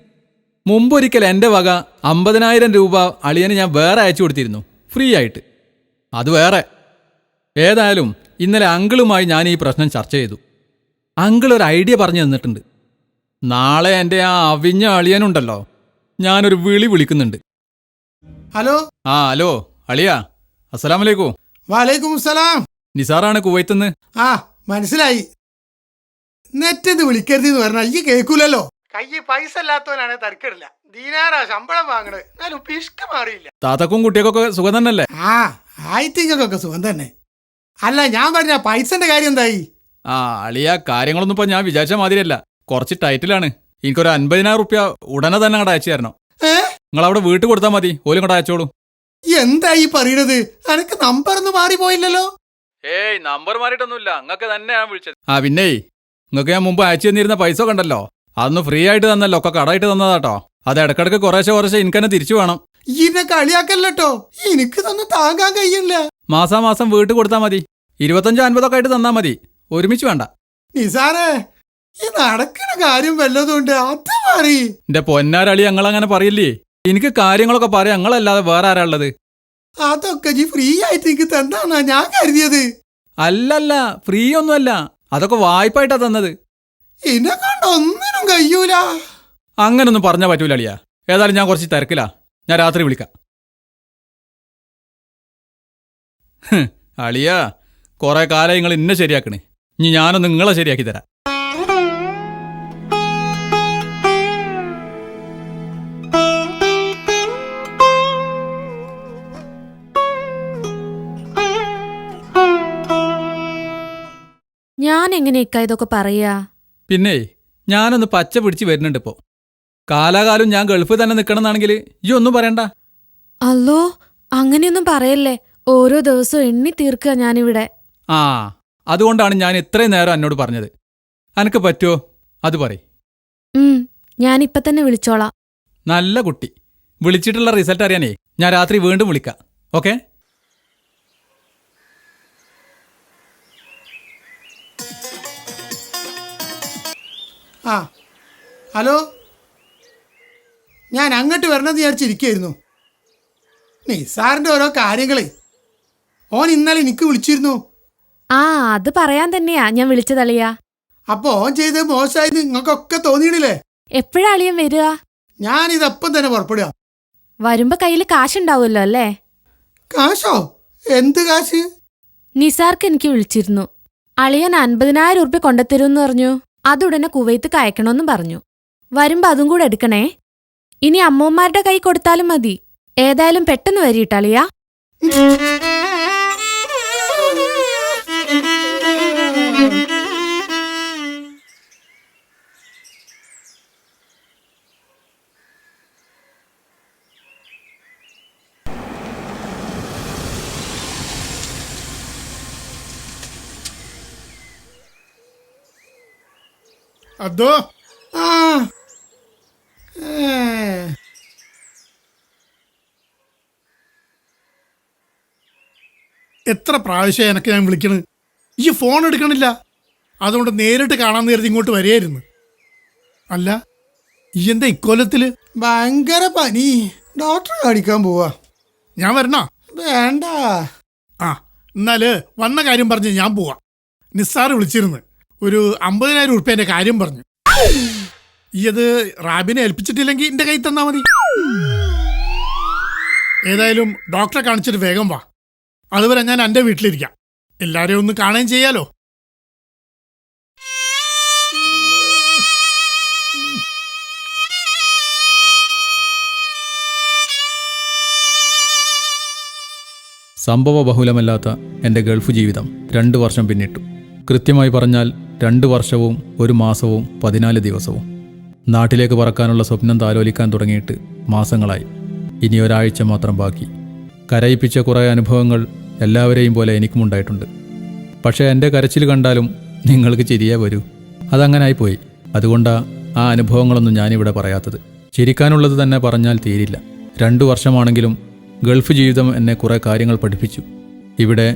മുമ്പൊരിക്കൽ എൻ്റെ വക 50,000 രൂപ അളിയന് ഞാൻ വേറെ അയച്ചു കൊടുത്തിരുന്നു, ഫ്രീ ആയിട്ട്. അത് വേറെ. ഏതായാലും ഇന്നലെ അങ്കിളുമായി ഞാൻ ഈ പ്രശ്നം ചർച്ച ചെയ്തു. അങ്കിൾ ഒരു ഐഡിയ പറഞ്ഞു തന്നിട്ടുണ്ട്. നാളെ എൻ്റെ ആ അവിഞ്ഞ അളിയനുണ്ടല്ലോ, ഞാനൊരു വിളിക്കുന്നുണ്ട്. ഹലോ. ഹലോ അളിയ, അസ്സലാമലൈക്കും. വാലേക്കും സലാം. നിസാറാണ് കുവൈത്തുനിന്ന്. മനസ്സിലായി. നെറ്റെന്ന് വിളിക്കരുതെന്ന് പറഞ്ഞാൽ ഈ കേൾക്കൂലല്ലോ. കയ്യിൽ പൈസ ഇല്ലാത്തവനാണ് തരക്കിടില്ല. ദീനാറാ ശമ്പളം വാങ്ങണത്, എന്നാലും പിഷ്ക മാറിയില്ല. താത്തക്കും കുട്ടിയൊക്കെ സുഖം തന്നെയല്ലേ? ആയിട്ടിങ്ങൾക്കൊക്കെ സുഖം തന്നെ. അല്ല, ഞാൻ പറഞ്ഞ പൈസന്റെ കാര്യം എന്തായി? അളിയ, കാര്യങ്ങളൊന്നും ഇപ്പൊ ഞാൻ വിചാരിച്ച മാതിരിയല്ല. കുറച്ച് ടൈറ്റിലാണ്. എനിക്കൊരു 50,000 റുപ്യ ഉടനെ തന്നെ അങ്ങോട്ട് അയച്ചു തരണം. നിങ്ങൾ അവിടെ വീട്ടിൽ കൊടുത്താൽ മതി, ഓലും കൂടെ അയച്ചോളൂ. എന്തായി പറയണത്? എനിക്ക് നമ്പർ ഒന്നും മാറിപ്പോയില്ലല്ലോ. നമ്പർ മാറിയിട്ടൊന്നുമില്ല, നിങ്ങൾക്ക് തന്നെ ഞാൻ വിളിച്ചത്. പിന്നെ നിങ്ങൾക്ക് ഞാൻ മുമ്പ് അയച്ചു തന്നിരുന്ന പൈസ കണ്ടല്ലോ, അതൊന്ന് ഫ്രീ ആയിട്ട് തന്നല്ലോ, ഒക്കെ കടമായിട്ട് തന്നതാട്ടോ. അത് ഇടക്കിടക്ക് കുറേശ്ശെ എനിക്ക് തന്നെ തിരിച്ചു വേണം. ഇതിനെ കളിയാക്കല്ലോ, എനിക്ക് തന്നെ താങ്ങാൻ കഴിയില്ല. മാസാമാസം വീട്ടിൽ കൊടുത്താൽ മതി. 25-50 ആയിട്ട് തന്നാ മതി, ഒരുമിച്ച് വേണ്ട. നിസാറേ, ഈ നടക്കുന്ന കാര്യം വല്ലതുകൊണ്ട് അത് മാറി. എന്റെ പൊന്നാരളി, ഞങ്ങളങ്ങനെ പറയില്ലേ. എനിക്ക് കാര്യങ്ങളൊക്കെ പറയാം, ഞങ്ങളല്ലാതെ വേറെ ആരാ ഉള്ളത്? അതൊക്കെ ഫ്രീ ആയിട്ട് എനിക്ക് തന്നാ ഞാൻ കരുതിയത്. അല്ലല്ല, ഫ്രീ ഒന്നുമല്ല, അതൊക്കെ വായ്പായിട്ടാ തന്നത്. എന്നെ കണ്ട ഒന്നിനും കഴിയൂല. അങ്ങനൊന്നും പറഞ്ഞാ പറ്റൂല അളിയാ. ഏതായാലും ഞാൻ കുറച്ച് തിരക്കിലാ, ഞാൻ രാത്രി വിളിക്കാം. അളിയാ, കുറെ കാലം നിങ്ങൾ ഇന്നെ ശരിയാക്കണേ, ഇനി ഞാനൊന്ന് നിങ്ങളെ ശരിയാക്കി തരാം. ഞാൻ എങ്ങനെയൊക്കെ ഇതൊക്കെ പറയാ? പിന്നെ ഞാനൊന്ന് പച്ച പിടിച്ച് വരുന്നുണ്ട് ഇപ്പോ. കാലാകാലം ഞാൻ ഗൾഫിൽ തന്നെ നിൽക്കണമെന്നാണെങ്കിൽ ഈ ഒന്നും പറയണ്ട. അല്ലോ, അങ്ങനെയൊന്നും പറയല്ലേ. ഓരോ ദിവസവും എണ്ണി തീർക്കുക ഞാനിവിടെ. അതുകൊണ്ടാണ് ഞാൻ ഇത്രയും നേരം എന്നോട് പറഞ്ഞത്. അനക്ക് പറ്റുമോ അത് പറയ്. ഞാനിപ്പ തന്നെ വിളിച്ചോളാം. നല്ല കുട്ടി. വിളിച്ചിട്ടുള്ള റിസൾട്ട് അറിയാനേ ഞാൻ രാത്രി വീണ്ടും വിളിക്കാം. ഓക്കെ? ഹലോ, ഞാൻ അങ്ങോട്ട് വരണമെന്ന് വിചാരിച്ചിരിക്കുകയായിരുന്നു. നിസാറിന്റെ ഓരോ കാര്യങ്ങളെ ഓൻ ഇന്നലെ എനിക്ക് വിളിച്ചിരുന്നു. അത് പറയാൻ തന്നെയാ ഞാൻ വിളിച്ചതളിയാ. അപ്പൊ ഓൻ ചെയ്ത് മോശമായി നിങ്ങൾക്കൊക്കെ തോന്നിയില്ലേ? എപ്പോഴാ അളിയൻ വരിക? ഞാനിതപ്പം തന്നെ പുറപ്പെടുക. വരുമ്പോ കയ്യിൽ കാശുണ്ടാവുമല്ലോ അല്ലേ? കാശോ? എന്ത് കാശ്? നിസാർക്ക് എനിക്ക് വിളിച്ചിരുന്നു. അളിയൻ 50,000 റുപ്യ കൊണ്ടുത്തരുമെന്ന് പറഞ്ഞു. അതുടനെ കുവൈത്ത് അയക്കണമെന്നും പറഞ്ഞു. വരുമ്പോ അതും കൂടെ എടുക്കണേ. ഇനി അമ്മൂമ്മമാരുടെ കൈ കൊടുത്താലും മതി. ഏതായാലും പെട്ടെന്ന് വരിയിട്ടളിയാ. അതോ എത്ര പ്രാവശ്യം എനക്ക് ഞാൻ വിളിക്കണ്, ഈ ഫോൺ എടുക്കണില്ല. അതുകൊണ്ട് നേരിട്ട് കാണാൻ കരുതി ഇങ്ങോട്ട് വരികയായിരുന്നു. അല്ല, ഈ എന്താ ഇക്കൊല്ലത്തില്? ഭയങ്കര പനി, ഡോക്ടറെ കാണിക്കാൻ പോവാ. ഞാൻ വരണോ? വേണ്ട. എന്നാല് വന്ന കാര്യം പറഞ്ഞ് ഞാൻ പോവാ. നിസ്സാർ വിളിച്ചിരുന്നു, ഒരു 50,000 റുപ്യേന്റെ കാര്യം പറഞ്ഞു. ഈ അത് റാബിനെ ഏൽപ്പിച്ചിട്ടില്ലെങ്കിൽ എന്റെ കൈ തന്നാ മതി. ഏതായാലും ഡോക്ടറെ കാണിച്ചിട്ട് വേഗം വാ. അതുവരെ ഞാൻ എൻ്റെ വീട്ടിലിരിക്കാം. എല്ലാരെയും ഒന്ന് കാണുകയും ചെയ്യാലോ. സംഭവ ബഹുലമല്ലാത്ത എൻ്റെ ഗൾഫ് ജീവിതം 2 വർഷം പിന്നിട്ടു. കൃത്യമായി പറഞ്ഞാൽ 2 വർഷവും 1 മാസവും 14 ദിവസവും. നാട്ടിലേക്ക് പറക്കാനുള്ള സ്വപ്നം താലോലിക്കാൻ തുടങ്ങിയിട്ട് മാസങ്ങളായി. ഇനി ഒരാഴ്ച മാത്രം ബാക്കി. കരയിപ്പിച്ച കുറേ അനുഭവങ്ങൾ എല്ലാവരെയും പോലെ എനിക്കുമുണ്ടായിട്ടുണ്ട്. പക്ഷേ എൻ്റെ കരച്ചിൽ കണ്ടാലും നിങ്ങൾക്ക് ചിരിയേ വരൂ. അതങ്ങനായിപ്പോയി. അതുകൊണ്ടാണ് ആ അനുഭവങ്ങളൊന്നും ഞാനിവിടെ പറയാത്തത്. ചിരിക്കാനുള്ളത് തന്നെ പറഞ്ഞാൽ തീരില്ല. 2 വർഷമാണെങ്കിലും ഗൾഫ് ജീവിതം എന്നെ കുറേ കാര്യങ്ങൾ പഠിപ്പിച്ചു. ഇവിടെ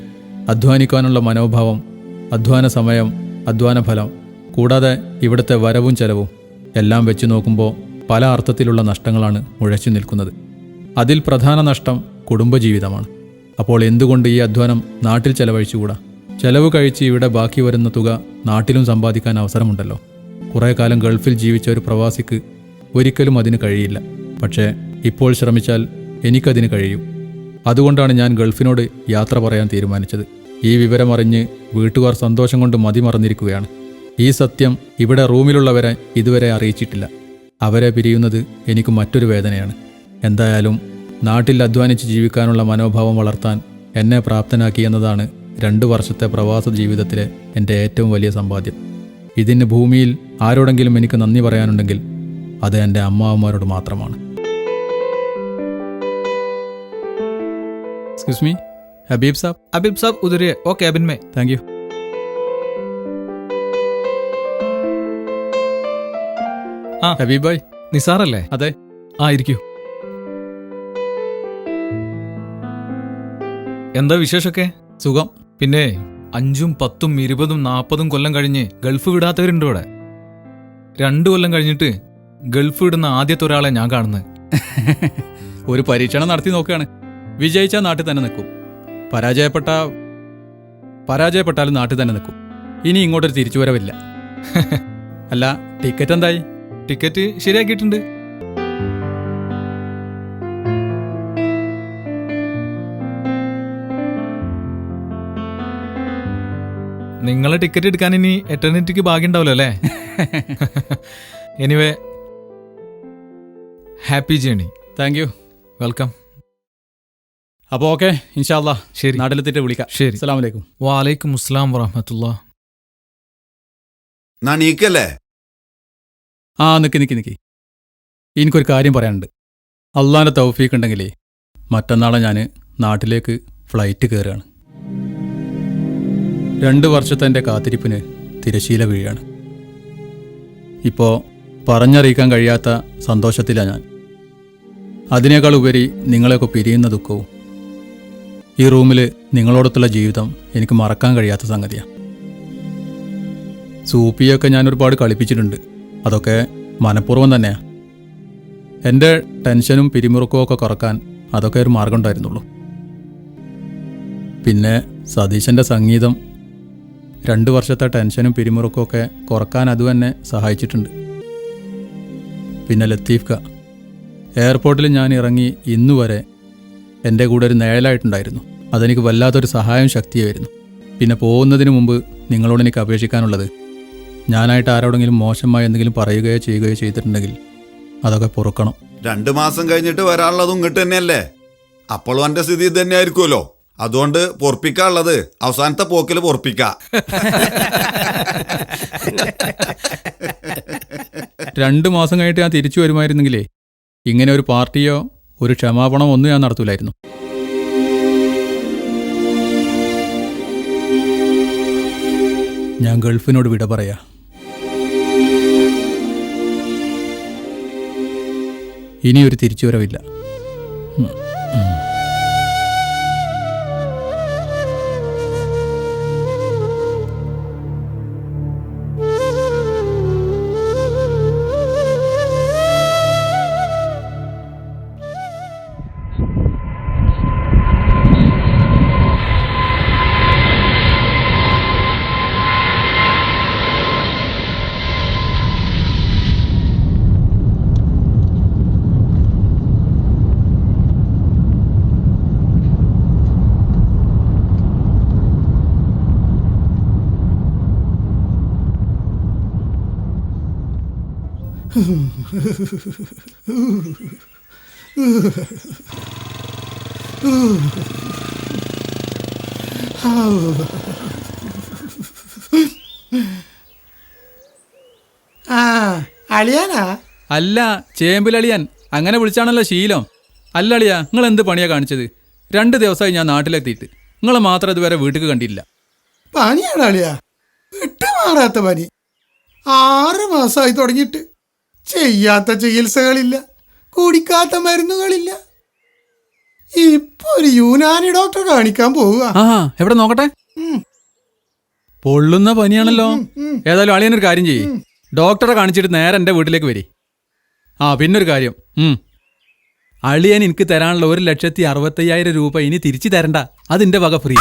അധ്വാനിക്കാനുള്ള മനോഭാവം, അധ്വാന സമയം, അധ്വാന ഫലം, കൂടാതെ ഇവിടുത്തെ വരവും ചെലവും എല്ലാം വെച്ച് നോക്കുമ്പോൾ പല അർത്ഥത്തിലുള്ള നഷ്ടങ്ങളാണ് മുഴച്ചു നിൽക്കുന്നത്. അതിൽ പ്രധാന നഷ്ടം കുടുംബജീവിതമാണ്. അപ്പോൾ എന്തുകൊണ്ട് ഈ അധ്വാനം നാട്ടിൽ ചെലവഴിച്ചുകൂടാ? ചെലവ് കഴിച്ച് ഇവിടെ ബാക്കി വരുന്ന തുക നാട്ടിലും സമ്പാദിക്കാൻ അവസരമുണ്ടല്ലോ. കുറേ കാലം ഗൾഫിൽ ജീവിച്ച ഒരു പ്രവാസിക്ക് ഒരിക്കലും അതിന് കഴിയില്ല. പക്ഷേ ഇപ്പോൾ ശ്രമിച്ചാൽ എനിക്കതിന് കഴിയും. അതുകൊണ്ടാണ് ഞാൻ ഗൾഫിനോട് യാത്ര പറയാൻ തീരുമാനിച്ചത്. ഈ വിവരമറിഞ്ഞ് വീട്ടുകാർ സന്തോഷം കൊണ്ട് മതിമറന്നിരിക്കുകയാണ്. ഈ സത്യം ഇവിടെ റൂമിലുള്ളവരെ ഇതുവരെ അറിയിച്ചിട്ടില്ല. അവരെ പിരിയുന്നത് എനിക്ക് മറ്റൊരു വേദനയാണ്. എന്തായാലും നാട്ടിൽ അധ്വാനിച്ച് ജീവിക്കാനുള്ള മനോഭാവം വളർത്താൻ എന്നെ പ്രാപ്തനാക്കി എന്നതാണ് 2 വർഷത്തെ പ്രവാസ ജീവിതത്തിലെ എൻ്റെ ഏറ്റവും വലിയ സമ്പാദ്യം. ഇതിന് ഭൂമിയിൽ ആരോടെങ്കിലും എനിക്ക് നന്ദി പറയാനുണ്ടെങ്കിൽ അത് എൻ്റെ അമ്മാവന്മാരോട് മാത്രമാണ്. എക്സ്ക്യൂസ് മീ, ഹബീബ് സാബ് ഉദരിയെ ഓ ക്യാബിൻ മേ. Thank you. ഹബീബ് ഭായ്, നിസാറല്ലേ? അതെ. ഇരിക്കൂ. എന്താ വിശേഷമൊക്കെ? സുഖം. പിന്നെ 5, 10, 20, 40 കൊല്ലം കഴിഞ്ഞ് ഗൾഫ് വിടാത്തവരുണ്ട് ഇവിടെ. 2 കൊല്ലം കഴിഞ്ഞിട്ട് ഗൾഫ് വിടുന്ന ആദ്യത്തെ ഒരാളെ ഞാൻ കാണുന്നത്. ഒരു പരീക്ഷണം നടത്തി നോക്കുകയാണ്. വിജയിച്ചാൽ നാട്ടിൽ തന്നെ നിൽക്കും, പരാജയപ്പെട്ടാലും നാട്ടിൽ തന്നെ നിൽക്കും. ഇനി ഇങ്ങോട്ടൊരു തിരിച്ചുവരവില്ല. അല്ല, ടിക്കറ്റ് എന്തായി? ടിക്കറ്റ് ശരിയാക്കിയിട്ടുണ്ട്. നിങ്ങളെ ടിക്കറ്റ് എടുക്കാൻ ഇനി എറ്റർണിറ്റിക്ക് ഭാഗ്യം ഉണ്ടാവല്ലോ അല്ലേ? Anyway, happy journey. Thank you. Welcome. അപ്പോൾ ഓക്കെ, ഇൻഷാ അല്ലാ. ശരി, നാട്ടിലെത്തിയിട്ട് വിളിക്കാം. ശരി. അസ്സലാമു അലൈക്കും. വഅലൈക്കും അസ്സലാം വറഹ്മത്തുള്ളാഹി. നീക്കല്ലേ? നിക്ക്. എനിക്കൊരു കാര്യം പറയാനുണ്ട്. അള്ളാൻ്റെ തൗഫീഖ് ഉണ്ടെങ്കിലേ മറ്റന്നാളെ ഞാൻ നാട്ടിലേക്ക് ഫ്ലൈറ്റ് കയറുകയാണ്. 2 വർഷത്തെ എൻ്റെ കാത്തിരിപ്പിന് തിരശീല വീഴാണ്. ഇപ്പോൾ പറഞ്ഞറിയിക്കാൻ കഴിയാത്ത സന്തോഷത്തിലാണ് ഞാൻ. അതിനേക്കാൾ ഉപരി നിങ്ങളെയൊക്കെ പിരിയുന്ന ദുഃഖവും. ഈ റൂമിൽ നിങ്ങളോടൊത്തുള്ള ജീവിതം എനിക്ക് മറക്കാൻ കഴിയാത്ത സംഗതിയാണ്. സൂപ്പിയൊക്കെ ഞാൻ ഒരുപാട് കളിപ്പിച്ചിട്ടുണ്ട്. അതൊക്കെ മനഃപൂർവ്വം തന്നെയാണ്. എൻ്റെ ടെൻഷനും പിരിമുറുക്കവും ഒക്കെ കുറക്കാൻ അതൊക്കെ ഒരു മാർഗം ഉണ്ടായിരുന്നുള്ളൂ. പിന്നെ സതീശൻ്റെ സംഗീതം 2 വർഷത്തെ ടെൻഷനും പിരിമുറുക്കവും ഒക്കെ കുറക്കാൻ അതും എന്നെ സഹായിച്ചിട്ടുണ്ട്. പിന്നെ ലത്തീഫ് ക എയർപോർട്ടിൽ ഞാൻ ഇറങ്ങി ഇന്നുവരെ എൻ്റെ കൂടെ ഒരു നിഴലായിട്ടുണ്ടായിരുന്നു. അതെനിക്ക് വല്ലാത്തൊരു സഹായം ശക്തിയായിരുന്നു. പിന്നെ പോകുന്നതിന് മുമ്പ് നിങ്ങളോട് എനിക്ക് അപേക്ഷിക്കാനുള്ളത്, ഞാനായിട്ട് ആരോടെങ്കിലും മോശമായി എന്തെങ്കിലും പറയുകയോ ചെയ്യുകയോ ചെയ്തിട്ടുണ്ടെങ്കിൽ അതൊക്കെ പൊറുക്കണം. 2 മാസം കഴിഞ്ഞിട്ട് വരാനുള്ളതും ഇങ്ങോട്ട് തന്നെയല്ലേ? അപ്പോഴും എൻ്റെ സ്ഥിതി ഇത് തന്നെ ആയിരിക്കുമല്ലോ. അതുകൊണ്ട് പൊറപ്പിക്കാനുള്ളത് അവസാനത്തെ പോക്കിൽ പൊറപ്പിക്കാം. 2 മാസം കഴിഞ്ഞിട്ട് ഞാൻ തിരിച്ചു വരുമായിരുന്നെങ്കിലേ ഇങ്ങനെ ഒരു പാർട്ടിയോ ഒരു ക്ഷമാപണമോ ഒന്നും ഞാൻ നടത്തൂലായിരുന്നു. ഞാൻ ഗൾഫിനോട് വിട പറയാ. ഇനിയൊരു തിരിച്ചുവരവില്ല. അളിയാനാ? അല്ല, ചേമ്പിലളിയാൻ. അങ്ങനെ വിളിച്ചാണല്ലോ ശീലം. അല്ല അളിയാ, നിങ്ങൾ എന്ത് പണിയാ കാണിച്ചത്? 2 ദിവസമായി ഞാൻ നാട്ടിലെത്തിയിട്ട്. നിങ്ങളെ മാത്രം ഇതുവരെ വീട്ടിൽ കണ്ടില്ല. പനിയാണ് അളിയാ, വിട്ടുമാറാത്ത പനി. 6 മാസമായി തുടങ്ങിയിട്ട്. ചെയ്യാത്ത ചികിത്സകളില്ല, കുടിക്കാത്ത മരുന്നുകളില്ല. ഇപ്പൊ ഒരു യുനാനി ഡോക്ടറെ കാണിക്കാൻ പോവുക. ആ എവിടെ നോക്കട്ടെ. പൊള്ളുന്ന പനിയാണല്ലോ. ഏതായാലും അളിയനൊരു കാര്യം ചെയ്യ്, ഡോക്ടറെ കാണിച്ചിട്ട് നേരെ എൻ്റെ വീട്ടിലേക്ക് വരി. ആ പിന്നൊരു കാര്യം, അളിയൻ എനിക്ക് തരാനുള്ള 1,65,000 രൂപ ഇനി തിരിച്ചു തരണ്ട, അതിൻ്റെ വക ഫ്രീ.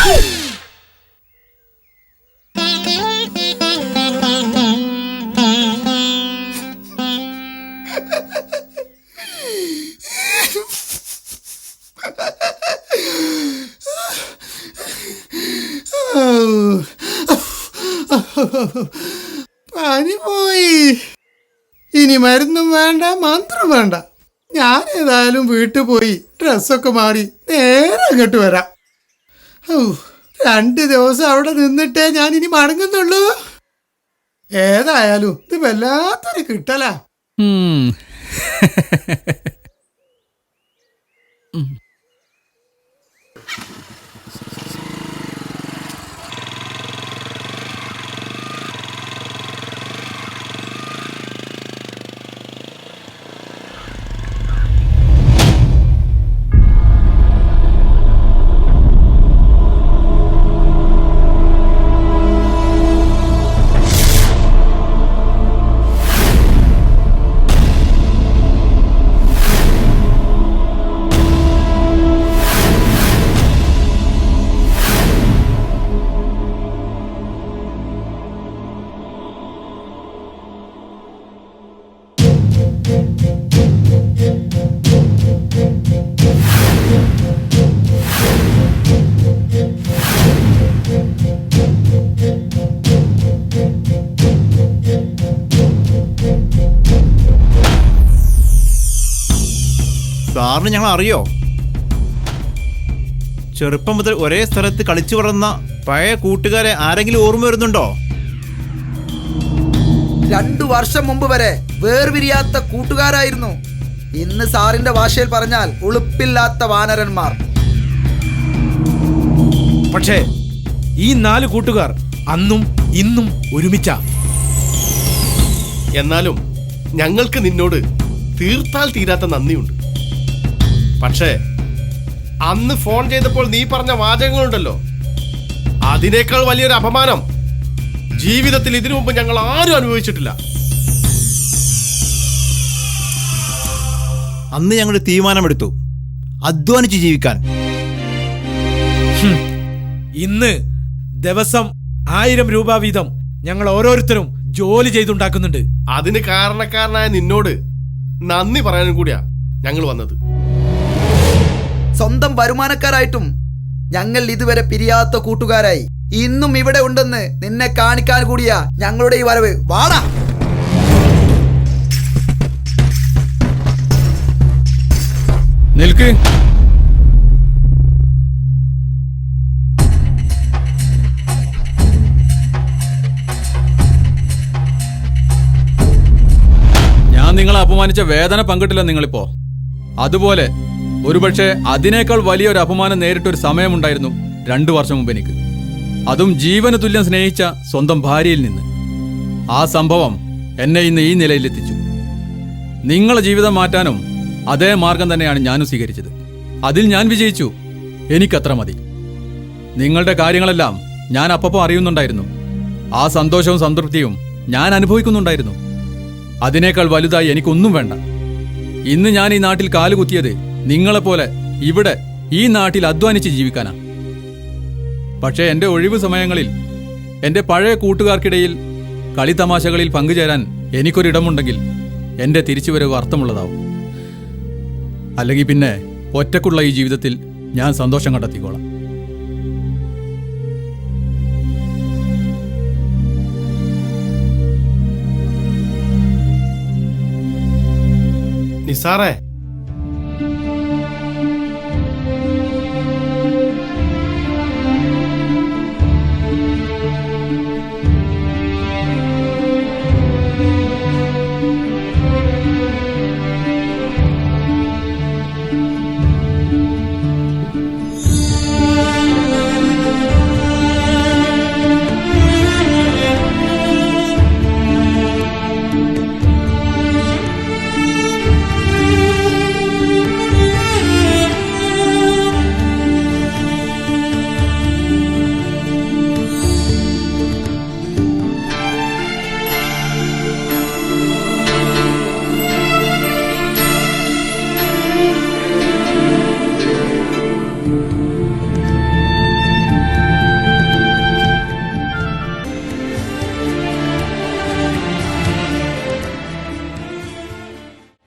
പനി പോയി. ഇനി മരുന്നും വേണ്ട, മന്ത്രം വേണ്ട. ഞാൻ ഏതായാലും വീട്ടിൽ പോയി ഡ്രസ്സൊക്കെ മാറി നേരെ അങ്ങോട്ട് വരാം. 2 ദിവസം അവിടെ നിന്നിട്ടേ ഞാൻ ഇനി മടങ്ങുന്നുള്ളൂ. ഏതായാലും ഇത് വല്ലാത്തൊരു കിട്ടലാ. സാറിന് ഞങ്ങൾ അറിയോ? ചെറുപ്പം മുതൽ ഒരേ സ്ഥലത്ത് കളിച്ചു വളർന്ന പഴയ കൂട്ടുകാരെ ആരെങ്കിലും ഓർമ്മ വരുന്നുണ്ടോ? 2 വർഷം മുമ്പ് വരെ വേർപിരിയാത്ത കൂട്ടുകാരായിരുന്നു. ഇന്ന് സാറിന്റെ ഭാഷയിൽ പറഞ്ഞാൽ ഉളുപ്പില്ലാത്ത വാനരന്മാർ. പക്ഷേ ഈ 4 കൂട്ടുകാർ അന്നും ഇന്നും ഒരുമിച്ച. എന്നാലും ഞങ്ങൾക്ക് നിന്നോട് തീർത്താൽ തീരാത്ത നന്ദിയുണ്ട്. പക്ഷേ അന്ന് ഫോൺ ചെയ്തപ്പോൾ നീ പറഞ്ഞ വാചകങ്ങളുണ്ടല്ലോ, അതിനേക്കാൾ വലിയൊരു അപമാനം ജീവിതത്തിൽ ഇതിനു മുമ്പ് ഞങ്ങൾ ആരും അനുഭവിച്ചിട്ടില്ല. അന്ന് ഞങ്ങൾ തീരുമാനമെടുത്തു അധ്വാനിച്ച് ജീവിക്കാൻ. ഇന്ന് ദിവസം 1000 രൂപ വീതം ഞങ്ങൾ ഓരോരുത്തരും ജോലി ചെയ്തുണ്ടാക്കുന്നുണ്ട്. അതിന് കാരണക്കാരനായ നിന്നോട് നന്ദി പറയാനും കൂടിയാ ഞങ്ങൾ വന്നത്. സ്വന്തം വരുമാനക്കാരായിട്ടും ഞങ്ങൾ ഇതുവരെ പിരിയാത്ത കൂട്ടുകാരായി ഇന്നും ഇവിടെ ഉണ്ടെന്ന് നിന്നെ കാണിക്കാൻ കൂടിയാ ഞങ്ങളുടെ ഈ വരവ്. വാടാ. നിൽക്ക്. ഞാൻ നിങ്ങളെ അപമാനിച്ച വേദന പങ്കിട്ടില്ല നിങ്ങളിപ്പോ. അതുപോലെ ഒരുപക്ഷെ അതിനേക്കാൾ വലിയൊരു അപമാനം നേരിട്ടൊരു സമയമുണ്ടായിരുന്നു 2 വർഷം മുമ്പ് എനിക്ക്. അതും ജീവന് തുല്യം സ്നേഹിച്ച സ്വന്തം ഭാര്യയിൽ നിന്ന്. ആ സംഭവം എന്നെ ഇന്ന് ഈ നിലയിലെത്തിച്ചു. നിങ്ങളെ ജീവിതം മാറ്റാനും അതേ മാർഗം തന്നെയാണ് ഞാനും സ്വീകരിച്ചത്. അതിൽ ഞാൻ വിജയിച്ചു. എനിക്കത്ര മതി. നിങ്ങളുടെ കാര്യങ്ങളെല്ലാം ഞാൻ അപ്പപ്പോൾ അറിയുന്നുണ്ടായിരുന്നു. ആ സന്തോഷവും സംതൃപ്തിയും ഞാൻ അനുഭവിക്കുന്നുണ്ടായിരുന്നു. അതിനേക്കാൾ വലുതായി എനിക്കൊന്നും വേണ്ട. ഇന്ന് ഞാൻ ഈ നാട്ടിൽ കാലുകുത്തിയത് നിങ്ങളെപ്പോലെ ഇവിടെ ഈ നാട്ടിൽ അധ്വാനിച്ച് ജീവിക്കാനാ. പക്ഷേ എൻ്റെ ഒഴിവു സമയങ്ങളിൽ എൻ്റെ പഴയ കൂട്ടുകാർക്കിടയിൽ കളിത്തമാശകളിൽ പങ്കുചേരാൻ എനിക്കൊരിടമുണ്ടെങ്കിൽ എൻ്റെ തിരിച്ചുവരവ് അർത്ഥമുള്ളതാവും. അല്ലെങ്കിൽ പിന്നെ ഒറ്റക്കുള്ള ഈ ജീവിതത്തിൽ ഞാൻ സന്തോഷം കണ്ടെത്തിക്കോളാം. നിസാറേ,